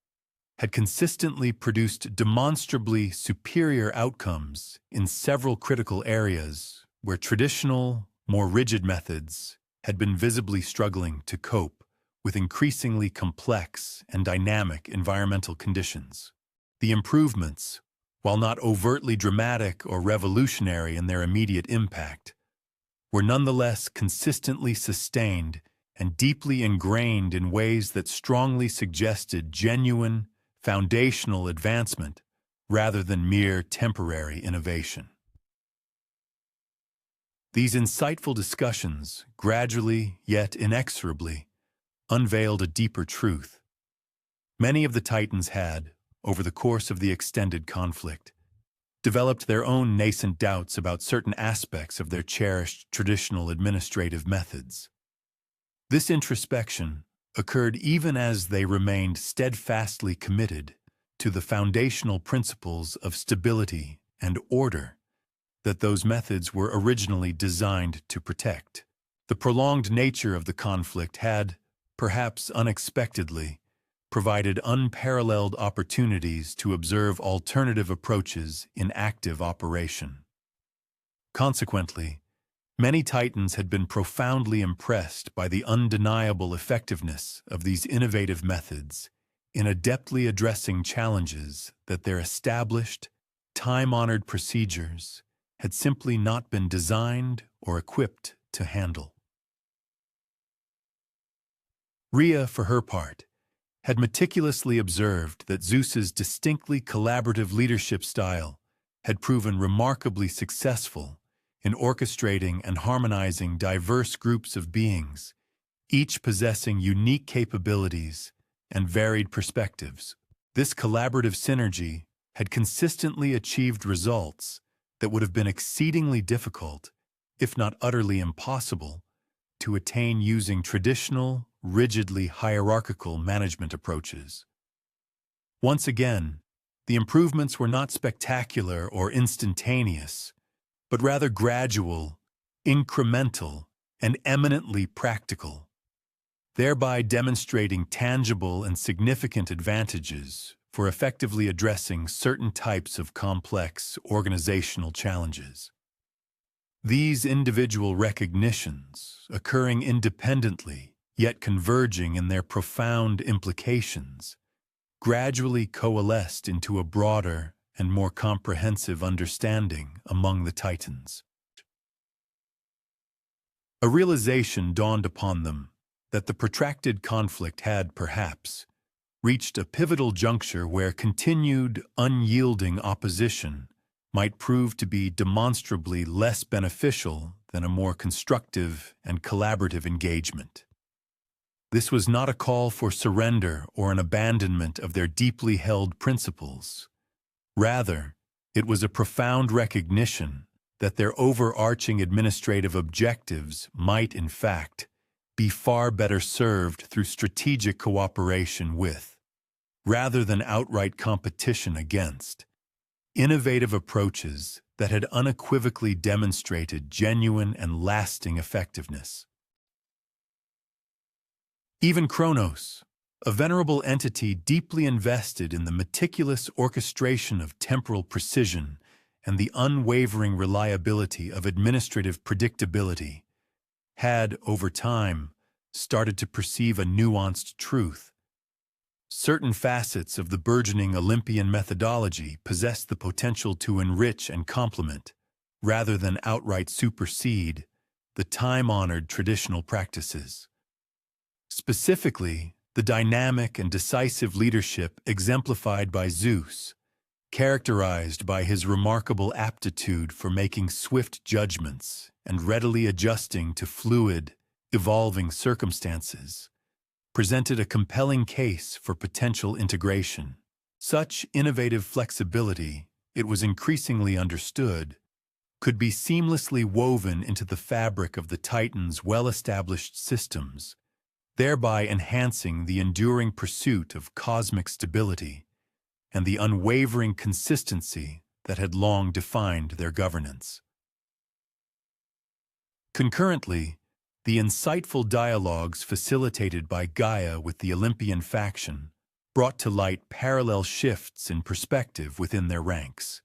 A: had consistently produced demonstrably superior outcomes in several critical areas where traditional, more rigid methods had been visibly struggling to cope with increasingly complex and dynamic environmental conditions. The improvements, while not overtly dramatic or revolutionary in their immediate impact, were nonetheless consistently sustained and deeply ingrained in ways that strongly suggested genuine, foundational advancement rather than mere temporary innovation. These insightful discussions, gradually yet inexorably, unveiled a deeper truth. Many of the Titans had, over the course of the extended conflict, developed their own nascent doubts about certain aspects of their cherished traditional administrative methods. This introspection occurred even as they remained steadfastly committed to the foundational principles of stability and order that those methods were originally designed to protect. The prolonged nature of the conflict had, perhaps unexpectedly, provided unparalleled opportunities to observe alternative approaches in active operation. Consequently, many Titans had been profoundly impressed by the undeniable effectiveness of these innovative methods in adeptly addressing challenges that their established, time-honored procedures had simply not been designed or equipped to handle. Rhea, for her part, had meticulously observed that Zeus's distinctly collaborative leadership style had proven remarkably successful in orchestrating and harmonizing diverse groups of beings, each possessing unique capabilities and varied perspectives. This collaborative synergy had consistently achieved results that would have been exceedingly difficult, if not utterly impossible, to attain using traditional, rigidly hierarchical management approaches. Once again, the improvements were not spectacular or instantaneous, but rather gradual, incremental, and eminently practical, thereby demonstrating tangible and significant advantages for effectively addressing certain types of complex organizational challenges. These individual recognitions, occurring independently yet converging in their profound implications, gradually coalesced into a broader and more comprehensive understanding among the Titans. A realization dawned upon them that the protracted conflict had, perhaps, reached a pivotal juncture where continued, unyielding opposition might prove to be demonstrably less beneficial than a more constructive and collaborative engagement. This was not a call for surrender or an abandonment of their deeply held principles. Rather, it was a profound recognition that their overarching administrative objectives might, in fact, be far better served through strategic cooperation with, rather than outright competition against, innovative approaches that had unequivocally demonstrated genuine and lasting effectiveness. Even Kronos, a venerable entity deeply invested in the meticulous orchestration of temporal precision and the unwavering reliability of administrative predictability, had, over time, started to perceive a nuanced truth. Certain facets of the burgeoning Olympian methodology possessed the potential to enrich and complement, rather than outright supersede, the time-honored traditional practices. Specifically, the dynamic and decisive leadership exemplified by Zeus, characterized by his remarkable aptitude for making swift judgments and readily adjusting to fluid, evolving circumstances, presented a compelling case for potential integration. Such innovative flexibility, it was increasingly understood, could be seamlessly woven into the fabric of the Titans' well-established systems, thereby enhancing the enduring pursuit of cosmic stability and the unwavering consistency that had long defined their governance. Concurrently, the insightful dialogues facilitated by Gaia with the Olympian faction brought to light parallel shifts in perspective within their ranks.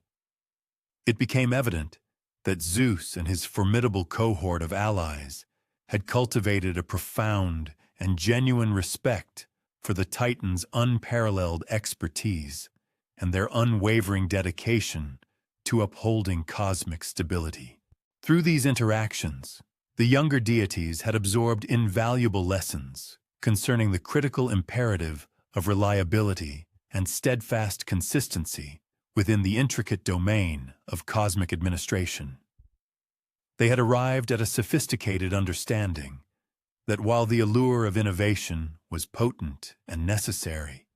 A: It became evident that Zeus and his formidable cohort of allies had cultivated a profound and genuine respect for the Titans' unparalleled expertise and their unwavering dedication to upholding cosmic stability. Through these interactions, the younger deities had absorbed invaluable lessons concerning the critical imperative of reliability and steadfast consistency within the intricate domain of cosmic administration. They had arrived at a sophisticated understanding that while the allure of innovation was potent and necessary,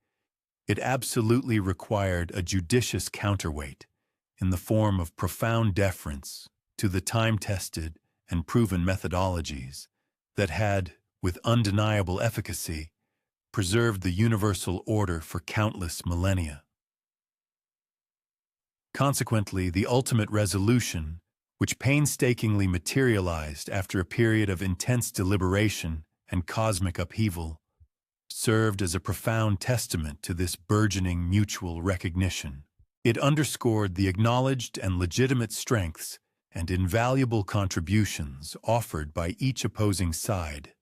A: it absolutely required a judicious counterweight in the form of profound deference to the time-tested and proven methodologies that had, with undeniable efficacy, preserved the universal order for countless millennia. Consequently, the ultimate resolution, which painstakingly materialized after a period of intense deliberation and cosmic upheaval, served as a profound testament to this burgeoning mutual recognition. It underscored the acknowledged and legitimate strengths and invaluable contributions offered by each opposing side,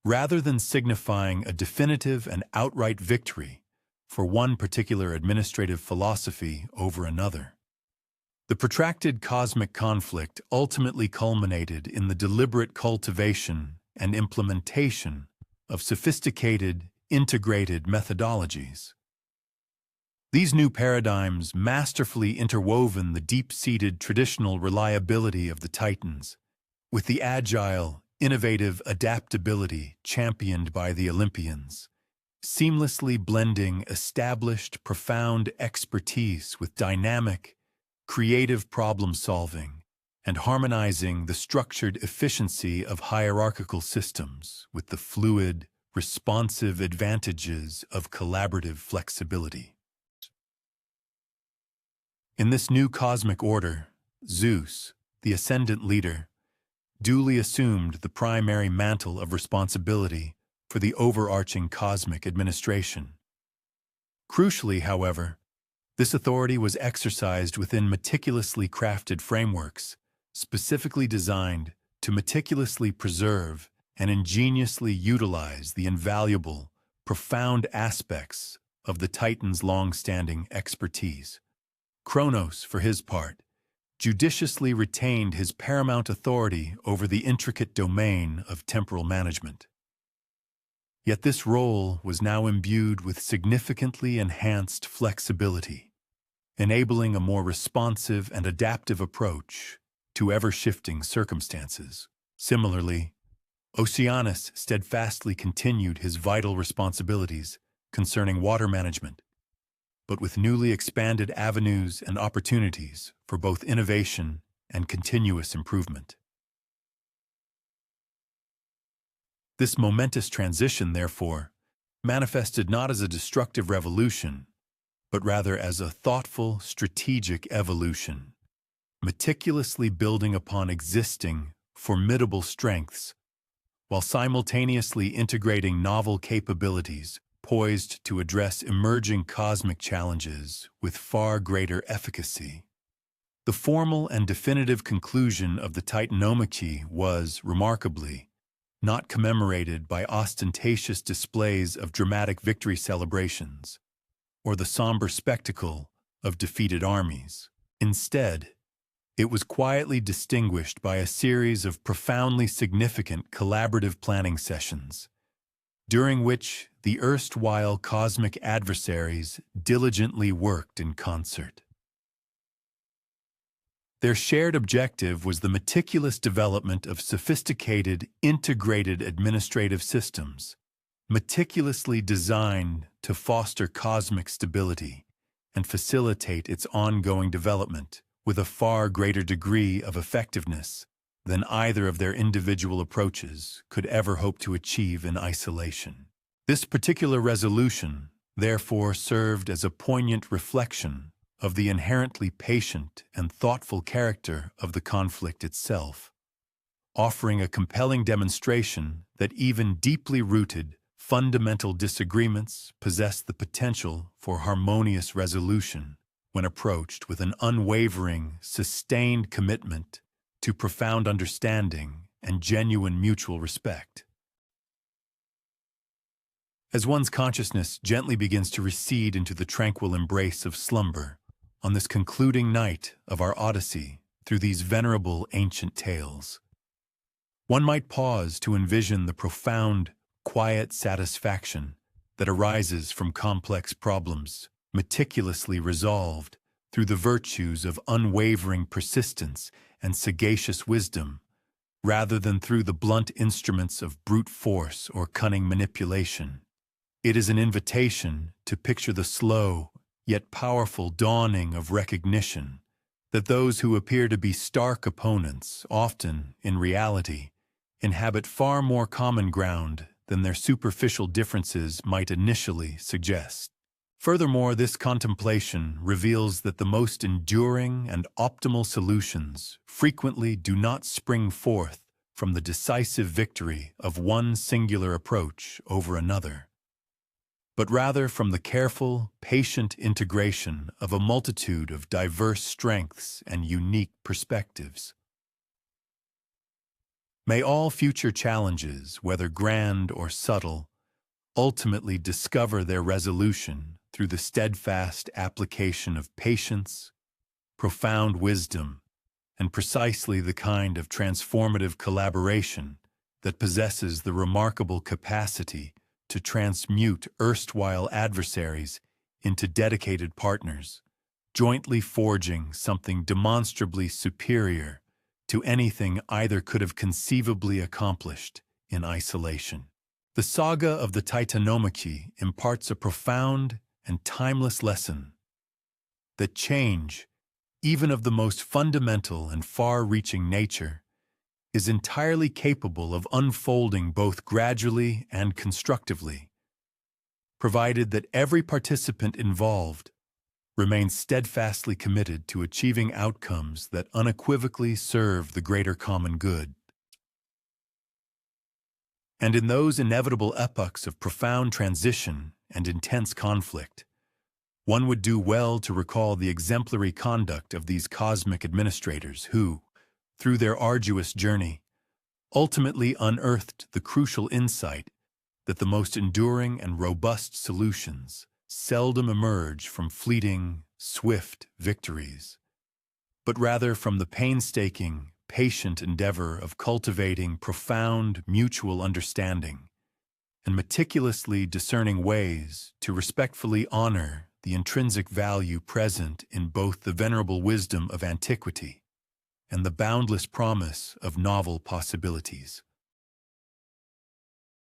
A: rather than signifying a definitive and outright victory for one particular administrative philosophy over another. The protracted cosmic conflict ultimately culminated in the deliberate cultivation and implementation of sophisticated, integrated methodologies. These new paradigms masterfully interwoven the deep-seated traditional reliability of the Titans with the agile, innovative adaptability championed by the Olympians, seamlessly blending established, profound expertise with dynamic, creative problem-solving, and harmonizing the structured efficiency of hierarchical systems with the fluid, responsive advantages of collaborative flexibility. In this new cosmic order, Zeus, the ascendant leader, duly assumed the primary mantle of responsibility for the overarching cosmic administration. Crucially, however, this authority was exercised within meticulously crafted frameworks, specifically designed to meticulously preserve and ingeniously utilize the invaluable, profound aspects of the Titan's long-standing expertise. Kronos, for his part, judiciously retained his paramount authority over the intricate domain of temporal management. Yet this role was now imbued with significantly enhanced flexibility, enabling a more responsive and adaptive approach to ever-shifting circumstances. Similarly, Oceanus steadfastly continued his vital responsibilities concerning water management, but with newly expanded avenues and opportunities for both innovation and continuous improvement. This momentous transition, therefore, manifested not as a destructive revolution, but rather as a thoughtful, strategic evolution, meticulously building upon existing, formidable strengths, while simultaneously integrating novel capabilities poised to address emerging cosmic challenges with far greater efficacy. The formal and definitive conclusion of the Titanomachy was, remarkably, not commemorated by ostentatious displays of dramatic victory celebrations or the somber spectacle of defeated armies. Instead, it was quietly distinguished by a series of profoundly significant collaborative planning sessions, during which the erstwhile cosmic adversaries diligently worked in concert. Their shared objective was the meticulous development of sophisticated, integrated administrative systems, meticulously designed to foster cosmic stability and facilitate its ongoing development with a far greater degree of effectiveness than either of their individual approaches could ever hope to achieve in isolation. This particular resolution, therefore, served as a poignant reflection of the inherently patient and thoughtful character of the conflict itself, offering a compelling demonstration that even deeply rooted, fundamental disagreements possess the potential for harmonious resolution when approached with an unwavering, sustained commitment to profound understanding and genuine mutual respect. As one's consciousness gently begins to recede into the tranquil embrace of slumber, on this concluding night of our odyssey through these venerable ancient tales, one might pause to envision the profound, quiet satisfaction that arises from complex problems meticulously resolved through the virtues of unwavering persistence and sagacious wisdom, rather than through the blunt instruments of brute force or cunning manipulation. It is an invitation to picture the slow, yet powerful dawning of recognition that those who appear to be stark opponents often, in reality, inhabit far more common ground than their superficial differences might initially suggest. Furthermore, this contemplation reveals that the most enduring and optimal solutions frequently do not spring forth from the decisive victory of one singular approach over another, but rather from the careful, patient integration of a multitude of diverse strengths and unique perspectives. May all future challenges, whether grand or subtle, ultimately discover their resolution through the steadfast application of patience, profound wisdom, and precisely the kind of transformative collaboration that possesses the remarkable capacity to transmute erstwhile adversaries into dedicated partners, jointly forging something demonstrably superior to anything either could have conceivably accomplished in isolation. The saga of the Titanomachy imparts a profound and timeless lesson that change, even of the most fundamental and far-reaching nature, is entirely capable of unfolding both gradually and constructively, provided that every participant involved remains steadfastly committed to achieving outcomes that unequivocally serve the greater common good. And in those inevitable epochs of profound transition and intense conflict, one would do well to recall the exemplary conduct of these cosmic administrators who, through their arduous journey, ultimately unearthed the crucial insight that the most enduring and robust solutions seldom emerge from fleeting, swift victories, but rather from the painstaking, patient endeavor of cultivating profound mutual understanding and meticulously discerning ways to respectfully honor the intrinsic value present in both the venerable wisdom of antiquity and the boundless promise of novel possibilities.